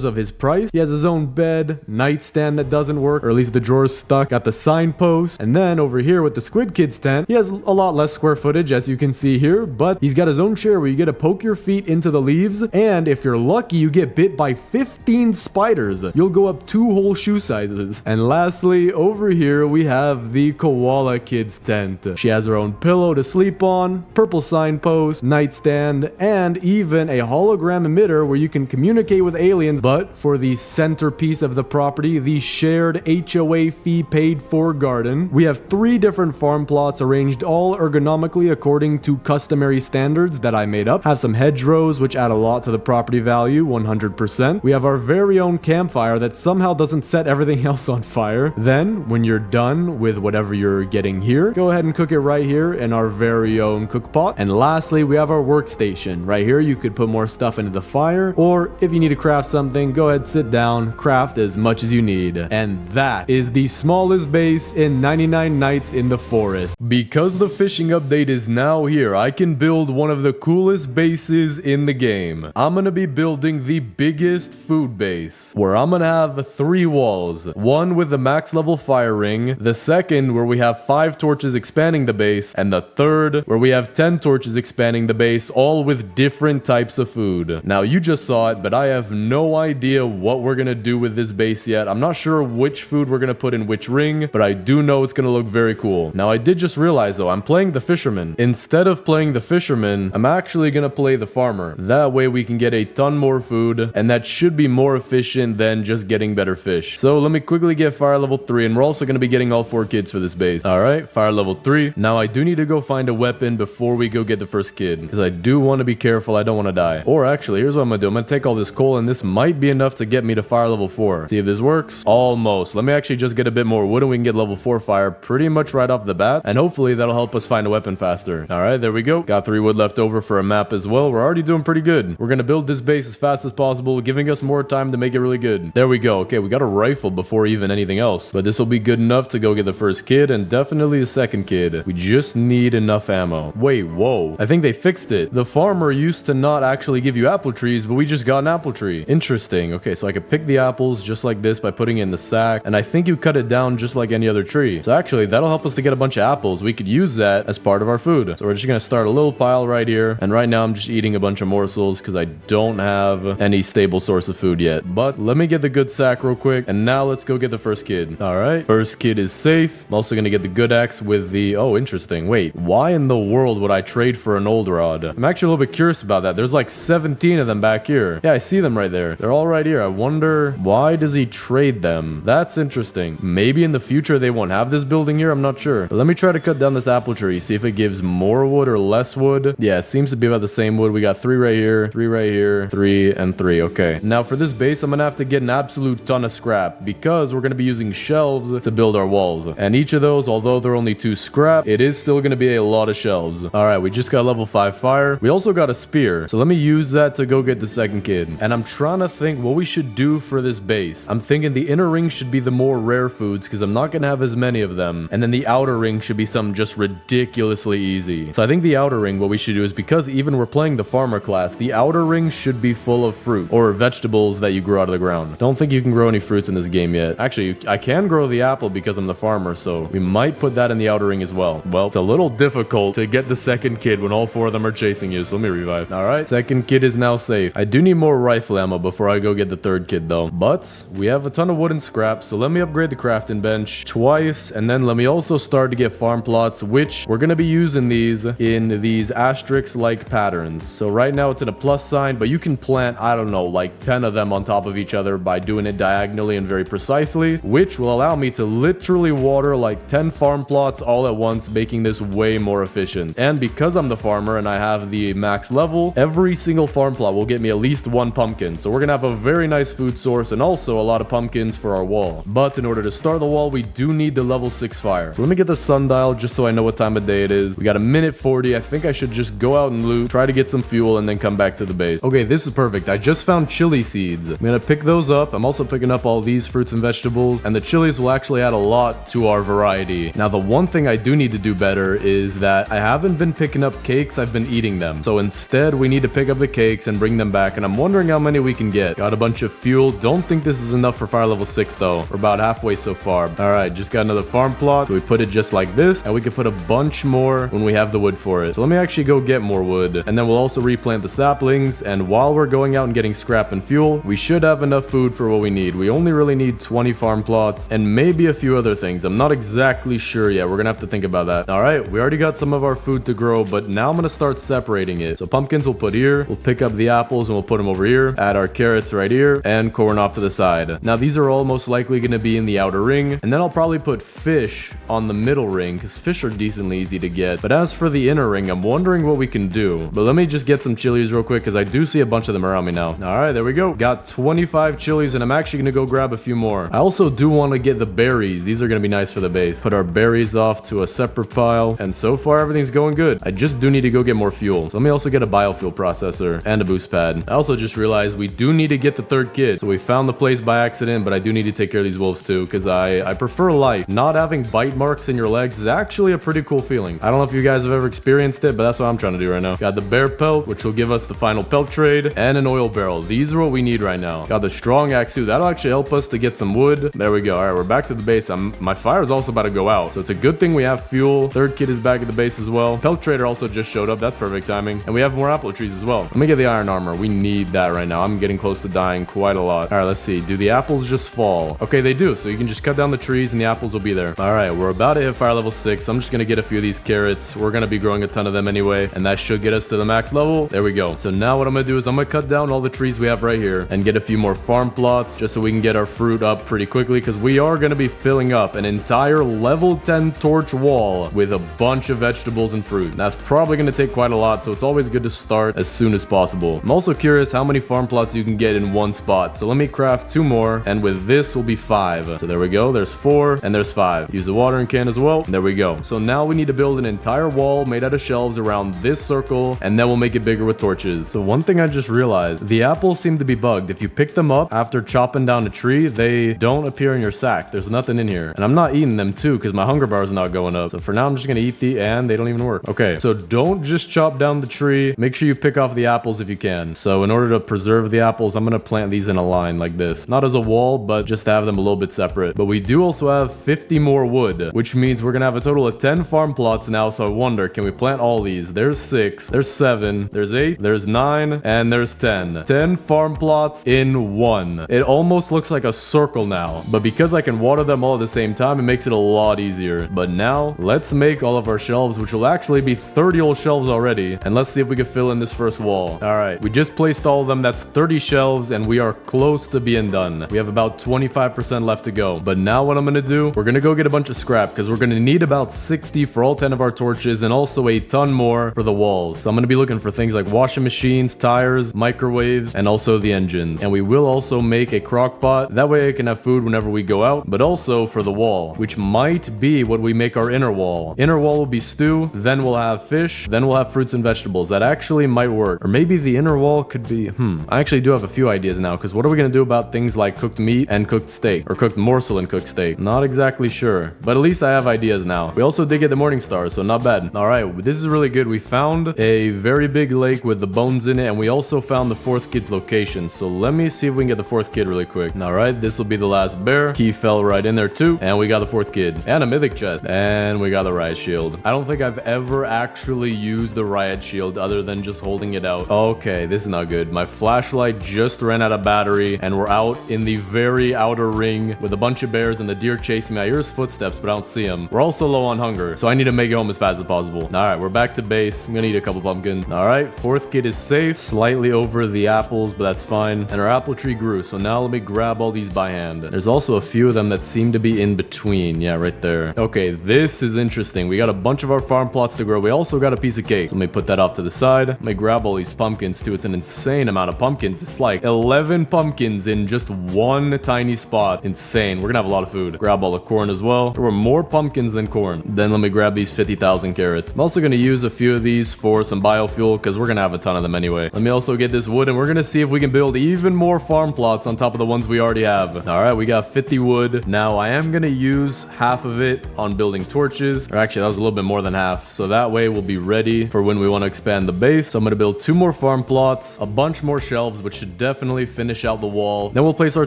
of his price. He has his own bed, nightstand that doesn't work, or at least the drawer's stuck at the signpost. And then over here with the Squid Kids tent, he has a lot less square footage as you can see here, but he's got his own chair where you get to poke your feet into the leaves, and if you're lucky, you get bit by 15 spiders. You'll go up 2 whole shoe sizes. And lastly, over here we have the Koala Kids tent. She has her own pillow to sleep on, purple signpost, nightstand, and even a hologram emitter where you can communicate with aliens. But for the centerpiece of the property, the shared HOA fee paid for garden, we have 3 different farm plots arranged all ergonomically according to customary standards that I made up. Have some hedgerows which add a lot to the property value, 100%. We have our very own campfire that somehow doesn't set everything else on fire. Then when you're done with whatever you're getting here, go ahead and cook it right here in our very own cook pot. And lastly, we have our workstation. Right here you could put more stuff into the fire, or or if you need to craft something, go ahead, sit down, craft as much as you need. And that is the smallest base in 99 Nights in the Forest. Because the fishing update is now here, I can build one of the coolest bases in the game. I'm gonna be building the biggest food base, where I'm gonna have 3 walls. One with the max level fire ring, the second where we have 5 torches expanding the base, and the third where we have 10 torches expanding the base, all with different types of food. Now you just saw it, but I have no idea what we're gonna do with this base yet. I'm not sure which food we're gonna put in which ring, but I do know it's gonna look very cool. Now I did just realize though, I'm playing the fisherman. Instead of playing the fisherman, I'm actually gonna play the farmer. That way we can get a ton more food, and that should be more efficient than just getting better fish. So let me quickly get fire level 3, and we're also gonna be getting all 4 kids for this base. Alright, fire level 3. Now I do need to go find a weapon before we go get the first kid, because I do want to be careful, I don't want to die. Or actually, here's what I'm gonna do. I'm gonna take all this coal, and this might be enough to get me to fire level 4. See if this works. Almost. Let me actually just get a bit more wood, and we can get level 4 fire pretty much right off the bat, and hopefully that'll help us find a weapon faster. Alright, there we go. Got 3 wood left over for a map as well. We're already doing pretty good. We're gonna build this base as fast as possible, giving us more time to make it really good. There we go. Okay, we got a rifle before even anything else, but this will be good enough to go get the first kid, and definitely the second kid. We just need enough ammo. Wait, whoa. I think they fixed it. The farmer used to not actually give you apple trees, but we just got an apple tree. Interesting. Okay, so I could pick the apples just like this by putting it in the sack, and I think you cut it down just like any other tree. So actually, that'll help us to get a bunch of apples. We could use that as part of our food. So we're just gonna start a little pile right here, and right now I'm just eating a bunch of morsels because I don't have any stable source of food yet. But let me get the good sack real quick, and now let's go get the first kid. Alright, first kid is safe. I'm also gonna get the good axe with the... Oh, interesting. Wait, why in the world would I trade for an old rod? I'm actually a little bit curious about that. There's like 17 of them back here. Yeah, I see them right there. They're all right here. I wonder, why does he trade them? That's interesting. Maybe in the future they won't have this building here. I'm not sure. But let me try to cut down this apple tree, see if it gives more wood or less wood. Yeah, it seems to be about the same wood. We got 3 right here, 3 right here, 3 and 3. Okay. Now for this base, I'm gonna have to get an absolute ton of scrap because we're gonna be using shelves to build our walls. And each of those, although they're only 2 scrap, it is still gonna be a lot of shelves. Alright, we just got level 5 fire. We also got a spear. So let me use that to go get the second kid. And I'm trying to think what we should do for this base. I'm thinking the inner ring should be the more rare foods because I'm not gonna have as many of them. And then the outer ring should be something just ridiculously easy. So I think the outer ring, what we should do is, because even we're playing the farmer class, the outer ring should be full of fruit or vegetables that you grow out of the ground. Don't think you can grow any fruits in this game yet. Actually, I can grow the apple because I'm the farmer, so we might put that in the outer ring as well. Well, it's a little difficult to get the second kid when all 4 of them are chasing you, so let me revive. Alright, second kid is now safe. I do need more rifle ammo before I go get the third kid though. But we have a ton of wood and scrap, so let me upgrade the crafting bench twice, and then let me also start to get farm plots, which we're gonna be using these in these asterisk-like patterns. So right now it's in a plus sign, but you can plant, I don't know, like 10 of them on top of each other by doing it diagonally and very precisely, which will allow me to literally water like 10 farm plots all at once, making this way more efficient. And because I'm the farmer and I have the max level, every single farm plot will get me at least 1 pumpkin. So we're gonna have a very nice food source and also a lot of pumpkins for our wall. But in order to start the wall, we do need the level 6 fire. So let me get the sundial just so I know what time of day it is. We got a minute 40. I think I should just go out and loot, try to get some fuel, and then come back to the base. Okay, this is perfect. I just found chili seeds. I'm gonna pick those up. I'm also picking up all these fruits and vegetables, and the chilies will actually add a lot to our variety. Now, the one thing I do need to do better is that I haven't been picking up cakes, I've been eating them. So instead, we need to pick up the cakes and bring them back, and I'm wondering how many we can get. Got a bunch of fuel. Don't think this is enough for fire level 6 though. We're about halfway so far. Alright, just got another farm plot. So we put it just like this, and we can put a bunch more when we have the wood for it. So let me actually go get more wood, and then we'll also replant the saplings, and while we're going out and getting scrap and fuel, we should have enough food for what we need. We only really need 20 farm plots and maybe a few other things. I'm not exactly sure yet. We're gonna have to think about that. Alright, we already got some of our food to grow, but now I'm gonna start separating it. So pumpkins we'll put here, we'll pick up the apples and we'll put them over here, add our carrots right here, and corn off to the side. Now these are all most likely gonna be in the outer ring, and then I'll probably put fish on the middle ring because fish are decently easy to get. But as for the inner ring, I'm wondering what we can do. But let me just get some chilies real quick because I do see a bunch of them around me now. Alright, there we go. Got 25 chilies, and I'm actually gonna go grab a few more. I also do want to get the berries. These are gonna be nice for the base. Put our berries off to a separate pile, and so far everything's going good. I just do need to go get more fuel. So let me also get a biofuel processor and a boost pad. I also just realized we do need to get the third kid. So we found the place by accident, but I do need to take care of these wolves too, because I prefer life. Not having bite marks in your legs is actually a pretty cool feeling. I don't know if you guys have ever experienced it, but that's what I'm trying to do right now. Got the bear pelt, which will give us the final pelt trade, and an oil barrel. These are what we need right now. Got the strong axe too. That'll actually help us to get some wood. There we go. All right, we're back to the base. My fire is also about to go out, so it's a good thing we have fuel. Third kid is back at the base as well. Pelt trader also just showed up. That's perfect timing. And we have more apple trees as well. Let me get the iron armor. We need that right now. I'm getting close to dying quite a lot. All right, let's see. Do the apples just fall? Okay, they do. So you can just cut down the trees and the apples will be there. All right, we're about to hit fire level 6. I'm just going to get a few of these carrots. We're going to be growing a ton of them anyway, and that should get us to the max level. There we go. So now what I'm going to do is I'm going to cut down all the trees we have right here and get a few more farm plots just so we can get our fruit up pretty quickly, because we are going to be filling up an entire level 10 torch wall with a bunch of vegetables and fruit. That's probably going to take quite a lot, so it's always good to start as soon as possible. I'm also curious how many farm plots you can get in one spot, so let me craft 2 more, and with this will be 5. So there we go. There's 4 and there's 5. Use the watering can as well. There we go. So now we need to build an entire wall made out of shelves around this circle, and then we'll make it bigger with torches. So one thing I just realized, the apples seem to be bugged. If you pick them up after chopping down a tree, they don't appear in your sack. There's nothing in here, and I'm not eating them too because my hunger bar is not going up. So for now I'm just gonna eat and they don't even work. Okay, so don't just chop down the tree. Make sure you pick off the apples if you can. So in order to preserve the apples, I'm gonna plant these in a line like this, not as a wall, but just to have them a little bit separate. But we do also have 50 more wood, which means we're gonna have a total of 10 farm plots now. So I wonder, can we plant all these? There's 6, there's 7, there's 8, there's 9, and there's 10. 10 farm plots in one. It almost looks like a circle now, but because I can water them all at the same time, it makes it a lot easier. But now let's make all of our shelves, which will actually be 30 old shelves already, and let's see if we can fill in this first wall. All right, we just placed all of them. That's 30 shelves, and we are close to being done. We have about 25% left to go. But now what I'm gonna do, we're gonna go get a bunch of scrap, because we're gonna need about 60 for all 10 of our torches, and also a ton more for the walls. So I'm gonna be looking for things like washing machines, tires, microwaves, and also the engine. And we will also make a crock pot, that way I can have food whenever we go out, but also for the wall, which might be what we make our inner wall. Inner wall will be stew, then we'll have fish, then we'll have fruits and vegetables. That actually might work. Or maybe the inner wall could be, I actually do have a few ideas now, because what are we gonna do about things like cooked meat and cooked steak, or cooked morsel and cooked steak? Not exactly sure, but at least I have ideas now. We also did get the morning star, so not bad. All right, this is really good. We found a very big lake with the bones in it, and we also found the 4th kid's location. So let me see if we can get the 4th kid really quick. All right, this will be the last bear. Key fell right in there too, and we got the 4th kid and a mythic chest, and we got the riot shield. I don't think I've ever actually used the riot shield other than just holding it out. Okay, this is not good. My flashlight just ran out of battery, and we're out in the very outer ring with a bunch of bears and the deer chasing me. I hear his footsteps, but I don't see him. We're also low on hunger, so I need to make it home as fast as possible. All right, we're back to base. I'm gonna eat a couple pumpkins. All right, 4th kid is safe, slightly over the apples, but that's fine. And our apple tree grew, so now let me grab all these by hand. There's also a few of them that seem to be in between. Yeah, right there. Okay, this is interesting. We got a bunch of our farm plots to grow. We also got a piece of cake. So let me put that off to the side. Let me grab all these pumpkins too. It's an insane amount of pumpkins. It's like 11 pumpkins in just one tiny spot. Insane. We're gonna have a lot of food. Grab all the corn as well. There were more pumpkins than corn. Then let me grab these 50,000 carrots. I'm also gonna use a few of these for some biofuel, because we're gonna have a ton of them anyway. Let me also get this wood, and we're gonna see if we can build even more farm plots on top of the ones we already have. All right, we got 50 wood. Now I am gonna use half of it on building torches, or actually that was a little bit more than half, so that way we'll be ready for when we want to expand the base. So I'm gonna build 2 more farm plots, a bunch more shelves, which should definitely finish out the wall. Then we'll place our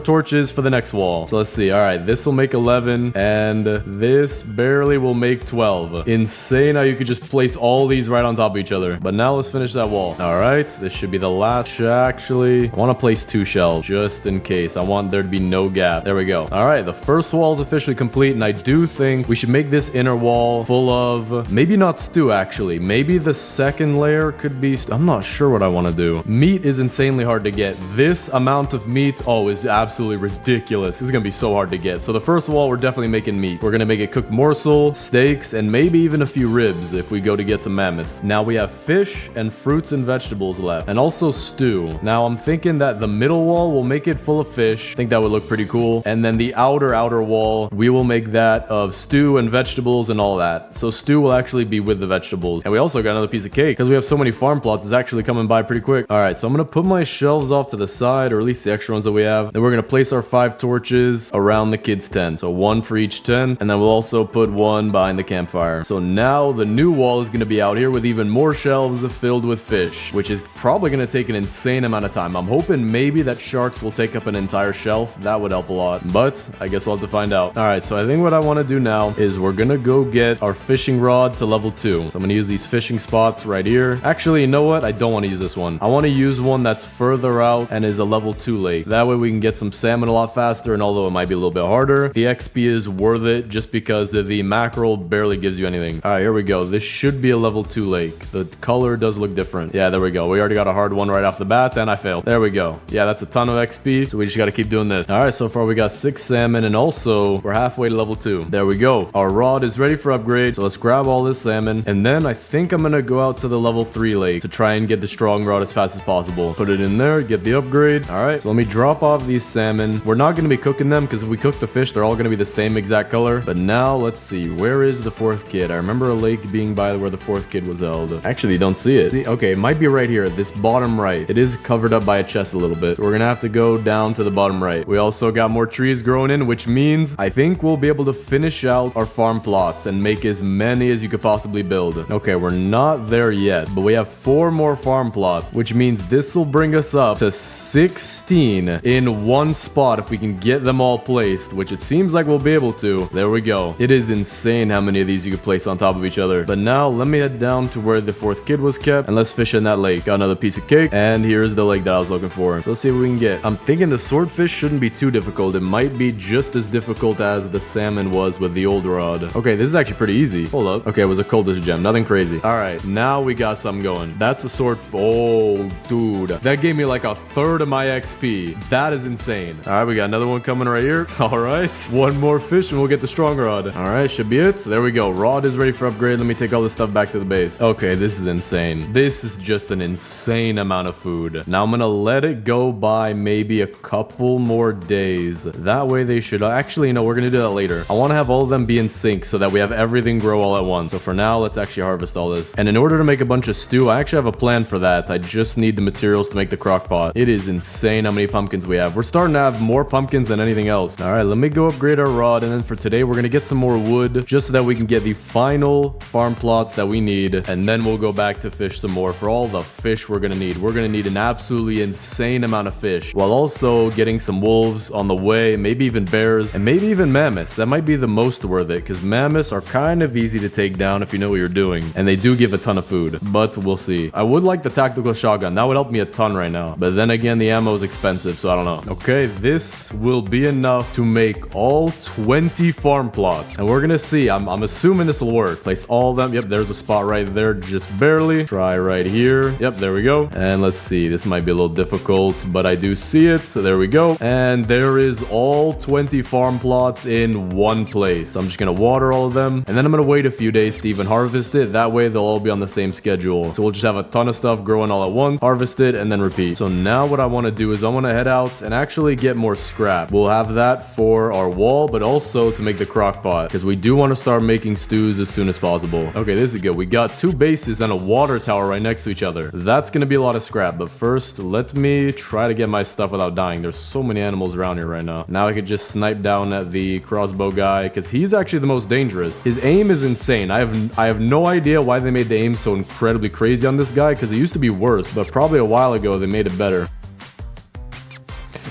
torches for the next wall. So let's see. All right, this will make 11, and this barely will make 12. Insane how you could just place all these right on top of each other. But now let's finish that wall. All right, this should be the last. Actually, I want to place 2 shelves just in case. I want there to be no gap. There we go. All right, the first wall is officially complete, and I do think we should make this inner wall full of, maybe not stew actually. Maybe the second layer could be, I'm not sure what I want to do. Meat is insanely hard to get. This amount of meat, oh, is absolutely ridiculous. This is gonna be so hard to get. So the first wall, we're definitely making meat. We're gonna make it cooked morsel, steaks, and maybe even a few ribs if we go to get some mammoths. Now we have fish and fruits and vegetables left, and also stew. Now I'm thinking that the middle wall will make it full of fish. I think that would look pretty cool. And then the outer wall, we will make that of stew and vegetables and all that. So stew will actually be with the vegetables. And we also got another piece of cake because we have so many farm plots. It's actually coming by pretty quick. All right, so I'm gonna put my shelves off to the side, or at least the extra ones that we have. Then we're gonna place our 5 torches around the kids' tent. So 1 for each tent, and then we'll also put 1 behind the campfire. So now the new wall is gonna be out here with even more shelves filled with fish, which is probably gonna take an insane amount of time. I'm hoping maybe that sharks will take up an entire shelf. That would help a lot, but I guess we'll have to find out. All right, so I think what I want to do now is we're gonna go get our fishing rod to level 2. So I'm gonna use these fishing spots right here. Actually, you know what? I don't want to use this one. I want to use one that's further out and is a level 2 lake. That way we can get some salmon a lot faster, and although it might be a little bit harder, the XP is worth it just because the mackerel barely gives you anything. All right, here we go. This should be a level 2 lake. The color does look different. Yeah, there we go. We already got a hard one right off the bat, and I failed. There we go. Yeah, that's a ton of XP, so we just got to keep doing this. All right, so far we got 6 salmon, and also we're halfway to level 2. There we go. Our rod is ready for upgrade, so let's grab all this salmon, and then I think I'm gonna go out to the level 3 lake to try and get the strong rod as fast as possible. Put it in there, get the upgrade. All right, so let me drop off these salmon. We're not gonna be cooking them because if we cook the fish, they're all gonna be the same exact color. But now let's see, where is the 4th kid? I remember a lake being by where the 4th kid was held. Actually, you don't see it. Okay, it might be right here, this bottom right. It is covered up by a chest a little bit. So we're gonna have to go down to the bottom right. We also got more trees growing in, which means I think we'll be able to finish out our farm plots and make as many as you could possibly build. Okay, we're not there yet, but we have 4 more farm plots, which means this will bring us up to 16 in one spot if we can get them all placed, which it seems like we'll be able to. There we go. It is insane how many of these you could place on top of each other. But now let me head down to where the 4th kid was kept, and let's fish in that lake. Got another piece of cake, and here's the lake that I was looking for. So let's see what we can get. I'm thinking the swordfish shouldn't be too difficult. It might be just as difficult as the salmon was with the old rod. Okay, this is actually pretty easy. Hold up. Okay, it was a cultist gem. Nothing crazy. All right, now we got something going. That's the sword. Oh, dude. That gave me like a third of my XP. That is insane. All right, we got another one coming right here. All right. 1 more fish and we'll get the strong rod. All right, should be it. There we go. Rod is ready for upgrade. Let me take all this stuff back to the base. Okay, this is insane. This is just an insane amount of food. Now I'm gonna let it go by maybe a couple more days. That way they should actually, no, we're gonna do that later. I want to have all of them be in sync so that we have everything grow all at once. So for now, let's actually harvest all this. And in order to make a bunch of stew, I actually have a plan for that. I just need the materials to make the crock pot. It is insane how many pumpkins we have. We're starting to have more pumpkins than anything else. All right, let me go upgrade our rod. And then for today, we're gonna get some more wood just so that we can get the final farm plots that we need. And then we'll go back to fish some more for all the fish we're gonna need. We're gonna need an absolutely insane amount of fish, while also getting some wolves on the way, maybe even bears, and maybe even mammoths. That might be the most worth it, because mammoths are kind of easy to take down if you know what you're doing, and they do give a ton of food, but we'll see. I would like the tactical shotgun. That would help me a ton right now, but then again, the ammo is expensive, so I don't know. Okay, this will be enough to make all 20 farm plots, and we're gonna see. I'm assuming this will work. Place all of them. Yep, there's a spot right there, just barely. Try right here. Yep, there we go. And let's see. This might be a little difficult, but I do see it, so there we go. And there is all 20 farm plots in one place. So I'm just gonna water all of them, and then I'm gonna wait a few days to even harvest it. That way they'll all be on the same schedule. So we'll just have a ton of stuff growing all at once, harvest it, and then repeat. So now what I want to do is I want to head out and actually get more scrap. We'll have that for our wall, but also to make the crock pot, because we do want to start making stews as soon as possible. Okay, this is good. We got 2 bases and a water tower right next to each other. That's gonna be a lot of scrap, but first let me try to get my stuff without dying. There's so many animals around here right now. Now I could just snipe down at the crossbow guy, because he's actually the most dangerous. His aim is insane. I have no idea why they made the aim so incredibly crazy on this guy, because it used to be worse, but probably a while ago they made it better.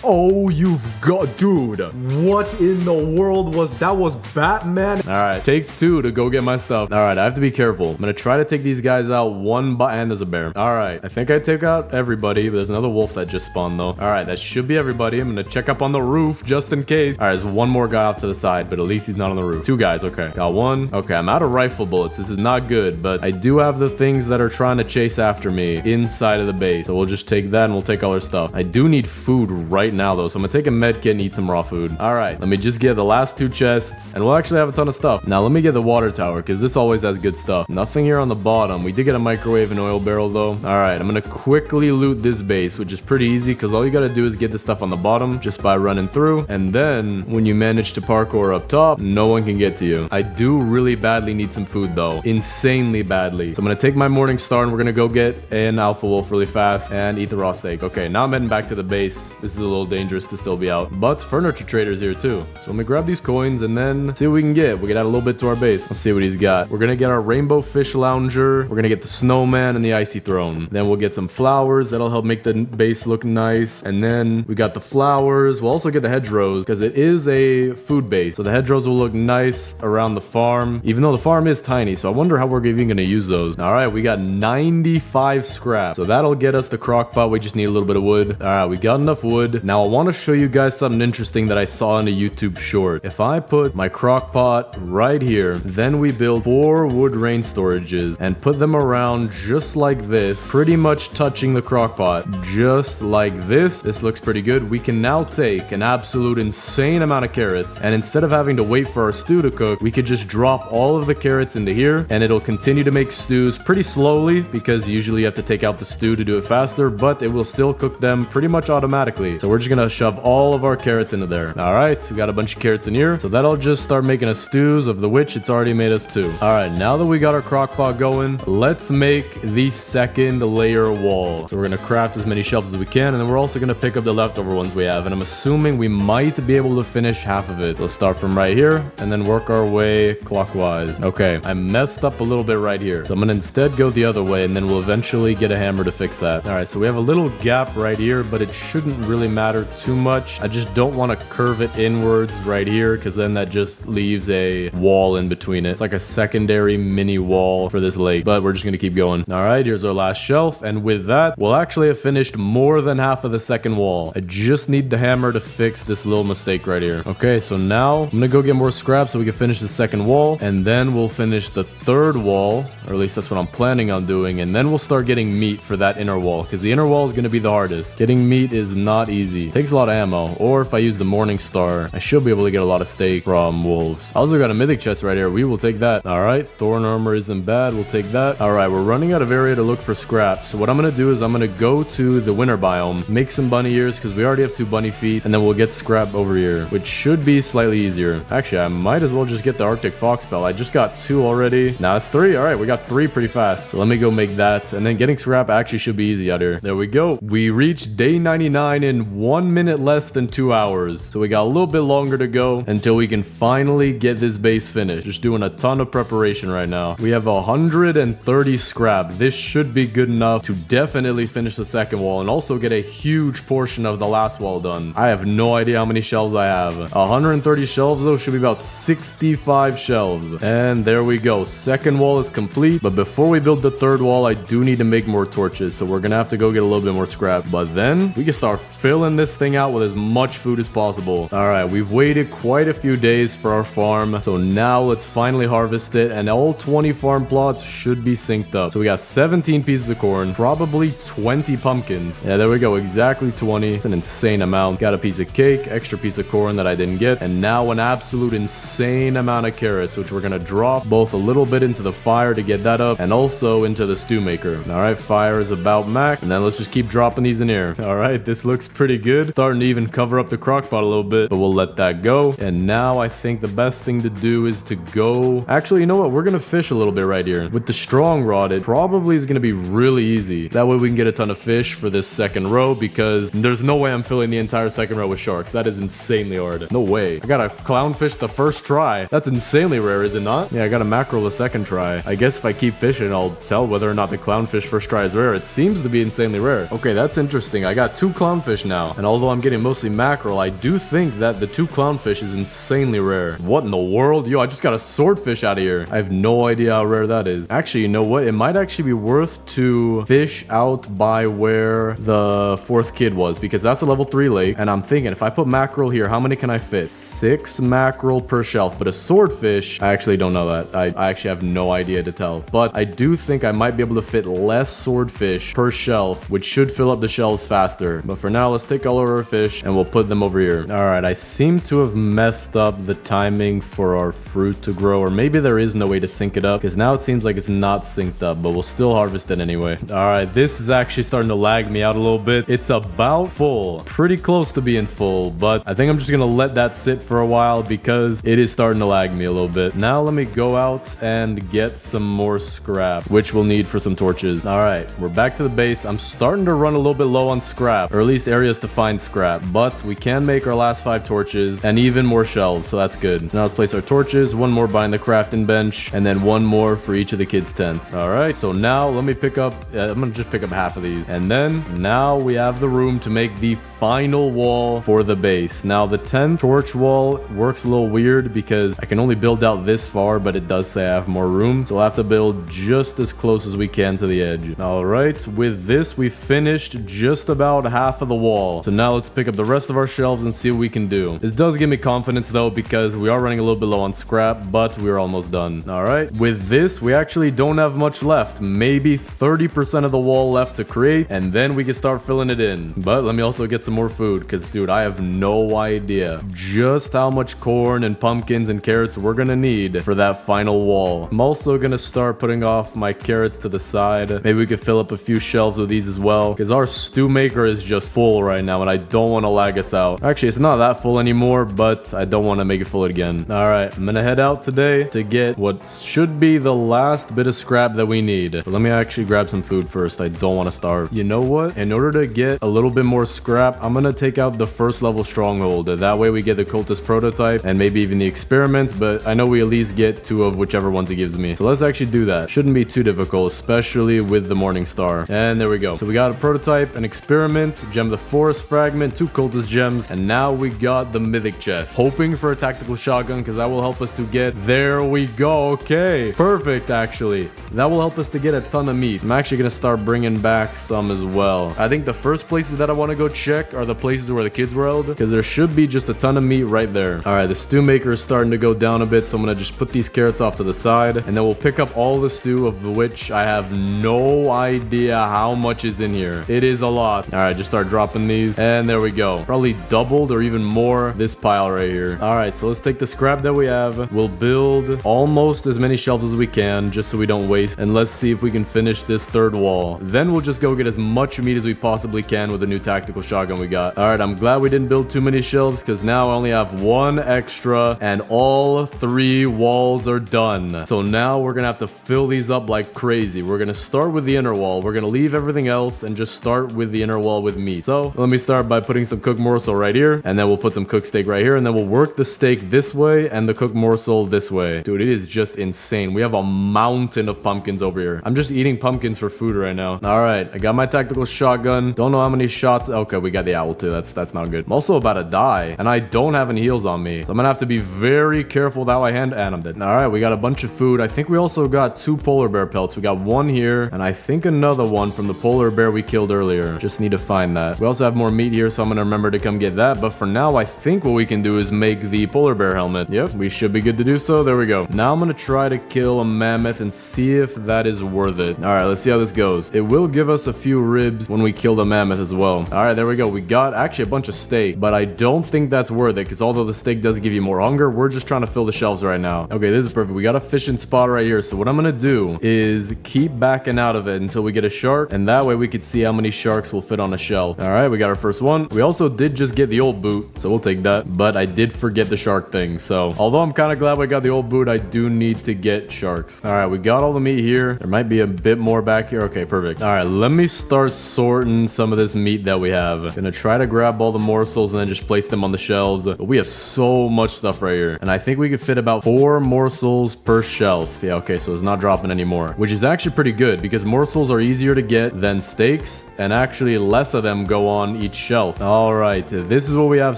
Oh, you've got... Dude, what in the world was... That was Batman? Alright, take 2 to go get my stuff. Alright, I have to be careful. I'm gonna try to take these guys out one by... And there's a bear. Alright, I think I took out everybody. There's another wolf that just spawned, though. Alright, that should be everybody. I'm gonna check up on the roof just in case. Alright, there's 1 more guy off to the side, but at least he's not on the roof. 2 guys, okay. Got 1. Okay, I'm out of rifle bullets. This is not good, but I do have the things that are trying to chase after me inside of the base. So we'll just take that and we'll take all our stuff. I do need food right now, though. So I'm gonna take a med kit and eat some raw food. All right, let me just get the last 2 chests, and we'll actually have a ton of stuff. Now, let me get the water tower, because this always has good stuff. Nothing here on the bottom. We did get a microwave and oil barrel, though. All right, I'm gonna quickly loot this base, which is pretty easy, because all you gotta do is get the stuff on the bottom just by running through. And then, when you manage to parkour up top, no one can get to you. I do really badly need some food, though. Insanely badly. So I'm gonna take my morning star, and we're gonna go get an alpha wolf really fast and eat the raw steak. Okay, now I'm heading back to the base. This is a little dangerous to still be out, but furniture trader's here too. So let me grab these coins and then see what we can get. We can add a little bit to our base. Let's see what he's got. We're gonna get our rainbow fish lounger. We're gonna get the snowman and the icy throne. Then we'll get some flowers. That'll help make the base look nice. And then we got the flowers. We'll also get the hedgerows because it is a food base. So the hedgerows will look nice around the farm, even though the farm is tiny. So I wonder how we're even gonna use those. All right, we got 95 scrap. So that'll get us the crock pot. We just need a little bit of wood. All right, we got enough wood. Now I want to show you guys something interesting that I saw in a YouTube short. If I put my crock pot right here, then we build 4 wood rain storages and put them around just like this, pretty much touching the crock pot, just like this. This looks pretty good. We can now take an absolute insane amount of carrots, and instead of having to wait for our stew to cook, we could just drop all of the carrots into here, and it'll continue to make stews pretty slowly, because usually you have to take out the stew to do it faster, but it will still cook them pretty much automatically. So we're just gonna shove all of our carrots into there. All right, we got a bunch of carrots in here, so that'll just start making us stews, of the which it's already made us 2. All right, now that we got our crock pot going, let's make the second layer wall. So we're gonna craft as many shelves as we can, and then we're also gonna pick up the leftover ones we have, and I'm assuming we might be able to finish half of it. So let's start from right here and then work our way clockwise. Okay, I messed up a little bit right here, so I'm gonna instead go the other way, and then we'll eventually get a hammer to fix that. All right, so we have a little gap right here, but it shouldn't really matter too much. I just don't want to curve it inwards right here, because then that just leaves a wall in between it. It's like a secondary mini wall for this lake, but we're just gonna keep going. All right, here's our last shelf, and with that, we'll actually have finished more than half of the second wall. I just need the hammer to fix this little mistake right here. Okay, so now I'm gonna go get more scrap so we can finish the second wall, and then we'll finish the third wall, or at least that's what I'm planning on doing, and then we'll start getting meat for that inner wall, because the inner wall is gonna be the hardest. Getting meat is not easy. It takes a lot of ammo, or if I use the morning star, I should be able to get a lot of steak from wolves. I also got a mythic chest right here. We will take that. All right, thorn armor isn't bad. We'll take that. All right, we're running out of area to look for scrap, so what I'm gonna do is I'm gonna go to the winter biome, make some bunny ears, because we already have 2 bunny feet, and then we'll get scrap over here, which should be slightly easier. Actually, I might as well just get the Arctic fox bell. I just got 2 already. Now it's 3. All right, we got 3 pretty fast. So let me go make that, and then getting scrap actually should be easy out here. There we go. We reached day 99 in 1 minute less than 2 hours. So we got a little bit longer to go until we can finally get this base finished. Just doing a ton of preparation right now. We have 130 scrap. This should be good enough to definitely finish the second wall and also get a huge portion of the last wall done. I have no idea how many shelves I have. 130 shelves though should be about 65 shelves. And there we go. Second wall is complete, but before we build the third wall, I do need to make more torches, so we're gonna have to go get a little bit more scrap, but then we can start filling this thing out with as much food as possible. All right, we've waited quite a few days for our farm, so now let's finally harvest it, and all 20 farm plots should be synced up. So we got 17 pieces of corn, probably 20 pumpkins. Yeah, there we go, exactly 20. It's an insane amount. Got a piece of cake, extra piece of corn that I didn't get, and now an absolute insane amount of carrots, which we're gonna drop both a little bit into the fire to get that up, and also into the stew maker. All right, fire is about max, and then let's just keep dropping these in here. All right, this looks pretty good. Starting to even cover up the crock pot a little bit, but we'll let that go. And now I think the best thing to do is to go... Actually, you know what? We're gonna fish a little bit right here. With the strong rod, it probably is gonna be really easy. That way we can get a ton of fish for this second row, because there's no way I'm filling the entire second row with sharks. That is insanely hard. No way. I got a clownfish the first try. That's insanely rare, is it not? Yeah, I got a mackerel the second try. I guess if I keep fishing, I'll tell whether or not the clownfish first try is rare. It seems to be insanely rare. Okay, that's interesting. I got 2 clownfish now, and although I'm getting mostly mackerel, I do think that the 2 clownfish is insanely rare. What in the world? Yo, I just got a swordfish out of here. I have no idea how rare that is. Actually, you know what? It might actually be worth to fish out by where the 4th kid was, because that's a level 3 lake, and I'm thinking if I put mackerel here, how many can I fit? 6 mackerel per shelf, but a swordfish, I actually don't know that. I actually have no idea to tell, but I do think I might be able to fit less swordfish per shelf, which should fill up the shelves faster. But for now, let's take take all of our fish and we'll put them over here. All right, I seem to have messed up the timing for our fruit to grow, or maybe there is no way to sync it up because now it seems like it's not synced up, but we'll still harvest it anyway. All right, this is actually starting to lag me out a little bit. It's about full, pretty close to being full, but I think I'm just gonna let that sit for a while because it is starting to lag me a little bit. Now let me go out and get some more scrap, which we'll need for some torches. All right, we're back to the base. I'm starting to run a little bit low on scrap, or at least areas to find scrap, but we can make our last 5 torches and even more shelves, so that's good. So now let's place our torches, one more behind the crafting bench, and then one more for each of the kids' tents. All right, so now let me pick up, I'm gonna just pick up half of these, and then now we have the room to make the final wall for the base. Now the 10 torch wall works a little weird because I can only build out this far, but it does say I have more room, so I'll have to build just as close as we can to the edge. All right, with this we finished just about half of the wall, so now let's pick up the rest of our shelves and see what we can do. This does give me confidence though because we are running a little bit low on scrap, but we're almost done. All right, with this we actually don't have much left, maybe 30% of the wall left to create, and then we can start filling it in. But let me also get some more food because dude, I have no idea just how much corn and pumpkins and carrots we're gonna need for that final wall. I'm also gonna start putting off my carrots to the side. Maybe we could fill up a few shelves with these as well because our stew maker is just full right now and I don't want to lag us out. Actually, it's not that full anymore, but I don't want to make it full again. All right, I'm gonna head out today to get what should be the last bit of scrap that we need. But let me actually grab some food first. I don't want to starve. You know what? In order to get a little bit more scrap, I'm gonna take out the first level stronghold. That way we get the cultist prototype and maybe even the experiment, but I know we at least get 2 of whichever ones it gives me. So let's actually do that. Shouldn't be too difficult, especially with the morning star. And there we go. So we got a prototype, an experiment, gem of the forest fragment, 2 cultist gems, and now we got the mythic chest. Hoping for a tactical shotgun because that will help us to get, there we go. Okay, perfect. Actually, that will help us to get a ton of meat. I'm actually gonna start bringing back some as well. I think the first places that I want to go check are the places where the kids were held because there should be just a ton of meat right there. All right, the stew maker is starting to go down a bit, so I'm gonna just put these carrots off to the side, and then we'll pick up all the stew, of which I have no idea how much is in here. It is a lot. All right, just start dropping these, and there we go. Probably doubled or even more this pile right here. All right, so let's take the scrap that we have. We'll build almost as many shelves as we can just so we don't waste, and let's see if we can finish this 3rd wall. Then we'll just go get as much meat as we possibly can with the new tactical shotgun we got. All right, I'm glad we didn't build too many shelves because now I only have 1 extra and all 3 walls are done. So now we're gonna have to fill these up like crazy. We're gonna start with the inner wall. We're gonna leave everything else and just start with the inner wall with meat. So let me start by putting some cooked morsel right here, and then we'll put some cooked steak right here, and then we'll work the steak this way and the cooked morsel this way. Dude, it is just insane. We have a mountain of pumpkins over here. I'm just eating pumpkins for food right now. All right, I got my tactical shotgun. Don't know how many shots. Okay, we got the owl too. That's not good. I'm also about to die, and I don't have any heals on me, so I'm gonna have to be very careful with how I hand, and I'm dead. All right, we got a bunch of food. I think we also got 2 polar bear pelts. We got 1 here, and I think another one from the polar bear we killed earlier. Just need to find that. We also have more meat here, so I'm gonna remember to come get that, but for now I think what we can do is make the polar bear helmet. Yep, we should be good to do so. There we go. Now I'm gonna try to kill a mammoth and see if that is worth it. All right, let's see how this goes. It will give us a few ribs when we kill the mammoth as well. All right, there we go. We got actually a bunch of steak, but I don't think that's worth it because although the steak does give you more hunger, we're just trying to fill the shelves right now. Okay, this is perfect. We got a fishing spot right here, so what I'm gonna do is keep backing out of it until we get a shark, and that way we could see how many sharks will fit on a shelf. All right, we got our first one. We also did just get the old boot, so we'll take that, but I did forget the shark thing, so although I'm kind of glad we got the old boot, I do need to get sharks. All right, we got all the meat here. There might be a bit more back here. Okay, perfect. All right, let me start sorting some of this meat that we have. Gonna try to grab all the morsels and then just place them on the shelves, but we have so much stuff right here, and I think we could fit about 4 morsels per shelf. Yeah, okay, so it's not dropping anymore, which is actually pretty good because morsels are easier to get than steaks, and actually less of them go on each shelf. All right, this is what we have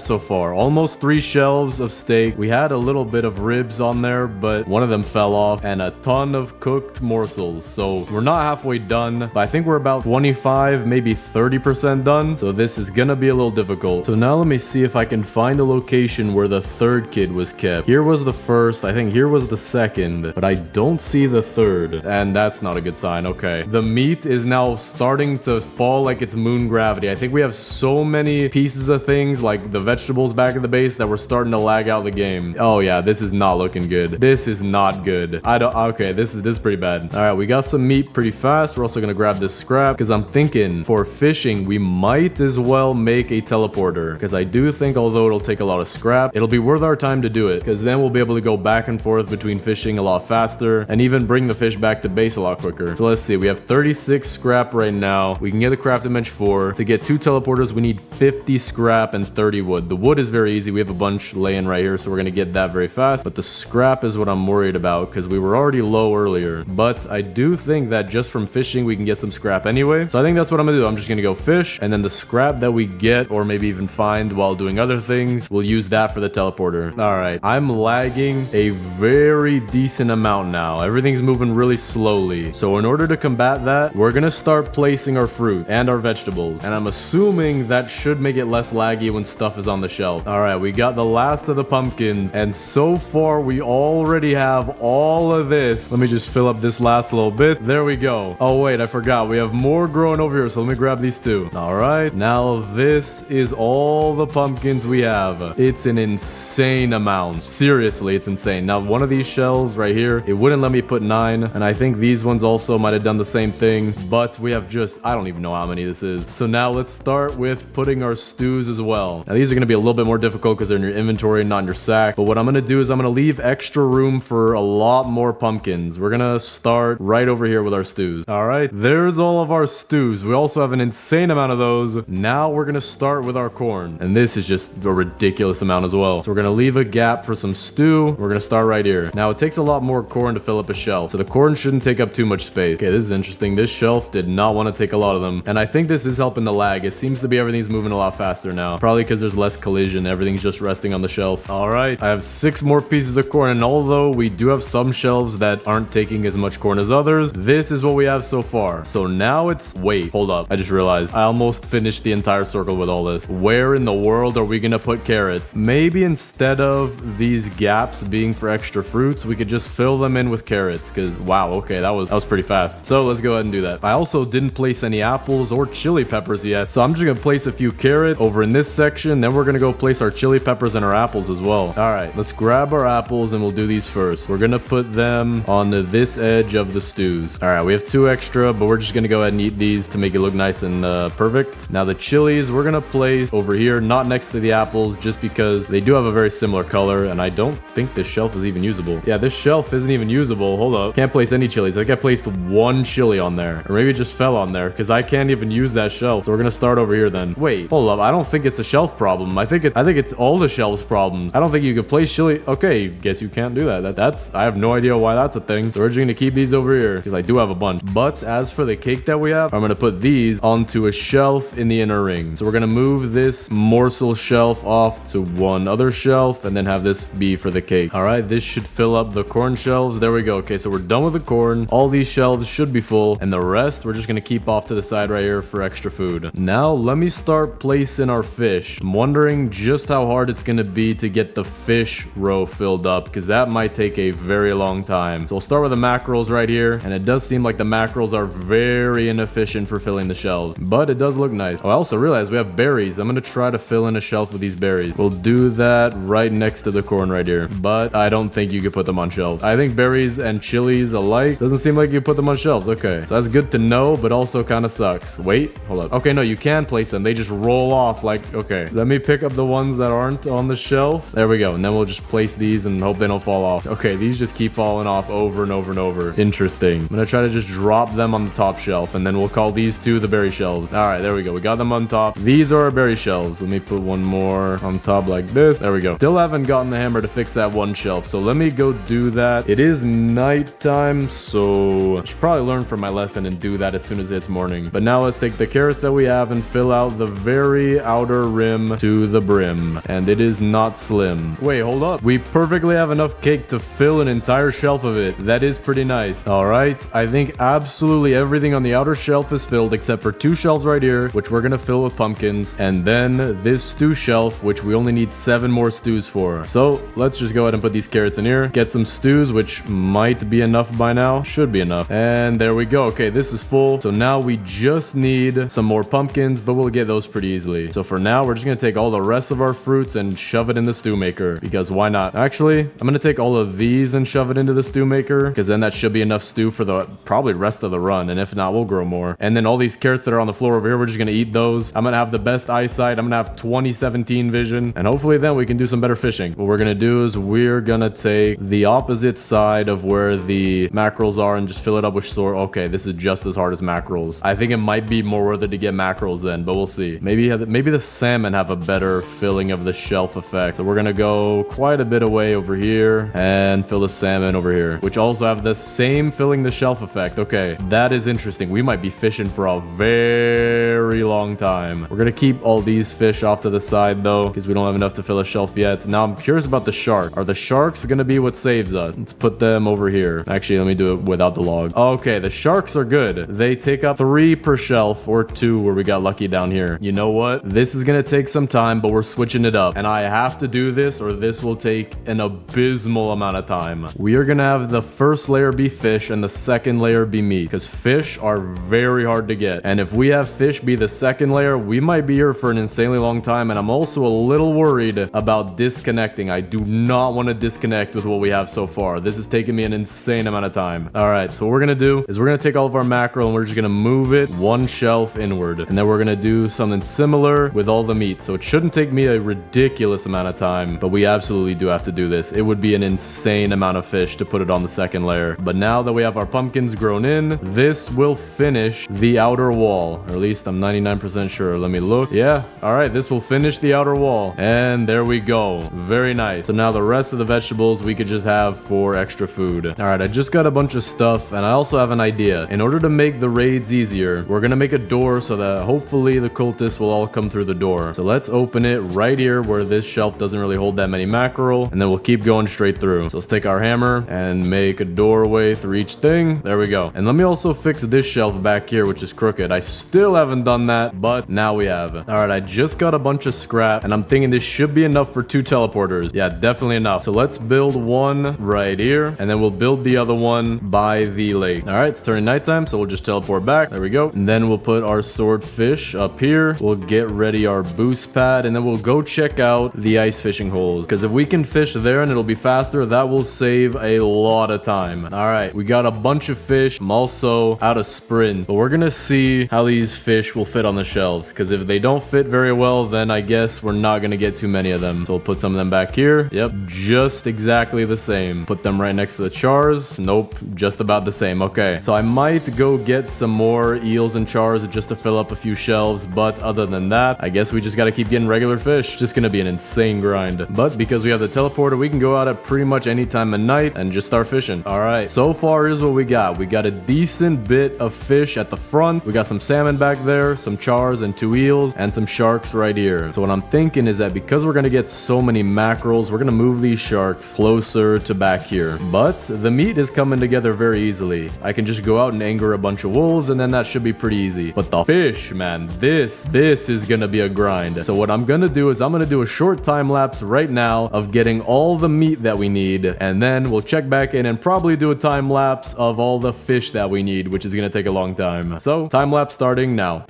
so far. Almost 3 shelves of steak. We had a little bit of ribs on there, but one of them fell off, and a ton of cooked morsels. So we're not halfway done, but I think we're about 25, maybe 30% done. So this is gonna be a little difficult. So now let me see if I can find the location where the 3rd kid was kept. Here was the 1st. I think here was the 2nd, but I don't see the 3rd, and that's not a good sign. Okay, the meat is now starting to fall like it's moon gravity. I think we have so many pieces of things like the vegetables back at the base that we're starting to lag out the game. Oh yeah, this is not looking good. This is not good. Okay, this is pretty bad. All right, we got some meat pretty fast. We're also gonna grab this scrap because I'm thinking for fishing, we might as well make a teleporter because I do think although it'll take a lot of scrap, it'll be worth our time to do it because then we'll be able to go back and forth between fishing a lot faster and even bring the fish back to base a lot quicker. So let's see, we have 36 scrap right now. We can get a crafting bench 4. To get 2 teleporters, we need 50 scrap and 30 wood. The wood is very easy. We have a bunch laying right here, so we're gonna get that very fast. But the scrap is what I'm worried about because we were already low earlier. But I do think that just from fishing, we can get some scrap anyway. So I think that's what I'm gonna do. I'm just gonna go fish, and then the scrap that we get or maybe even find while doing other things, we'll use that for the teleporter. All right, I'm lagging a very decent amount now. Everything's moving really slowly. So in order to combat that, we're gonna start placing our fruit and our vegetables. And I'm assuming that should make it less laggy when stuff is on the shelf. All right, we got the last of the pumpkins, and so far we already have all of this. Let me just fill up this last little bit. There we go. Oh wait, I forgot. We have more growing over here, so let me grab these too. All right, now this is all the pumpkins we have. It's an insane amount. Seriously, it's insane. Now, one of these shelves right here, it wouldn't let me put 9, and I think these ones also might have done the same thing, but we have just, I don't even know how many this is. So now let's start with putting our stews as well. Now, these are going to be a little bit more difficult because they're in your inventory, not in your sack, but what I'm going to do is I'm going to leave extra room for a lot more pumpkins. We're going to start right over here with our stews. All right, there's all of our stews. We also have an insane amount of those. Now we're going to start with our corn, and this is just a ridiculous amount as well. So we're going to leave a gap for some stew. We're going to start right here. Now, it takes a lot more corn to fill up a shelf, so the corn shouldn't take up too much space. Okay, this is interesting. This shelf did not want to take a lot of them, and I think this is helping the lag. It seems to be everything's moving a lot faster now, probably because there's less collision. Everything's just resting on the shelf. All right, I have 6 more pieces of corn, and although we do have some shelves that aren't taking as much corn as others, this is what we have so far. So now it's, wait, hold up, I just realized I almost finished the entire circle with all this. Where in the world are we gonna put carrots? Maybe instead of these gaps being for extra fruits, we could just fill them in with carrots, because wow, okay, that was pretty fast. So let's go ahead and do that. I also didn't place any apples or chili peppers yet, so I'm just gonna place a few carrots over in this section, then we're gonna go place our chili peppers and our apples as well. All right, let's grab our apples and we'll do these first. We're gonna put them on this edge of the stews. All right, we have 2 extra, but we're just gonna go ahead and eat these to make it look nice and perfect. Now the chilies we're gonna place over here, not next to the apples, just because they do have a very similar color, and I don't think this shelf is even usable. Yeah, this shelf isn't even usable. Hold up, can't place any chilies. I think I placed 1 chili on there, or maybe it just fell on there because I can't even use that shelf. So we're gonna start over here then. Wait, hold up, I don't think it's a shelf problem. I think it's all the shelves problems. I don't think you could place chili. Okay, guess you can't do that. That's I have no idea why that's a thing. So we're just gonna keep these over here because I do have a bunch. But as for the cake that we have, I'm gonna put these onto a shelf in the inner ring. So we're gonna move this morsel shelf off to one other shelf and then have this be for the cake. All right, this should fill up the corn shelves. There we go. Okay, so we're done with the corn. All these shelves should be full, and the rest we're just gonna keep off to the side right here for extra food. Now let me start placing our fish. I'm wondering just how hard it's gonna be to get the fish row filled up, because that might take a very long time. So we'll start with the mackerels right here, and it does seem like the mackerels are very inefficient for filling the shelves, but it does look nice. Oh, I also realized we have berries. I'm gonna try to fill in a shelf with these berries. We'll do that right next to the corn right here, but I don't think you could put them on shelves. I think berries and chilies alike doesn't seem like you put them on shelves. Okay, so that's good to know, but also kind of sucks. Wait, hold up. Okay, no, you can place them. They just roll off like, okay. Let me pick up the ones that aren't on the shelf. There we go, and then we'll just place these and hope they don't fall off. Okay, these just keep falling off over and over and over. Interesting. I'm gonna try to just drop them on the top shelf, and then we'll call these 2 the berry shelves. All right, there we go. We got them on top. These are our berry shelves. Let me put one more on top like this. There we go. Still haven't gotten the hammer to fix that one shelf, so let me go do that. It is nighttime, so I should probably learn from my lesson and do that as soon as it's morning. But now let's take the carrots that we have and fill out the very outer rim to the brim, and it is not slim. Wait, hold up. We perfectly have enough cake to fill an entire shelf of it. That is pretty nice. All right, I think absolutely everything on the outer shelf is filled except for 2 shelves right here, which we're gonna fill with pumpkins, and then this stew shelf, which we only need 7 more stews for. So let's just go ahead and put these carrots in here, get some stews, which might be enough by now. Should be enough. And there we go. Okay, this is full. So now we just need some more pumpkins, but we'll get those pretty easily. So for now, we're just gonna take all the rest of our fruits and shove it in the stew maker, because why not? Actually, I'm gonna take all of these and shove it into the stew maker, because then that should be enough stew for the probably rest of the run, and if not, we'll grow more. And then all these carrots that are on the floor over here, we're just gonna eat those. I'm gonna have the best eyesight. I'm gonna have 2017 vision, and hopefully then we can do some better fishing. What we're gonna do is we're gonna take the opposite side of where the mackerels are and just fill it up with sword. Okay, this is just as hard as mackerels. I think it might be more worth it to get mackerels then, but we'll see. Maybe the salmon have a better filling of the shelf effect. So we're gonna go quite a bit away over here and fill the salmon over here, which also have the same filling the shelf effect. Okay, that is interesting. We might be fishing for a very long time. We're gonna keep all these fish off to the side though, because we don't have enough to fill a shelf yet. Now I'm curious about the shark. Are the sharks gonna be what saves us? Let's put them over here. Actually, let me do it without the log. Okay, the sharks are good. They take up 3 per shelf, or 2 where we got lucky down here. You know what? This is gonna take some time, but we're switching it up. And I have to do this or this will take an abysmal amount of time. We are gonna have the first layer be fish and the second layer be meat, because fish are very hard to get. And if we have fish be the second layer, we might be here for an insanely long time. And I'm also a little worried about disconnecting. I do not want to disconnect with what we have so far. This is taking me an insane amount of time. All right, so what we're gonna do is we're gonna take all of our mackerel and we're just gonna move it 1 shelf inward, and then we're gonna do something similar with all the meat. So it shouldn't take me a ridiculous amount of time, but we absolutely do have to do this. It would be an insane amount of fish to put it on the second layer. But now that we have our pumpkins grown in, this will finish the outer wall, or at least I'm 99% sure. Let me look. Yeah, all right, this will finish the outer wall, and there we go. Very nice. So now the rest of the vegetables we could just have for extra food. All right, I just got a bunch of stuff, and I also have an idea. In order to make the raids easier, we're gonna make a door so that hopefully the cultists will all come through the door. So let's open it right here where this shelf doesn't really hold that many mackerel, and then we'll keep going straight through. So let's take our hammer and make a doorway through each thing. There we go. And let me also fix this shelf back here, which is crooked. I still haven't done that, but now we have. All right, I just got a bunch of scrap, and I'm thinking this should be enough for 2 teleporters. Yeah, definitely enough. So let's build one right here, and then we'll build the other one by the lake. All right, it's turning nighttime, so we'll just teleport back. There we go. And then we'll put our swordfish up here. We'll get ready our boost pad, and then we'll go check out the ice fishing holes, because if we can fish there and it'll be faster, that will save a lot of time. All right, we got a bunch of fish. I'm also out of sprint, but we're gonna see how these fish will fit on the shelves, because if they don't fit very well, then I guess we're not gonna get too many of them. So we'll put some of them back here. Yep, just exactly the same. Put them right next to the chars. Nope, just about the same. Okay, so I might go get some more eels and chars just to fill up a few shelves, but other than that, I guess we just gotta keep getting regular fish. Just gonna be an insane grind. But because we have the teleporter, we can go out at pretty much any time of night and just start fishing. All right, so far here's what we got. We got a decent bit of fish at the front. We got some salmon back there, some chars and 2 eels, and some sharks right here. So what I'm thinking is that because we're gonna get so many mackerels, we're gonna move these sharks closer to back here. But the meat is coming together very easily. I can just go out and anger a bunch of wolves, and then that should be pretty easy. But the fish, man, this is gonna be a grind. So what I'm gonna do is I'm gonna do a short time lapse right now of getting all the meat that we need, and then we'll check back in and probably do a time lapse of all the fish that we need, which is gonna take a long time. So time lapse starting now.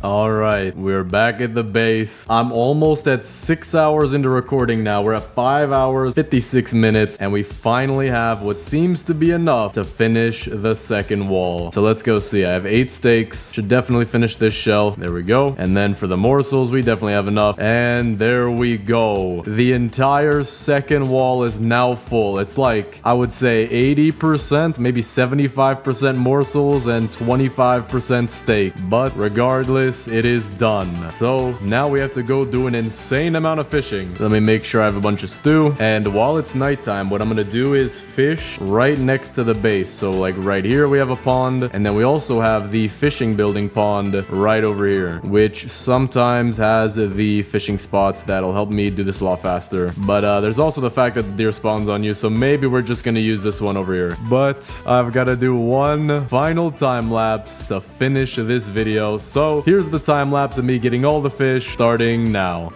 Alright, we're back at the base. I'm almost at 6 hours into recording now. We're at 5 hours, 56 minutes, and we finally have what seems to be enough to finish the second wall. So let's go see. I have 8 steaks. Should definitely finish this shelf. There we go. And then for the morsels, we definitely have enough. And there we go. The entire second wall is now full. It's like, I would say 80%, maybe 75% morsels and 25% steak. But regardless, this, it is done. So now we have to go do an insane amount of fishing. Let me make sure I have a bunch of stew. And while it's nighttime, what I'm gonna do is fish right next to the base. So like right here we have a pond, and then we also have the fishing building pond right over here, which sometimes has the fishing spots that'll help me do this a lot faster. But there's also the fact that the deer spawns on you, so maybe we're just gonna use this one over here. But I've got to do one final time lapse to finish this video. So here's the time lapse of me getting all the fish starting now.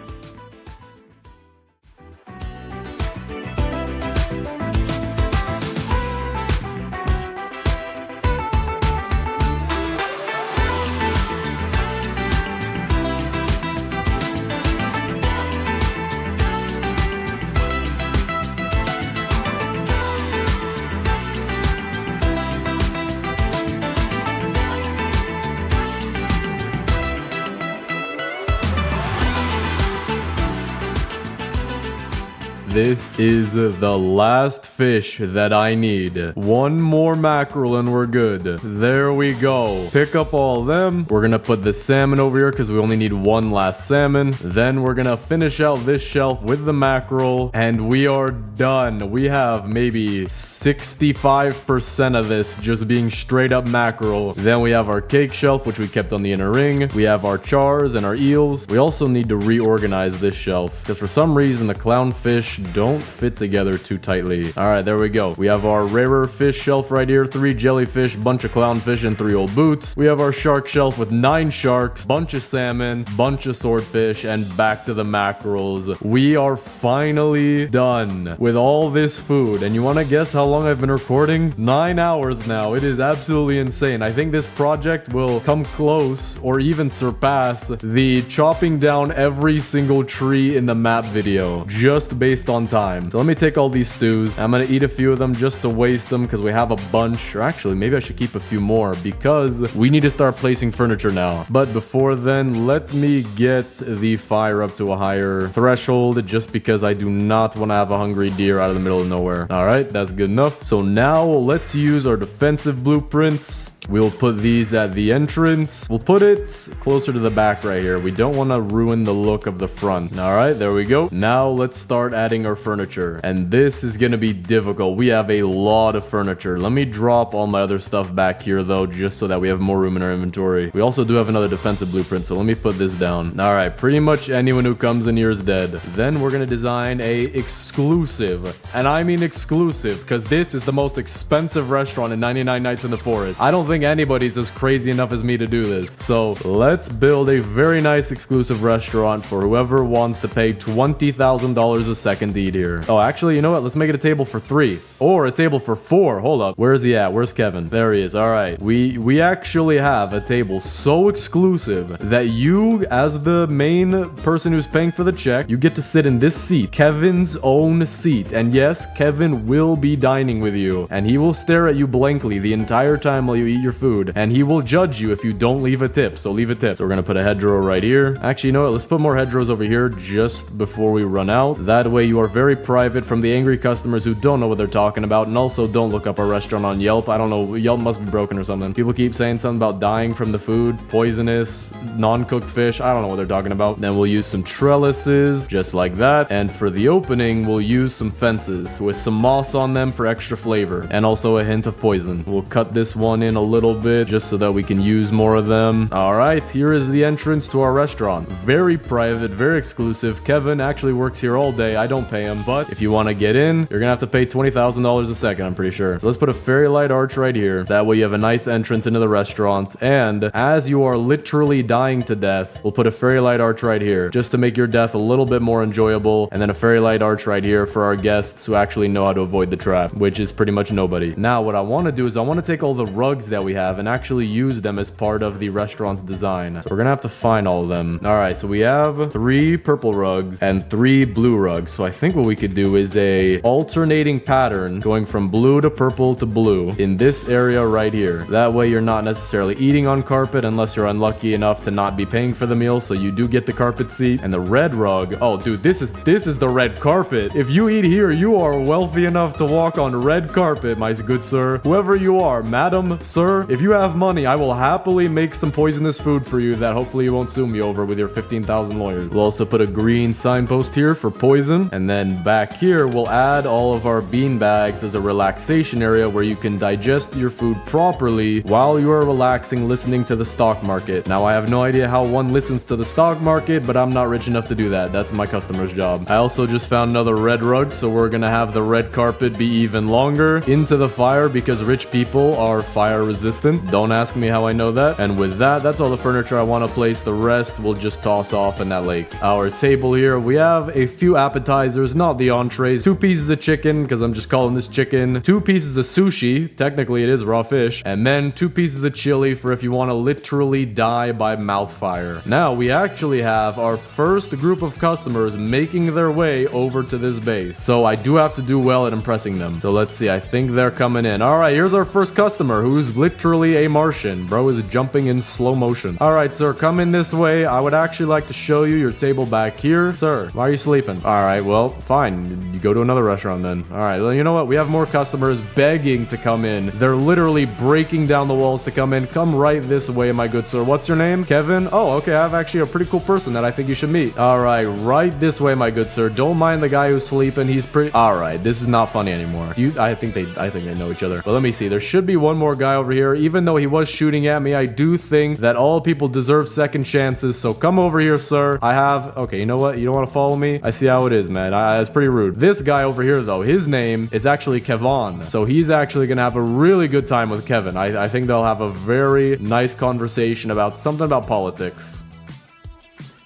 This is the last fish that I need. One more mackerel and we're good. There we go. Pick up all of them. We're gonna put the salmon over here because we only need one last salmon. Then we're gonna finish out this shelf with the mackerel and we are done. We have maybe 65% of this just being straight up mackerel. Then we have our cake shelf, which we kept on the inner ring. We have our chars and our eels. We also need to reorganize this shelf because for some reason the clownfish don't fit together too tightly. All right, there we go. We have our rarer fish shelf right here, 3 jellyfish, bunch of clownfish, and 3 old boots. We have our shark shelf with 9 sharks, bunch of salmon, bunch of swordfish, and back to the mackerels. We are finally done with all this food. And you want to guess how long I've been recording? 9 hours now. It is absolutely insane. I think this project will come close or even surpass the chopping down every single tree in the map video just based on time. So let me take all these stews. I'm gonna eat a few of them just to waste them because we have a bunch. Or actually, maybe I should keep a few more because we need to start placing furniture now. But before then, let me get the fire up to a higher threshold just because I do not want to have a hungry deer out of the middle of nowhere. All right, that's good enough. So now let's use our defensive blueprints. We'll put these at the entrance. We'll put it closer to the back right here. We don't want to ruin the look of the front. All right, there we go. Now let's start adding our furniture. And this is going to be difficult. We have a lot of furniture. Let me drop all my other stuff back here though, just so that we have more room in our inventory. We also do have another defensive blueprint, so let me put this down. All right, pretty much anyone who comes in here is dead. Then we're going to design a exclusive, and I mean exclusive, because this is the most expensive restaurant in 99 Nights in the Forest. I don't think anybody's as crazy enough as me to do this. So let's build a very nice exclusive restaurant for whoever wants to pay $20,000 a second to eat here. Oh, actually, you know what? Let's make it a table for 3 or a table for 4. Hold up. Where's he at? Where's Kevin? There he is. All right. We actually have a table so exclusive that you, as the main person who's paying for the check, you get to sit in this seat, Kevin's own seat. And yes, Kevin will be dining with you, and he will stare at you blankly the entire time while you eat your food, and he will judge you if you don't leave a tip. So leave a tip. So we're gonna put a hedgerow right here. Actually, you know what? Let's put more hedgerows over here just before we run out. That way you are very private from the angry customers who don't know what they're talking about, and also don't look up our restaurant on Yelp. I don't know, Yelp must be broken or something. People keep saying something about dying from the food, poisonous, non-cooked fish. I don't know what they're talking about. Then we'll use some trellises just like that, and for the opening we'll use some fences with some moss on them for extra flavor and also a hint of poison. We'll cut this one in a little bit just so that we can use more of them. All right, here is the entrance to our restaurant. Very private, very exclusive. Kevin actually works here all day. I don't pay him, but if you want to get in, you're gonna have to pay $20,000 a second, I'm pretty sure. So let's put a fairy light arch right here. That way you have a nice entrance into the restaurant, and as you are literally dying to death, we'll put a fairy light arch right here just to make your death a little bit more enjoyable, and then a fairy light arch right here for our guests who actually know how to avoid the trap, which is pretty much nobody. Now what I want to do is I want to take all the rugs that we have and actually use them as part of the restaurant's design. So we're gonna have to find all of them. All right, so we have 3 purple rugs and 3 blue rugs. So I think what we could do is a alternating pattern going from blue to purple to blue in this area right here. That way you're not necessarily eating on carpet unless you're unlucky enough to not be paying for the meal, so you do get the carpet seat. And the red rug, oh dude, this is the red carpet. If you eat here, you are wealthy enough to walk on red carpet, my good sir. Whoever you are, madam, sir, sir, if you have money, I will happily make some poisonous food for you that hopefully you won't sue me over with your 15,000 lawyers. We'll also put a green signpost here for poison. And then back here, we'll add all of our bean bags as a relaxation area where you can digest your food properly while you are relaxing, listening to the stock market. Now, I have no idea how one listens to the stock market, but I'm not rich enough to do that. That's my customer's job. I also just found another red rug, so we're gonna have the red carpet be even longer into the fire because rich people are fire resistant. Don't ask me how I know that. And with that, that's all the furniture I want to place. The rest we'll just toss off in that lake. Our table here, we have a few appetizers, not the entrees. 2 pieces of chicken, because I'm just calling this chicken. 2 pieces of sushi. Technically, it is raw fish. And then 2 pieces of chili for if you want to literally die by mouth fire. Now, we actually have our first group of customers making their way over to this base. So I do have to do well at impressing them. So let's see. I think they're coming in. All right, here's our first customer, who's literally a Martian. Bro is jumping in slow motion. All right, sir, come in this way. I would actually like to show you your table back here. Sir, why are you sleeping? All right, well, fine. You go to another restaurant then. All right, well, you know what? We have more customers begging to come in. They're literally breaking down the walls to come in. Come right this way, my good sir. What's your name? Kevin? Oh, okay. I have actually a pretty cool person that I think you should meet. All right, right this way, my good sir. Don't mind the guy who's sleeping. He's pretty... All right, this is not funny anymore. I think they know each other. But let me see. There should be one more guy over here. Even though he was shooting at me, I do think that all people deserve second chances. So come over here, sir. I have... Okay, you know what? You don't want to follow me? I see how it is, man. It's pretty rude. This guy over here, though, his name is actually Kevon. So he's actually going to have a really good time with Kevin. I think they'll have a very nice conversation about something about politics.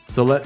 So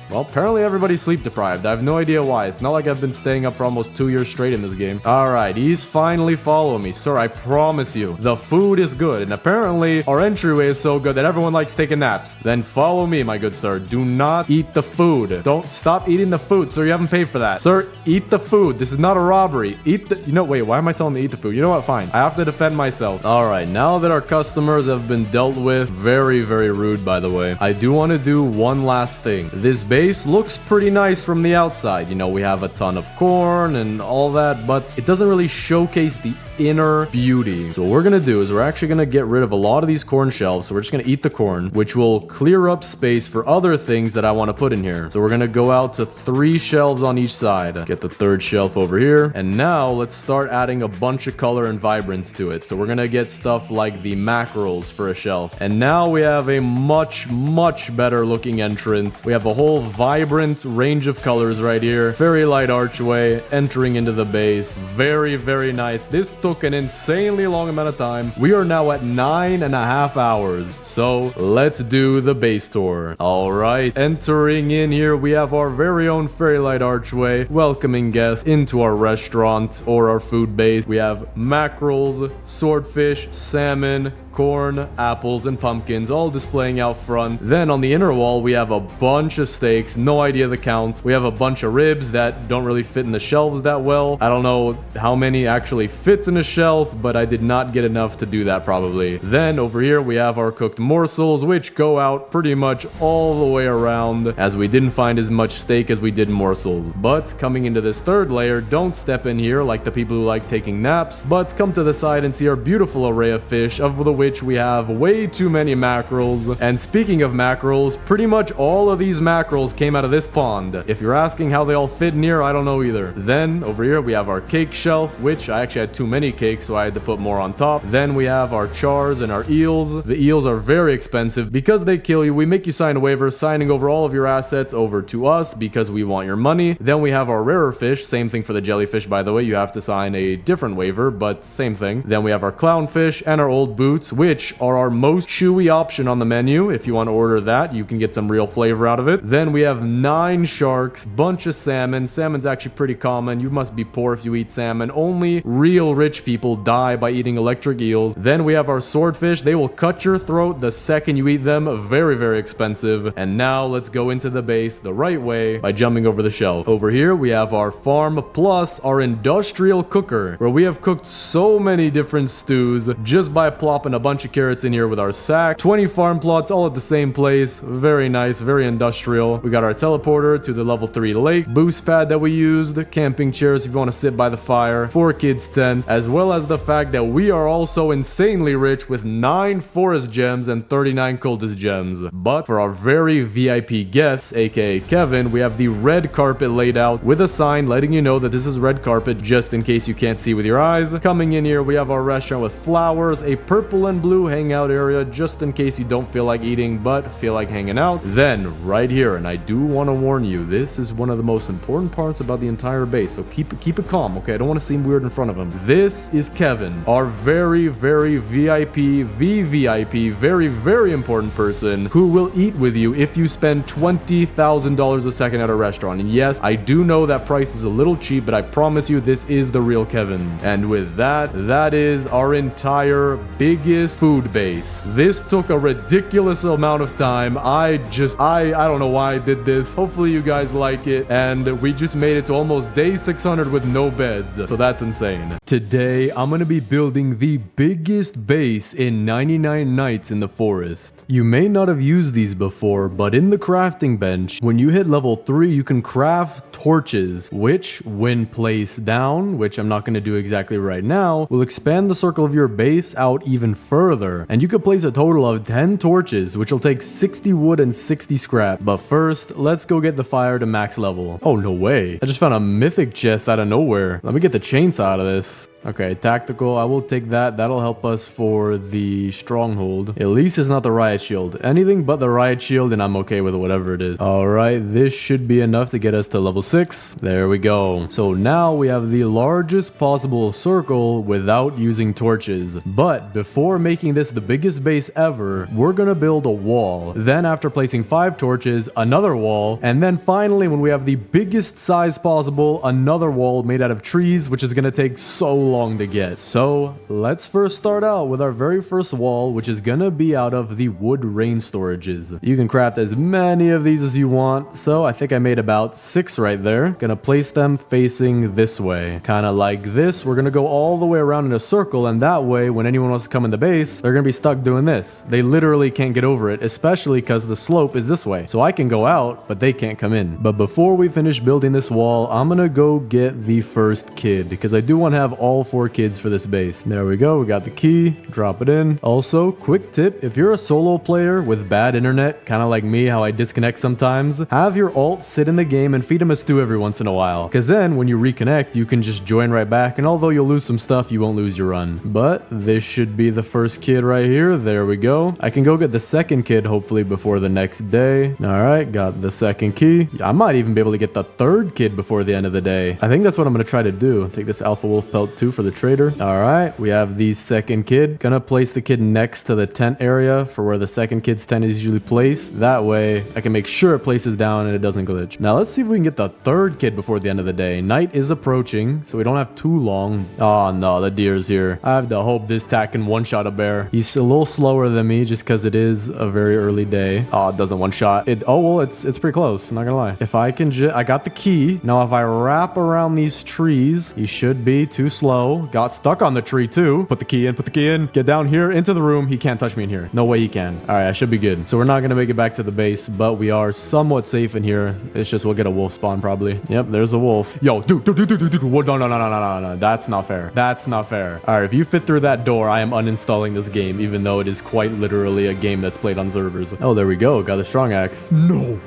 well, apparently everybody's sleep deprived. I have no idea why. It's not like I've been staying up for almost 2 years straight in this game. All right, he's finally following me. Sir, I promise you, the food is good. And apparently, our entryway is so good that everyone likes taking naps. Then follow me, my good sir. Do not eat the food. Don't stop eating the food, sir. You haven't paid for that. Sir, eat the food. This is not a robbery. Eat the... You know, wait, why am I telling him to eat the food? You know what? Fine. I have to defend myself. All right, now that our customers have been dealt with, very, very rude, by the way, I do want to do one last thing. This base looks pretty nice from the outside. You know, we have a ton of corn and all that, but it doesn't really showcase the inner beauty. So what we're gonna do is we're actually gonna get rid of a lot of these corn shelves. So we're just gonna eat the corn, which will clear up space for other things that I want to put in here. So we're gonna go out to 3 shelves on each side. Get the 3rd shelf over here. And now let's start adding a bunch of color and vibrance to it. So we're gonna get stuff like the mackerels for a shelf. And now we have a much, much better looking entrance. We have a whole vibrant range of colors right here. Very light archway entering into the base. Very, very nice. This took an insanely long amount of time. We are now at 9.5 hours. So let's do the base tour. All right, entering in here, we have our very own fairy light archway, welcoming guests into our restaurant or our food base. We have mackerels, swordfish, salmon, corn, apples, and pumpkins all displaying out front. Then on the inner wall, we have a bunch of steaks, no idea the count. We have a bunch of ribs that don't really fit in the shelves that well. I don't know how many actually fits in a shelf, but I did not get enough to do that probably. Then over here, we have our cooked morsels, which go out pretty much all the way around, as we didn't find as much steak as we did morsels. But coming into this 3rd layer, don't step in here like the people who like taking naps, but come to the side and see our beautiful array of fish, of which we have way too many mackerels. And speaking of mackerels, pretty much all of these mackerels came out of this pond. If you're asking how they all fit in here, I don't know either. Then over here we have our cake shelf, which I actually had too many cakes, so I had to put more on top. Then we have our chars and our eels. The eels are very expensive because they kill you. We make you sign a waiver signing over all of your assets over to us because we want your money. Then we have our rarer fish, same thing for the jellyfish, by the way. You have to sign a different waiver, but same thing. Then we have our clownfish and our old boots, which are our most chewy option on the menu. If you want to order that, you can get some real flavor out of it. Then we have 9 sharks, bunch of salmon. Salmon's actually pretty common. You must be poor if you eat salmon. Only real rich people die by eating electric eels. Then we have our swordfish. They will cut your throat the second you eat them. Very, very expensive. And now let's go into the base the right way by jumping over the shelf. Over here, we have our farm plus our industrial cooker, where we have cooked so many different stews just by plopping a bunch of carrots in here with our sack. 20 farm plots all at the same place. Very nice, very industrial. We got our teleporter to the level 3 lake, boost pad that we used, camping chairs if you want to sit by the fire, 4 kids tent, as well as the fact that we are also insanely rich with 9 forest gems and 39 cultist gems. But for our very VIP guests, aka Kevin, we have the red carpet laid out with a sign letting you know that this is red carpet just in case you can't see with your eyes. Coming in here, we have our restaurant with flowers, a purple and blue hangout area just in case you don't feel like eating but feel like hanging out. Then right here, and I do want to warn you, this is one of the most important parts about the entire base, so keep it calm, okay? I don't want to seem weird in front of him. This is Kevin, our very VIP, VVIP, very important person who will eat with you if you spend $20,000 a second at a restaurant. And yes, I do know that price is a little cheap, but I promise you this is the real Kevin. And with that, that is our entire biggest food base. This took a ridiculous amount of time. I don't know why I did this. Hopefully you guys like it. And we just made it to almost day 600 with no beds. So that's insane. Today, I'm going to be building the biggest base in 99 Nights in the Forest. You may not have used these before, but in the crafting bench, when you hit level 3, you can craft torches, which when placed down, which I'm not going to do exactly right now, will expand the circle of your base out even further. And you could place a total of 10 torches, which will take 60 wood and 60 scrap. But first, let's go get the fire to max level. Oh, no way. I just found a mythic chest out of nowhere. Let me get the chainsaw out of this. Okay, tactical. I will take that. That'll help us for the stronghold. At least it's not the riot shield. Anything but the riot shield, and I'm okay with whatever it is. All right, this should be enough to get us to level 6. There we go. So now we have the largest possible circle without using torches. But before making this the biggest base ever, we're gonna build a wall. Then after placing 5 torches, another wall. And then finally, when we have the biggest size possible, another wall made out of trees, which is gonna take so long to get. So let's first start out with our very first wall, which is gonna be out of the wood rain storages. You can craft as many of these as you want, so I think I made about 6 right there. Gonna place them facing this way, kind of like this. We're gonna go all the way around in a circle, and that way when anyone wants to come in the base, they're gonna be stuck doing this. They literally can't get over it, especially because the slope is this way, so I can go out but they can't come in. But before we finish building this wall, I'm gonna go get the first kid, because I do want to have all 4 kids for this base. There we go. We got the key. Drop it in. Also, quick tip, if you're a solo player with bad internet, kind of like me, how I disconnect sometimes, have your alt sit in the game and feed him a stew every once in a while. Because then when you reconnect, you can just join right back, and although you'll lose some stuff, you won't lose your run. But this should be the first kid right here. There we go. I can go get the second kid hopefully before the next day. All right, got the second key. I might even be able to get the third kid before the end of the day. I think that's what I'm going to try to do. Take this alpha wolf pelt too for the trader. All right, we have the second kid. Gonna place the kid next to the tent area for where the second kid's tent is usually placed. That way I can make sure it places down and it doesn't glitch. Now let's see if we can get the third kid before the end of the day. Night is approaching, so we don't have too long. Oh no, the deer's here. I have to hope this tack can one-shot a bear. He's a little slower than me just because it is a very early day. Oh, it doesn't one-shot. Oh well, it's pretty close, not gonna lie. If I can I got the key. Now if I wrap around these trees, he should be too slow. Got stuck on the tree too. Put the key in, get down here into the room. He can't touch me in here. No way he can. All right, I should be good. So we're not gonna make it back to the base, but we are somewhat safe in here. It's just we'll get a wolf spawn probably. Yep, there's a wolf. Yo, dude. No. That's not fair. That's not fair. All right, if you fit through that door, I am uninstalling this game, even though it is quite literally a game that's played on servers. Oh, there we go. Got a strong axe. No,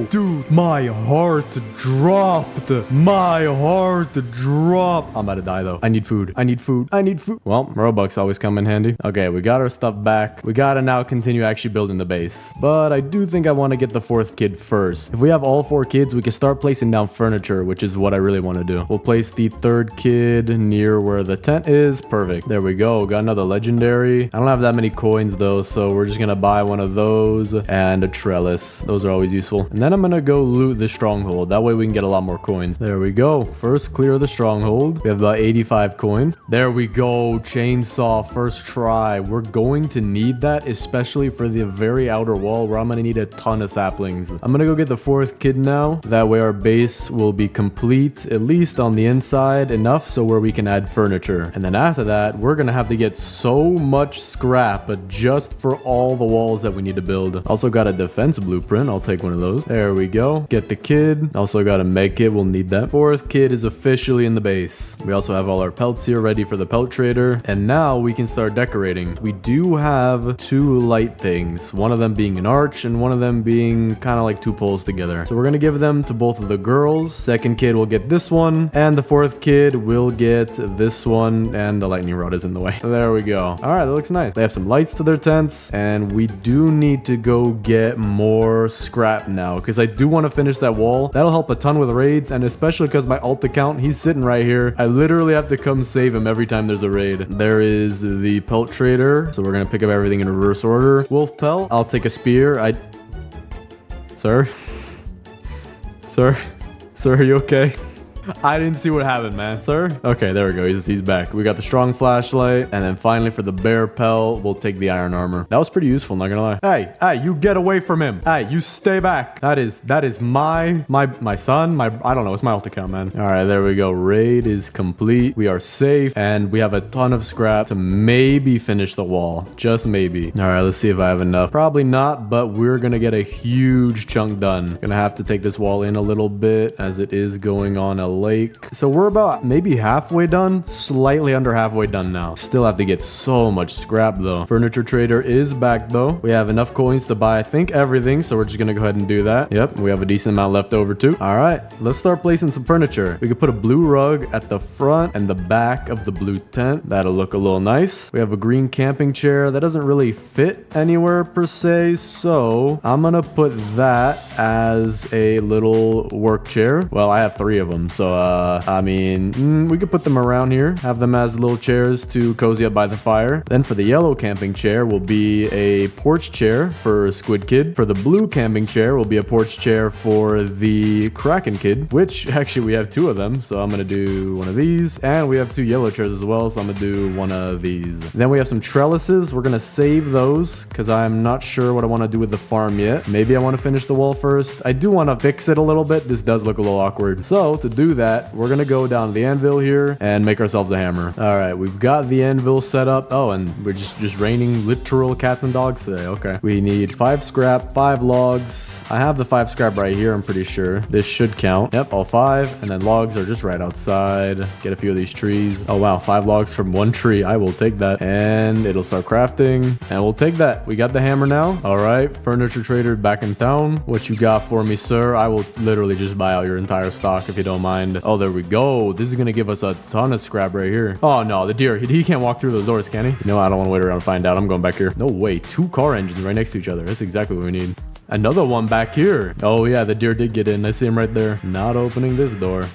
dude. My heart dropped. My heart dropped. I'm about to die though. I need food. Well, Robux always come in handy. Okay, we got our stuff back. We gotta now continue actually building the base. But I do think I want to get the 4th kid first. If we have all 4 kids, we can start placing down furniture, which is what I really want to do. We'll place the 3rd kid near where the tent is. Perfect. There we go. Got another legendary. I don't have that many coins though, so we're just gonna buy one of those and a trellis. Those are always useful. And then I'm gonna go loot the stronghold. That way we can get a lot more coins. There we go. First clear the stronghold. We have about 85 85 coins. There we go. Chainsaw, first try. We're going to need that, especially for the very outer wall where I'm going to need a ton of saplings. I'm going to go get the fourth kid now. That way our base will be complete, at least on the inside, enough so where we can add furniture. And then after that, we're going to have to get so much scrap, but just for all the walls that we need to build. Also got a defense blueprint. I'll take one of those. There we go. Get the kid. Also got a med kit. We'll need that. Fourth kid is officially in the base. We also have all our pelts here ready for the pelt trader. And now we can start decorating. We do have two light things. One of them being an arch and one of them being kind of like two poles together. So we're going to give them to both of the girls. Second kid will get this one. And the fourth kid will get this one. And the lightning rod is in the way. So there we go. All right, that looks nice. They have some lights to their tents. And we do need to go get more scrap now because I do want to finish that wall. That'll help a ton with raids, and especially because my alt account, he's sitting right here. I literally have to come save him every time there's a raid. There is the pelt trader. So we're going to pick up everything in reverse order. Wolf pelt. I'll take a spear. Sir? Sir? Sir, are you okay? I didn't see what happened, man. Sir? Okay, there we go. He's back. We got the strong flashlight. And then finally for the bear pelt, we'll take the iron armor. That was pretty useful, not gonna lie. Hey, you get away from him. Hey, you stay back. That is my son. I don't know. It's my alt account, man. All right, there we go. Raid is complete. We are safe. And we have a ton of scrap to maybe finish the wall. Just maybe. All right, let's see if I have enough. Probably not, but we're gonna get a huge chunk done. Gonna have to take this wall in a little bit as it is going on a lake. So we're about maybe halfway done, slightly under halfway done now. Still have to get so much scrap though. Furniture trader is back though. We have enough coins to buy, I think, everything. So we're just gonna go ahead and do that. Yep, we have a decent amount left over too. All right, let's start placing some furniture. We could put a blue rug at the front and the back of the blue tent. That'll look a little nice. We have a green camping chair that doesn't really fit anywhere per se. So I'm gonna put that as a little work chair. Well, I have 3 of them. So I mean, we could put them around here, have them as little chairs to cozy up by the fire. Then for the yellow camping chair will be a porch chair for Squid Kid. For the blue camping chair will be a porch chair for the Kraken Kid, which actually we have 2 of them. So I'm going to do one of these, and we have 2 yellow chairs as well. So I'm going to do one of these. Then we have some trellises. We're going to save those because I'm not sure what I want to do with the farm yet. Maybe I want to finish the wall first. I do want to fix it a little bit. This does look a little awkward. So to do that, we're gonna go down to the anvil here and make ourselves a hammer. All right, we've got the anvil set up. Oh, and we're just raining literal cats and dogs today. Okay, we need 5 scrap, 5 logs. I have the 5 scrap right here, I'm pretty sure. This should count. Yep, all 5. And then logs are just right outside. Get a few of these trees. Oh wow, 5 logs from 1 tree. I will take that. And it'll start crafting. And we'll take that. We got the hammer now. All right, furniture trader back in town. What you got for me, sir? I will literally just buy out your entire stock if you don't mind. Oh, there we go. This is gonna give us a ton of scrap right here. Oh no, the deer, he can't walk through those doors, can he? No, I don't want to wait around and find out. I'm going back here. No way, 2 car engines right next to each other. That's exactly what we need. Another one back here. Oh yeah, the deer did get in. I see him right there. Not opening this door.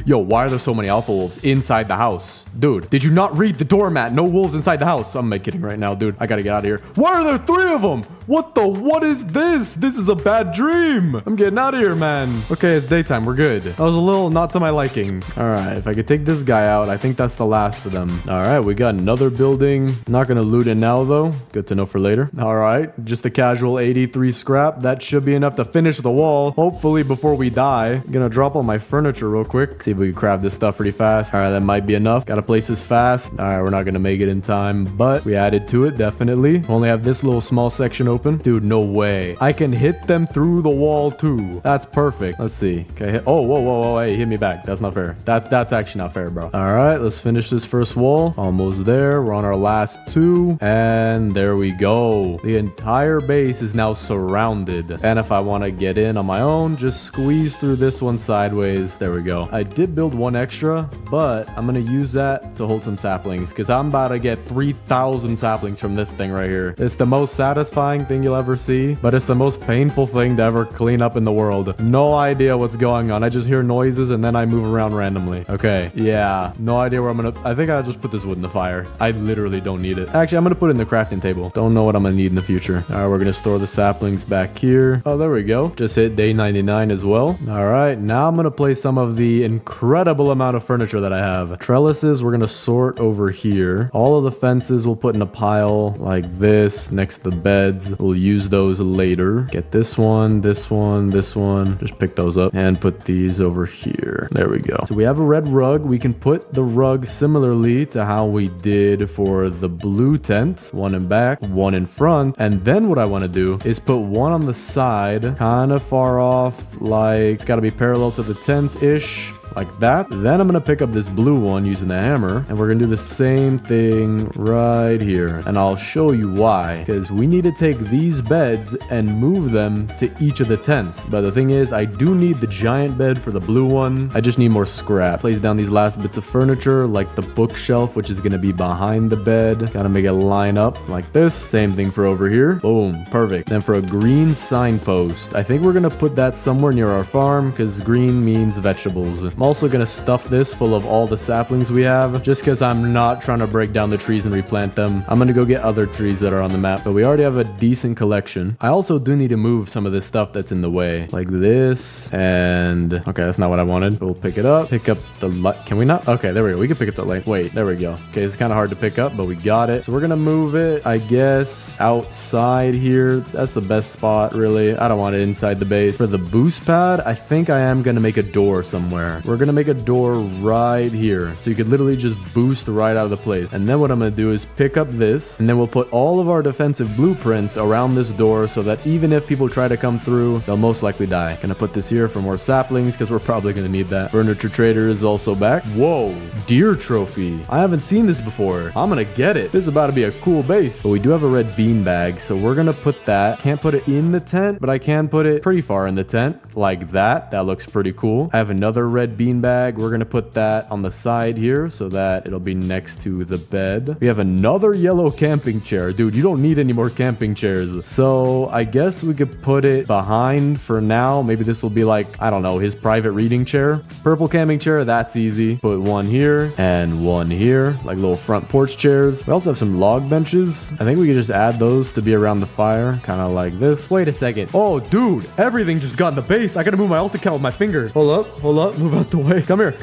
Yo, why are there so many alpha wolves inside the house? Dude, did you not read the doormat? No wolves inside the house. I'm kidding right now, dude. I gotta get out of here. Why are there 3 of them? What is this? This is a bad dream. I'm getting out of here, man. Okay, it's daytime. We're good. That was a little not to my liking. All right, if I could take this guy out, I think that's the last of them. All right, we got another building. Not gonna loot it now, though. Good to know for later. All right, just a casual 83 scrap. That should be enough to finish the wall, hopefully before we die. I'm gonna drop all my furniture real quick. See if we can craft this stuff pretty fast. All right, that might be enough. Gotta place this fast. All right, we're not gonna make it in time, but we added to it, definitely. Only have this little small section open. Dude, no way. I can hit them through the wall too. That's perfect. Let's see. Okay. Oh, whoa. Hey, hit me back. That's not fair. That's actually not fair, bro. All right, let's finish this first wall. Almost there. We're on our last 2. And there we go. The entire base is now surrounded. And if I want to get in on my own, just squeeze through this one sideways. There we go. I did build 1 extra, but I'm going to use that to hold some saplings because I'm about to get 3,000 saplings from this thing right here. It's the most satisfying thing you'll ever see, but it's the most painful thing to ever clean up in the world. No idea what's going on. I just hear noises and then I move around randomly. Okay, yeah, no idea where I'm gonna... I think I'll just put this wood in the fire. I literally don't need it. Actually, I'm gonna put it in the crafting table. Don't know what I'm gonna need in the future. All right, we're gonna store the saplings back here. Oh, there we go. Just hit day 99 as well. All right, now I'm gonna place some of the incredible amount of furniture that I have. Trellises, we're gonna sort over here. All of the fences we'll put in a pile like this next to the beds. We'll use those later. Get this one, this one, this one. Just pick those up and put these over here. There we go. So we have a red rug. We can put the rug similarly to how we did for the blue tent. One in back, one in front. And then what I want to do is put one on the side, kind of far off, like it's got to be parallel to the tent-ish. Like that. Then I'm gonna pick up this blue one using the hammer, and we're gonna do the same thing right here. And I'll show you why. Because we need to take these beds and move them to each of the tents. But the thing is, I do need the giant bed for the blue one. I just need more scrap. Place down these last bits of furniture, like the bookshelf, which is gonna be behind the bed. Gotta make it line up like this. Same thing for over here. Boom, perfect. Then for a green signpost, I think we're gonna put that somewhere near our farm, because green means vegetables. I'm also gonna stuff this full of all the saplings we have, just because I'm not trying to break down the trees and replant them. I'm gonna go get other trees that are on the map, but we already have a decent collection. I also do need to move some of this stuff that's in the way, like this, and okay, that's not what I wanted. We'll pick it up, pick up the light. Can we not? Okay, there we go. We can pick up the light. Wait, there we go. Okay, it's kind of hard to pick up, but we got it. So we're gonna move it, I guess, outside here. That's the best spot, really. I don't want it inside the base. For the boost pad, I think I am gonna make a door somewhere. We're gonna make a door right here, so you could literally just boost right out of the place. And then what I'm gonna do is pick up this, and then we'll put all of our defensive blueprints around this door, so that even if people try to come through, they'll most likely die. Gonna put this here for more saplings, because we're probably gonna need that. Furniture trader is also back. Whoa, deer trophy. I haven't seen this before. I'm gonna get it. This is about to be a cool base. But we do have a red bean bag, so we're gonna put that. Can't put it in the tent, but I can put it pretty far in the tent, like that. That looks pretty cool. I have another red bean bag. We're gonna put that on the side here so that it'll be next to the bed. We have another yellow camping chair. Dude, you don't need any more camping chairs. So I guess we could put it behind for now. Maybe this will be like, I don't know, his private reading chair. Purple camping chair, that's easy. Put one here and one here, like little front porch chairs. We also have some log benches. I think we could just add those to be around the fire, kind of like this. Wait a second. Oh, dude, everything just got in the base. I gotta move my alt account with my finger. Hold up, move out the way. Come here.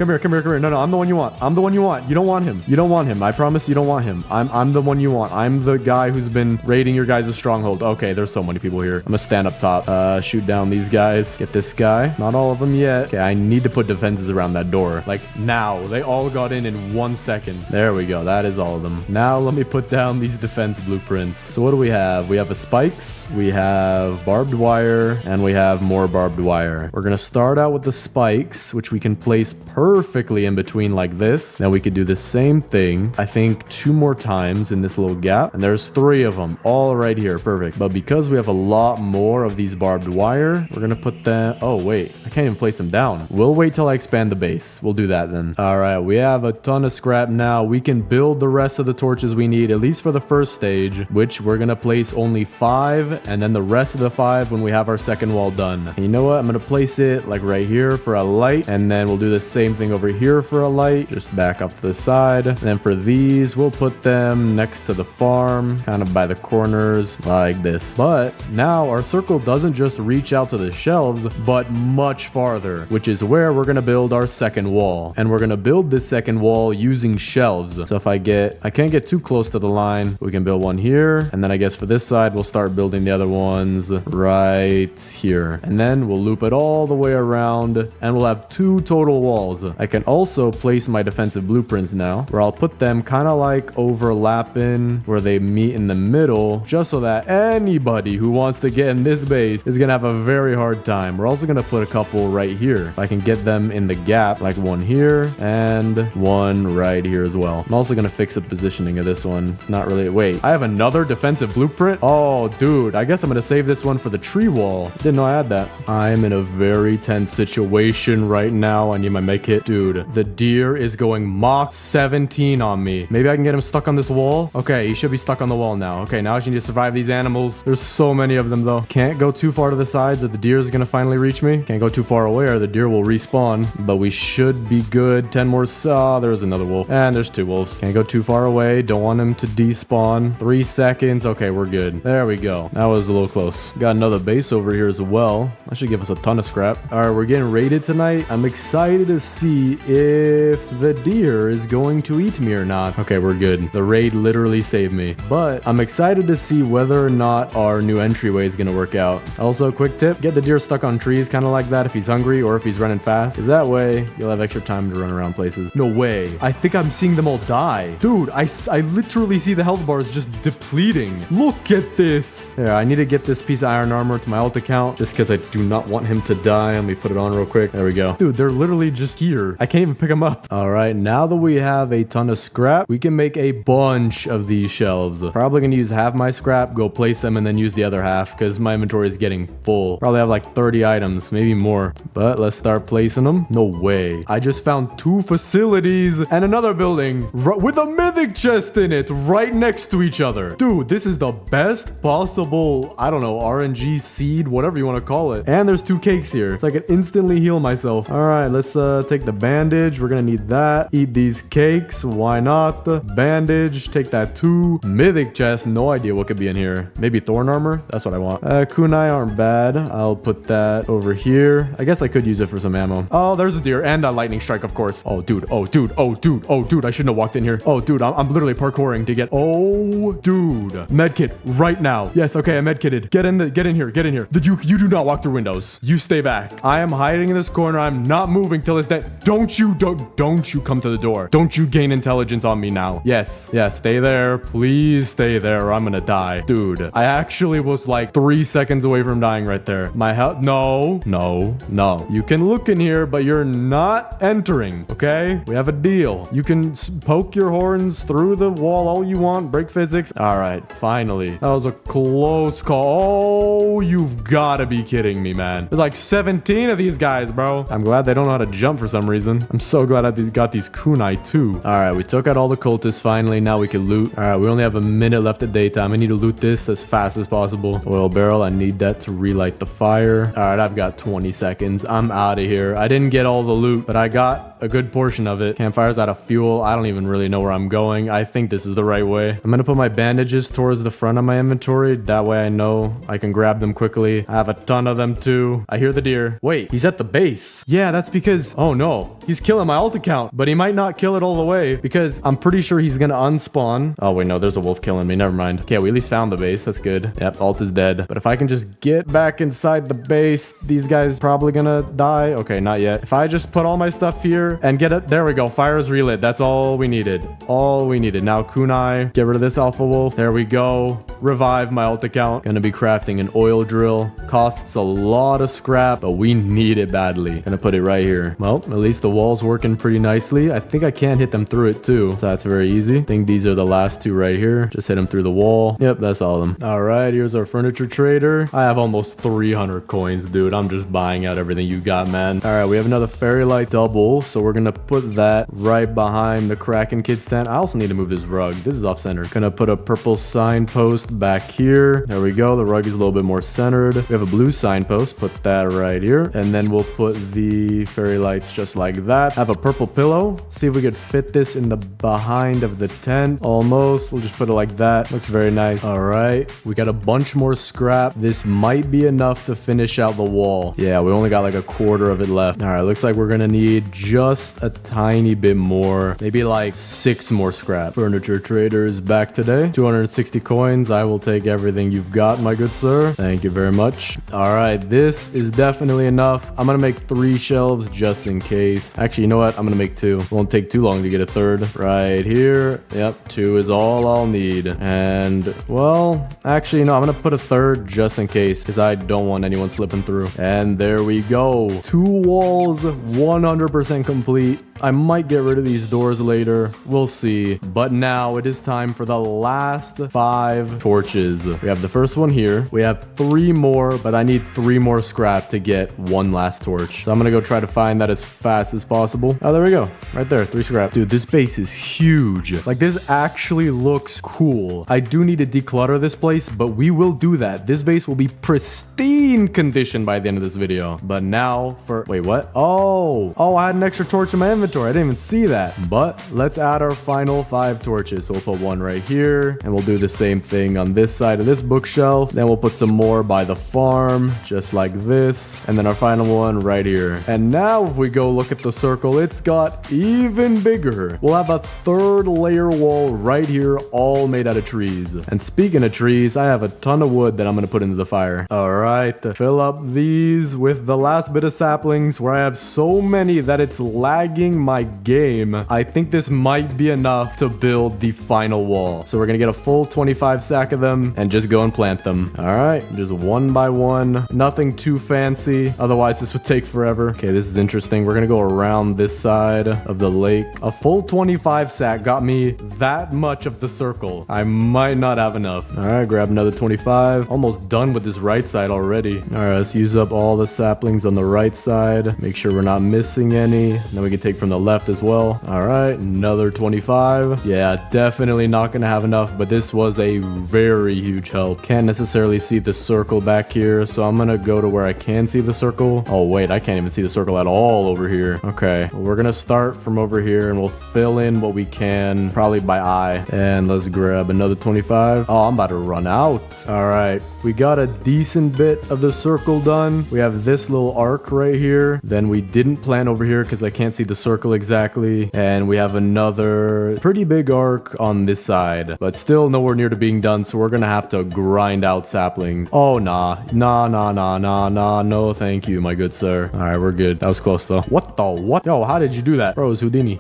No, I'm the one you want. I'm the one you want. You don't want him. You don't want him. I promise you don't want him. I'm the one you want. I'm the guy who's been raiding your guys' stronghold. Okay, there's so many people here. I'm gonna stand up top. Shoot down these guys. Get this guy. Not all of them yet. Okay, I need to put defenses around that door. Like now. They all got in 1 second. There we go. That is all of them. Now let me put down these defense blueprints. So what do we have? We have a spikes. We have barbed wire. And we have more barbed wire. We're gonna start out with the spikes, which we can place perfectly in between like this. Now we could do the same thing, I think 2 more times in this little gap, and there's 3 of them all right here. Perfect. But because we have a lot more of these barbed wire, we're gonna put them. Oh wait, I can't even place them down. We'll wait till I expand the base. We'll do that then. All right, we have a ton of scrap now. We can build the rest of the torches we need, at least for the first stage, which we're gonna place only 5, and then the rest of the 5 when we have our second wall done. And you know what, I'm gonna place it like right here for a light, and then we'll do the same thing over here for a light, just back up to the side. And then for these, we'll put them next to the farm, kind of by the corners like this. But now our circle doesn't just reach out to the shelves, but much farther, which is where we're gonna build our second wall. And we're gonna build this second wall using shelves. So if I can't get too close to the line, we can build one here, and then I guess for this side we'll start building the other ones right here, and then we'll loop it all the way around, and we'll have 2 total walls. I can also place my defensive blueprints now, where I'll put them kind of like overlapping where they meet in the middle, just so that anybody who wants to get in this base is gonna have a very hard time. We're also gonna put a couple right here. If I can get them in the gap, like one here and one right here as well. I'm also gonna fix the positioning of this one. It's not really, wait, I have another defensive blueprint? Oh, dude, I guess I'm gonna save this one for the tree wall. Didn't know I had that. I'm in a very tense situation right now. I need my med kit. Dude, the deer is going Mach 17 on me. Maybe I can get him stuck on this wall. Okay, he should be stuck on the wall now. Okay, now I just need to survive these animals. There's so many of them though. Can't go too far to the sides or the deer is gonna finally reach me. Can't go too far away or the deer will respawn, but we should be good. 10 more. There's another wolf, and there's 2 wolves. Can't go too far away. Don't want him to despawn. 3 seconds. Okay, we're good. There we go. That was a little close. Got another base over here as well. That should give us a ton of scrap. All right, we're getting raided tonight. I'm excited excited to see if the deer is going to eat me or not. Okay, we're good. The raid literally saved me. But I'm excited to see whether or not our new entryway is going to work out. Also, quick tip, get the deer stuck on trees kind of like that if he's hungry or if he's running fast. Because that way, you'll have extra time to run around places. No way. I think I'm seeing them all die. Dude, I literally see the health bars just depleting. Look at this. Yeah, I need to get this piece of iron armor to my alt account just because I do not want him to die. Let me put it on real quick. There we go. Dude, they're literally just here. I can't even pick them up. All right, now that we have a ton of scrap, we can make a bunch of these shelves. Probably gonna use half my scrap, go place them, and then use the other half because my inventory is getting full. Probably have like 30 items, maybe more. But let's start placing them. No way. I just found 2 facilities and another building with a mythic chest in it right next to each other. Dude, this is the best possible, I don't know, RNG seed, whatever you want to call it. And there's 2 cakes here, so I can instantly heal myself. All right, let's take the bandage. We're gonna need that. Eat these cakes. Why not? Bandage. Take that too. Mythic chest. No idea what could be in here. Maybe thorn armor. That's what I want. Kunai aren't bad. I'll put that over here. I guess I could use it for some ammo. Oh, there's a deer and a lightning strike, of course. Oh, dude. Oh, dude. Oh, dude. Oh, dude. I shouldn't have walked in here. Oh, dude. I'm literally parkouring to get. Oh, dude. Medkit right now. Yes. Okay. I'm medkitted. Get in here. Get in here. You do not walk through windows. You stay back. I am hiding in this corner. I'm not moving till it's dead. Don't you come to the door. Don't you gain intelligence on me now. Yes. Stay there. Please stay there or I'm gonna die. Dude, I actually was like 3 seconds away from dying right there. My health. No. You can look in here, but you're not entering. Okay? We have a deal. You can poke your horns through the wall all you want. Break physics. All right. Finally. That was a close call. Oh, you've got to be kidding me, man. There's like 17 of these guys, bro. I'm glad they don't know how to jump for some reason. I'm so glad I got these kunai too. All right, we took out all the cultists finally. Now we can loot. All right, we only have a minute left at daytime. I need to loot this as fast as possible. Oil barrel, I need that to relight the fire. All right, I've got 20 seconds. I'm out of here. I didn't get all the loot, but I got a good portion of it. Campfire's out of fuel. I don't even really know where I'm going. I think this is the right way. I'm gonna put my bandages towards the front of my inventory. That way I know I can grab them quickly. I have a ton of them too. I hear the deer. Wait, he's at the base. Yeah, that's because, oh no, he's killing my alt account, but he might not kill it all the way because I'm pretty sure he's gonna unspawn. Oh wait, no, there's a wolf killing me. Never mind. Okay, we at least found the base. That's good. Yep, alt is dead. But if I can just get back inside the base, these guys probably gonna die. Okay, not yet. If I just put all my stuff here and get it, there we go. Fire is relit. That's all we needed. All we needed. Now kunai, get rid of this alpha wolf. There we go. Revive my alt account. Gonna be crafting an oil drill. Costs a lot of scrap, but we need it badly. Gonna put it right here. Well, at least the wall's working pretty nicely. I think I can hit them through it too, so that's very easy. I think these are the last 2 right here. Just hit them through the wall. Yep, that's all of them. All right, here's our furniture trader. I have almost 300 coins, dude. I'm just buying out everything you got, man. All right, we have another fairy light double, so we're gonna put that right behind the Kraken Kid's tent. I also need to move this rug. This is off center. Gonna put a purple signpost back here. There we go. The rug is a little bit more centered. We have a blue signpost. Put that right here. And then we'll put the fairy lights just like that. Have a purple pillow. See if we could fit this in the behind of the tent. Almost. We'll just put it like that. Looks very nice. All right. We got a bunch more scrap. This might be enough to finish out the wall. Yeah, we only got like a quarter of it left. All right. Looks like we're gonna need just a tiny bit more. Maybe like 6 more scrap. Furniture trader is back today. 260 coins. I will take everything you've got, my good sir. Thank you very much. All right. This is definitely enough. I'm gonna make 3 shelves just in case. Actually, you know what? I'm gonna make 2. Won't take too long to get a third. Right here. Yep, 2 is all I'll need. And, well, actually, no, I'm gonna put a third just in case because I don't want anyone slipping through. And there we go. 2 walls, 100% complete. I might get rid of these doors later. We'll see. But now it is time for the last 5 torches. We have the first one here. We have 3 more, but I need 3 more scrap to get 1 last torch. So I'm gonna go try to find that as fast as possible. Oh, there we go. Right there, 3 scrap. Dude, this base is huge. Like, this actually looks cool. I do need to declutter this place, but we will do that. This base will be pristine condition by the end of this video. But now for... Wait, what? Oh, I had an extra torch in my inventory. I didn't even see that. But let's add our final 5 torches. So we'll put 1 right here, and we'll do the same thing on this side of this bookshelf. Then we'll put some more by the farm, just like this. And then our final one right here. And now if we go look at the circle, it's got even bigger. We'll have a third layer wall right here, all made out of trees. And speaking of trees, I have a ton of wood that I'm going to put into the fire. All right, fill up these with the last bit of saplings where I have so many that it's lagging my game. I think this might be enough to build the final wall. So we're going to get a full 25 sack of them and just go and plant them. All right, just one by one. Nothing too fancy. Otherwise, this would take forever. Okay, this is interesting. We're going to go around this side of the lake. A full 25 sack got me that much of the circle. I might not have enough. All right, grab another 25. Almost done with this right side already. All right, let's use up all the saplings on the right side. Make sure we're not missing any. Then we can take from the left as well. All right, another 25. Yeah, definitely not going to have enough, but this was a very huge help. Can't necessarily see the circle back here, so I'm going to go to where I can see the circle. Oh, wait, I can't even see the circle at all over here. Okay, well, we're going to start from over here and we'll fill in what we can, probably by eye. And let's grab another 25. Oh, I'm about to run out. All right, we got a decent bit of the circle done. We have this little arc right here. Then we didn't plant over here because I can't see the circle exactly. And we have another pretty big arc on this side, but still nowhere near to being done. So we're going to have to grind out saplings. Oh, nah. No, thank you, my good sir. All right, we're good. That was close though. What the what? Yo, how did you do that? Bro, it's Houdini.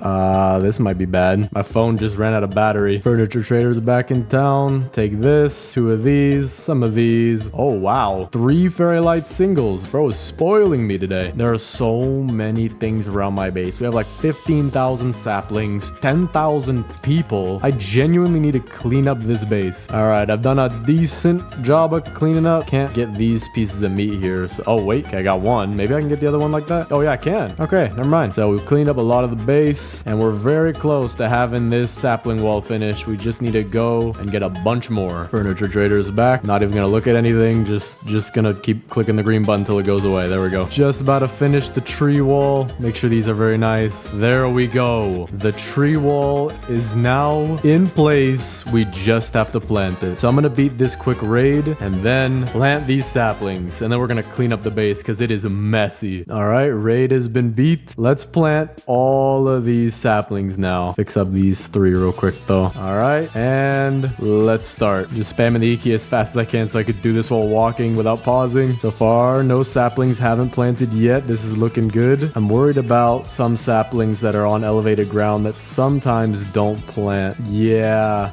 This might be bad. My phone just ran out of battery. Furniture traders back in town. Take this, 2 of these, some of these. Oh, wow. 3 fairy light singles. Bro is spoiling me today. There are so many things around my base. We have like 15,000 saplings, 10,000 people. I genuinely need to clean up this base. All right, I've done a decent job of cleaning up. Can't get these pieces of meat here. So, oh, wait, I got one. Maybe I can get the other one like that. Oh, yeah, I can. Okay, never mind. So we've cleaned up a lot of the base and we're very close to having this sapling wall finished. We just need to go and get a bunch more. Furniture traders back. Not even gonna look at anything. Just gonna keep clicking the green button until it goes away. There we go. Just about to finish the tree wall. Make sure these are very nice. There we go. The tree wall is now in place. We just have to plant it. So I'm gonna beat this quick raid and then plant these saplings. And then we're gonna clean up the base because it is messy. All right, raid has been beat. Let's plant all of these saplings now. Fix up these 3 real quick though. All right, and let's start. Just spamming the key as fast as I can so I could do this while walking without pausing. So far, no saplings haven't planted yet. This is looking good. I'm worried about some saplings that are on elevated ground that sometimes don't plant. Yeah.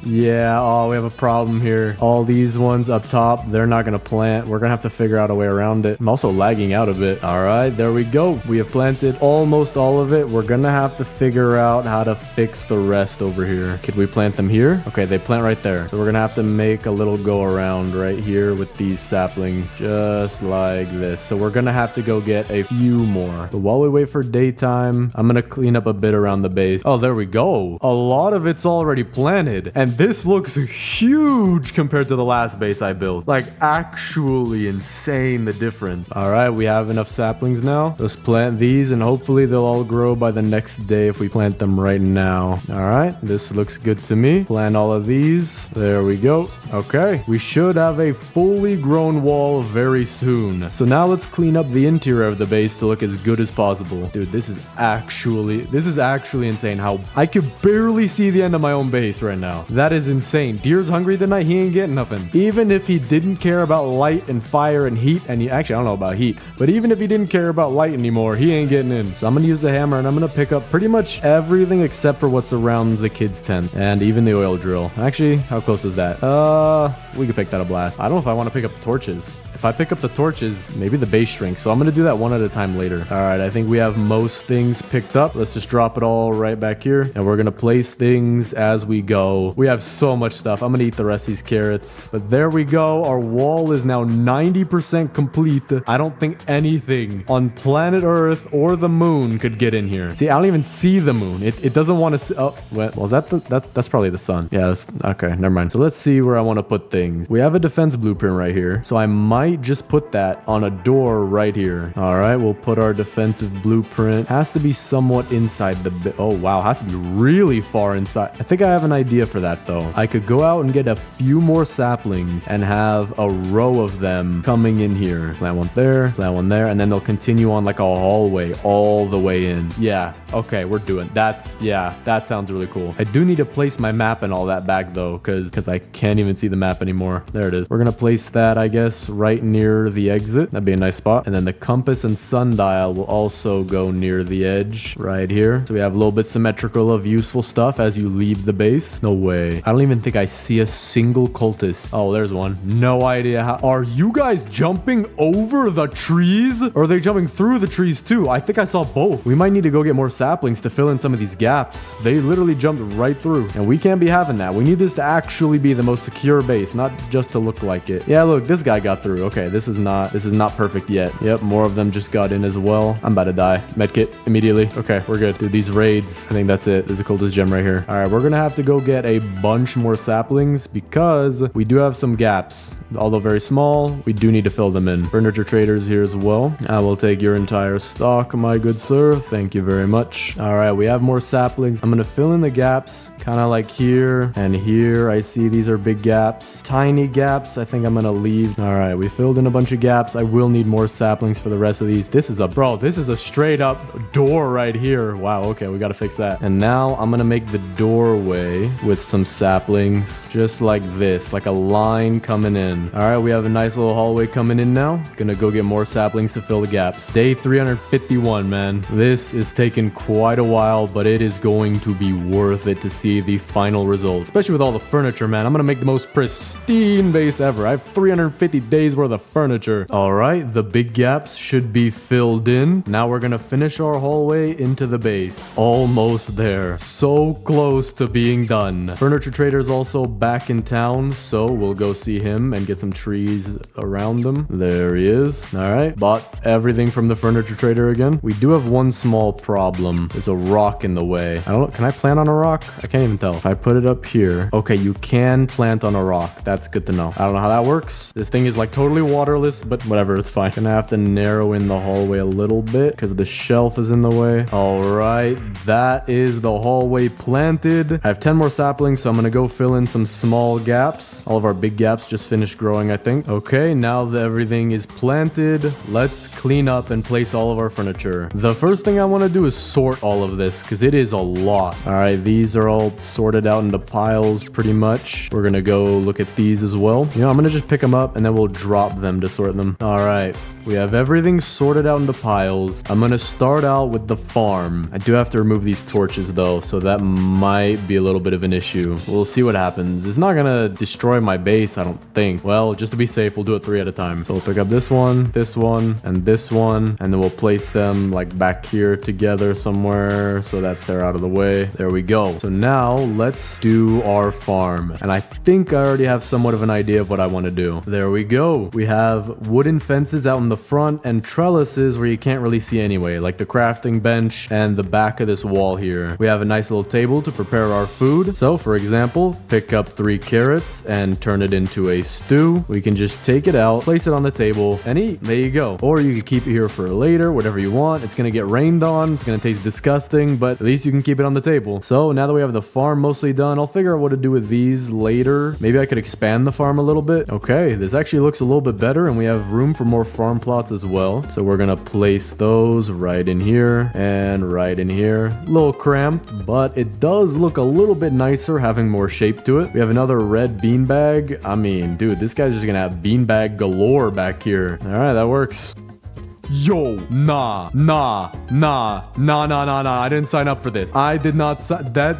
Oh, we have a problem here. All these ones up top, they're not gonna plant. We're gonna have to figure out a way around it. I'm also lagging out a bit. All right, there we go. We have planted almost all of it. We're gonna have to figure out how to fix the rest over here. Could we plant them here? Okay, they plant right there. So we're gonna have to make a little go around right here with these saplings, just like this. So we're gonna have to go get a few more. But while we wait for daytime, I'm gonna clean up a bit around the base. Oh, there we go. A lot of it's already planted. And this looks huge compared to the last base I built. Like, actually insane the difference. All right, we have enough saplings now. Let's plant these and hopefully they'll all grow by the next day if we plant them right now. All right, this looks good to me. Plant all of these. There we go. Okay, we should have a fully grown wall very soon. So now let's clean up the interior of the base to look as good as possible. Dude, this is actually insane how I could barely see the end of my own base right now. That is insane. Deer's hungry tonight. He ain't getting nothing. Even if he didn't care about light and fire and heat, and actually, I don't know about heat, but even if he didn't care about light anymore, he ain't getting in. So I'm going to use the hammer and I'm going to pick up pretty much everything except for what's around the kids' tent and even the oil drill. Actually, how close is that? We could pick that a blast. I don't know if I want to pick up the torches. If I pick up the torches, maybe the base shrinks. So I'm going to do that one at a time later. All right, I think we have most things picked up. Let's just drop it all right back here. And we're going to place things as we go. We have so much stuff. I'm going to eat the rest of these carrots. But there we go. Our wall is now 90% complete. I don't think anything on planet Earth or the moon could get in here. See, I don't even see the moon. It doesn't want to see. Oh, well, is that that's probably the sun. Yeah, that's okay. Never mind. So let's see where I want want to put things. We have a defense blueprint right here, so I might just put that on a door right here. All right, we'll put our defensive blueprint. Has to be somewhat inside the... Oh, wow. Has to be really far inside. I think I have an idea for that, though. I could go out and get a few more saplings and have a row of them coming in here. Plant one there, plant one there, and then they'll continue on like a hallway all the way in. Yeah, okay, we're doing that's... Yeah, that sounds really cool. I do need to place my map and all that back, though, because I can't even see the map anymore. There it is. We're gonna place that, I guess, right near the exit. That'd be a nice spot. And then the compass and sundial will also go near the edge right here. So we have a little bit symmetrical of useful stuff as you leave the base. No way. I don't even think I see a single cultist. Oh, there's one. No idea how. Are you guys jumping over the trees? Or are they jumping through the trees too? I think I saw both. We might need to go get more saplings to fill in some of these gaps. They literally jumped right through. And we can't be having that. We need this to actually be the most secure base, not just to look like it. Yeah, look, this guy got through. Okay, this is not perfect yet. Yep, more of them just got in as well. I'm about to die. Medkit immediately. Okay, we're good. Dude, these raids, I think that's it. There's a cultist gem right here. All right, we're gonna have to go get a bunch more saplings because we do have some gaps. Although very small, we do need to fill them in. Furniture traders here as well. I will take your entire stock, my good sir. Thank you very much. All right, we have more saplings. I'm gonna fill in the gaps, kind of like here and here. I see these are big gaps, tiny gaps. I think I'm gonna leave. All right, we filled in a bunch of gaps. I will need more saplings for the rest of these. This is a straight up door right here. Wow, okay, we gotta fix that. And now I'm gonna make the doorway with some saplings, just like this, like a line coming in. All right, we have a nice little hallway coming in now. Gonna go get more saplings to fill the gaps. Day 351, man. This is taking quite a while, but it is going to be worth it to see the final result, especially with all the furniture, man. I'm gonna make the most pristine base ever. I have 350 days worth of furniture. All right, the big gaps should be filled in. Now we're gonna finish our hallway into the base. Almost there. So close to being done. Furniture trader's also back in town, so we'll go see him and get some trees around them. There he is. All right, bought everything from the furniture trader again. We do have one small problem. There's a rock in the way. I don't know. Can I plant on a rock? I can't even tell. If I put it up here. Okay, you can plant on a rock. That's good to know. I don't know how that works. This thing is like totally waterless, but whatever, it's fine. Gonna have to narrow in the hallway a little bit because the shelf is in the way. All right, that is the hallway planted. I have 10 more saplings, so I'm gonna go fill in some small gaps. All of our big gaps just finished growing, I think. Okay, now that everything is planted, let's clean up and place all of our furniture. The first thing I want to do is sort all of this because it is a lot. All right, these are all sorted out into piles pretty much. We're gonna go look at these as well. You know, I'm gonna just pick them up and then we'll drop them to sort them. All right, we have everything sorted out into piles. I'm gonna start out with the farm. I do have to remove these torches though, so that might be a little bit of an issue. We'll see what happens. It's not gonna destroy my base, I don't think. Well, just to be safe, we'll do it 3 at a time. So we'll pick up this one, and this one, and then we'll place them like back here together somewhere so that they're out of the way. There we go. So now let's do our farm. And I think I already have somewhat of an idea of what I want to do. There we go. We have wooden fences out in the front and trellises where you can't really see anyway, like the crafting bench and the back of this wall here. We have a nice little table to prepare our food. So for example, pick up 3 carrots and turn it into a stew. We can just take it out, place it on the table, and eat. There you go. Or you can keep it here for later, whatever you want. It's gonna get rained on. It's gonna taste disgusting, but at least you can keep it on the table. So now that we have the farm mostly done, I'll figure out what to do with these later. Maybe I could expand the farm a little bit. Okay, this actually looks a little bit better, and we have room for more farm plots as well. So we're gonna place those right in here and right in here. A little cramped, but it does look a little bit nicer having more shape to it. We have another red beanbag. I mean, dude, this guy's just gonna have beanbag galore back here. All right, that works. Yo, nah. I didn't sign up for this. I did not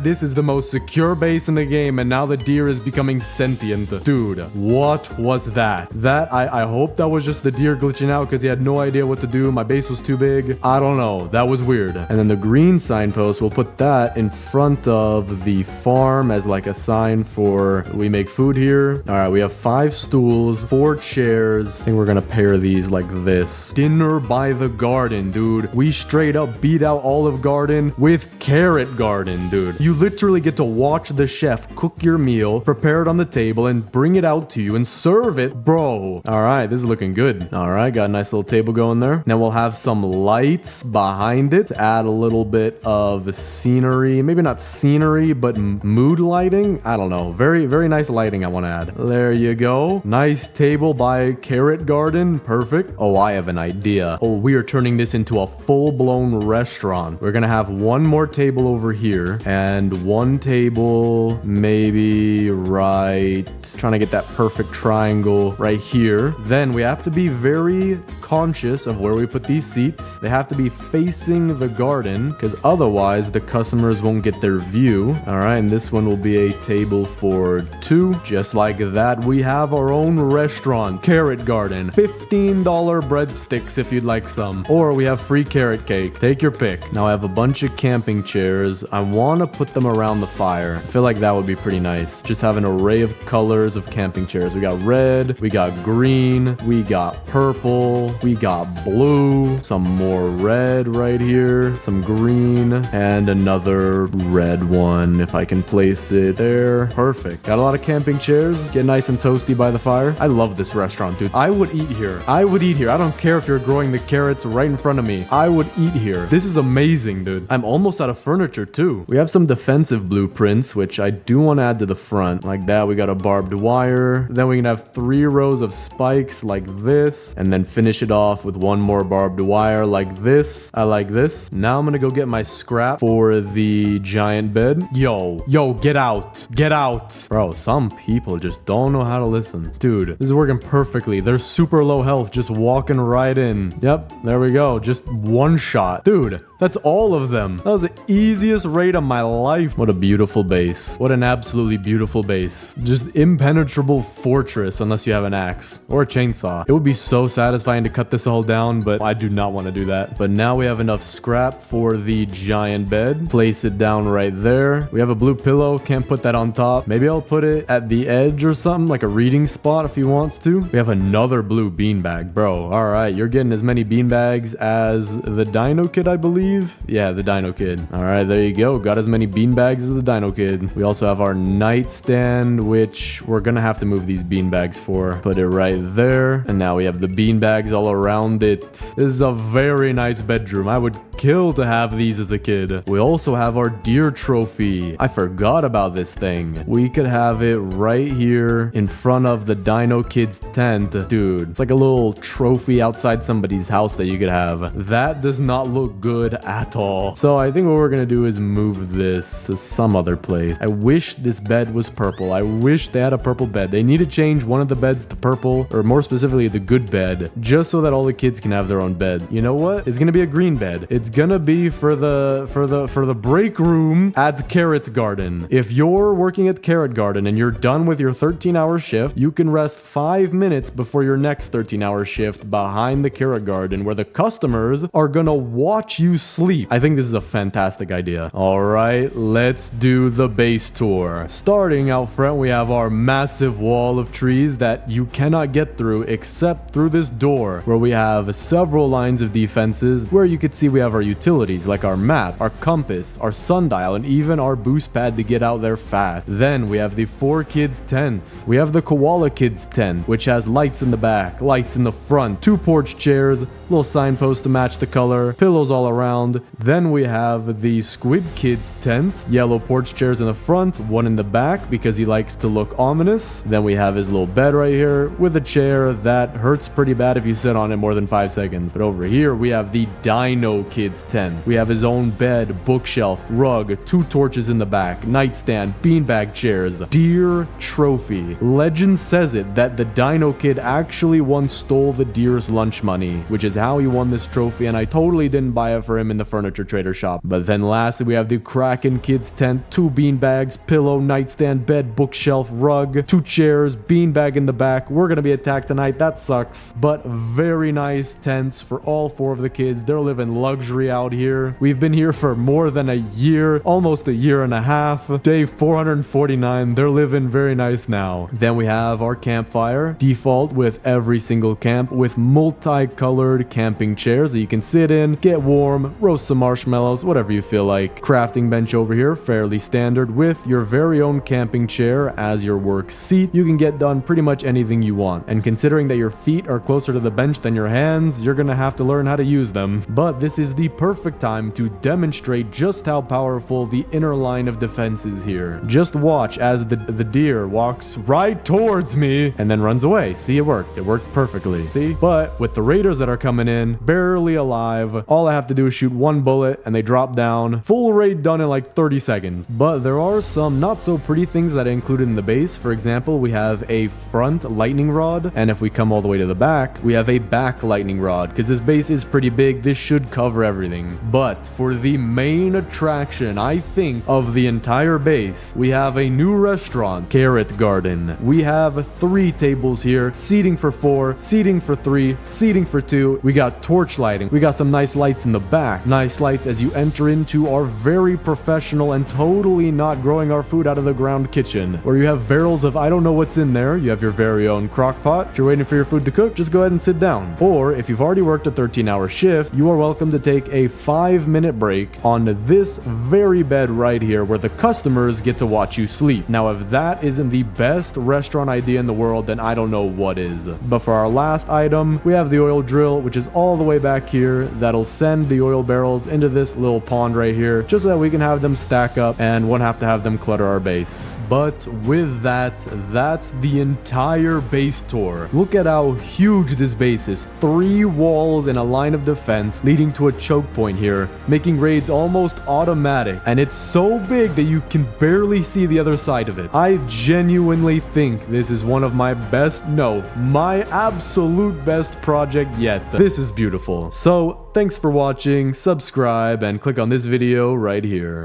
this is the most secure base in the game, and now the deer is becoming sentient. Dude, what was that? I hope that was just the deer glitching out because he had no idea what to do. My base was too big. I don't know. That was weird. And then the green signpost, we'll put that in front of the farm as like a sign for we make food here. All right, we have 5 stools, 4 chairs. I think we're gonna pair these like this. Dinner by the Garden, dude. We straight up beat out Olive Garden with Carrot Garden, dude. You literally get to watch the chef cook your meal, prepare it on the table, and bring it out to you and serve it, bro. All right, this is looking good. All right, got a nice little table going there. Now we'll have some lights behind it to add a little bit of scenery. Maybe not scenery, but mood lighting. I don't know. Very, very nice lighting I want to add. There you go. Nice table by Carrot Garden. Perfect. Oh, I have an idea. Oh, we are turning this into a full-blown restaurant. We're gonna have one more table over here and one table maybe right, trying to get that perfect triangle right here. Then we have to be very conscious of where we put these seats. They have to be facing the garden because otherwise the customers won't get their view. All right, and this one will be a table for two. Just like that, we have our own restaurant, Carrot Garden. $15 breadsticks if you'd like some. Or we have free carrot cake. Take your pick. Now I have a bunch of camping chairs. I want to put them around the fire. I feel like that would be pretty nice. Just have an array of colors of camping chairs. We got red, we got green, we got purple, we got blue, some more red right here, some green, and another red one if I can place it there. Perfect. Got a lot of camping chairs. Get nice and toasty by the fire. I love this restaurant, dude. I would eat here. I would eat here. I don't care if you're growing the carrots right in front of me. I would eat here. This is amazing, dude. I'm almost out of furniture too. We have some defensive blueprints, which I do want to add to the front. Like that, we got a barbed wire. Then we can have 3 rows of spikes like this, and then finish it off with one more barbed wire like this. I like this. Now I'm gonna go get my scrap for the giant bed. Yo, get out. Get out. Bro, some people just don't know how to listen. Dude, this is working perfectly. They're super low health, just walking right in. Yep, there we go. Just one shot. Dude, that's all of them. That was the easiest raid of my life. What a beautiful base. What an absolutely beautiful base. Just impenetrable fortress unless you have an axe or a chainsaw. It would be so satisfying to cut this all down, but I do not want to do that. But now we have enough scrap for the giant bed. Place it down right there. We have a blue pillow. Can't put that on top. Maybe I'll put it at the edge or something, like a reading spot if he wants to. We have another blue beanbag, bro. All right, you're getting as many beanbags as the Dino Kid, I believe. Yeah, the Dino Kid. All right, there you go. Got as many beanbags as the Dino Kid. We also have our nightstand, which we're gonna have to move these beanbags for. Put it right there. And now we have the beanbags all around it. This is a very nice bedroom. I would kill to have these as a kid. We also have our deer trophy. I forgot about this thing. We could have it right here in front of the Dino Kid's tent. Dude, it's like a little trophy outside somebody's house that you could have. That does not look good at all. So I think what we're gonna do is move this to some other place. I wish this bed was purple. I wish they had a purple bed. They need to change one of the beds to purple, or more specifically the good bed, just so that all the kids can have their own bed. You know what? It's gonna be a green bed. It's gonna be for the break room at Carrot Garden. If you're working at Carrot Garden and you're done with your 13-hour shift, you can rest 5 minutes before your next 13-hour shift behind the Carrot Garden, where the customers are gonna watch you sleep. I think this is a fantastic idea. All right, let's do the base tour. Starting out front, we have our massive wall of trees that you cannot get through except through this door, where we have several lines of defenses, where you could see we have our utilities like our map, our compass, our sundial, and even our boost pad to get out there fast. Then we have the 4 kids tents. We have the koala kids tent, which has lights in the back, lights in the front, 2 porch chairs, little signpost to match the color, pillows all around. Then we have the squid kids tent, yellow porch chairs in the front, 1 in the back because he likes to look ominous. Then we have his little bed right here with a chair that hurts pretty bad if you sit on it more than 5 seconds. But over here we have the Dino Kids tent. We have his own bed, bookshelf, rug, 2 torches in the back, nightstand, beanbag chairs, deer trophy. Legend says it that the Dino Kid actually once stole the deer's lunch money, which is how he won this trophy, and I totally didn't buy it for him in the furniture trader shop. But then lastly, we have the Kraken Kids tent, 2 beanbags, pillow, nightstand, bed, bookshelf, rug, 2 chairs, beanbag in the back. We're gonna be attacked tonight. That sucks. But very nice tents for all 4 of the kids. They're living luxury scenery out here. We've been here for more than a year, almost a year and a half. Day 449, they're living very nice now. Then we have our campfire, default with every single camp, with multicolored camping chairs that you can sit in, get warm, roast some marshmallows, whatever you feel like. Crafting bench over here, fairly standard, with your very own camping chair as your work seat. You can get done pretty much anything you want. And considering that your feet are closer to the bench than your hands, you're gonna have to learn how to use them. But this is the perfect time to demonstrate just how powerful the inner line of defense is here. Just watch as the deer walks right towards me and then runs away. See, it worked. It worked perfectly. See? But with the raiders that are coming in, barely alive, all I have to do is shoot one bullet and they drop down. Full raid done in like 30 seconds. But there are some not so pretty things that I included in the base. For example, we have a front lightning rod, and if we come all the way to the back, we have a back lightning rod, because this base is pretty big. This should cover everything. But for the main attraction, I think, of the entire base, we have a new restaurant, Carrot Garden. We have 3 tables here, seating for 4, seating for 3, seating for 2. We got torch lighting. We got some nice lights in the back. Nice lights as you enter into our very professional and totally not growing our food out of the ground kitchen, where you have barrels of I don't know what's in there. You have your very own crock pot. If you're waiting for your food to cook, just go ahead and sit down. Or if you've already worked a 13-hour shift, you are welcome to take a 5-minute break on this very bed right here, where the customers get to watch you sleep. Now, if that isn't the best restaurant idea in the world, then I don't know what is. But for our last item, we have the oil drill, which is all the way back here. That'll send the oil barrels into this little pond right here, just so that we can have them stack up and won't have to have them clutter our base. But with that, that's the entire base tour. Look at how huge this base is. 3 walls and a line of defense leading to a choke point here, making raids almost automatic. And it's so big that you can barely see the other side of it. I genuinely think this is one of my best, no, my absolute best project yet. This is beautiful. So thanks for watching, subscribe, and click on this video right here.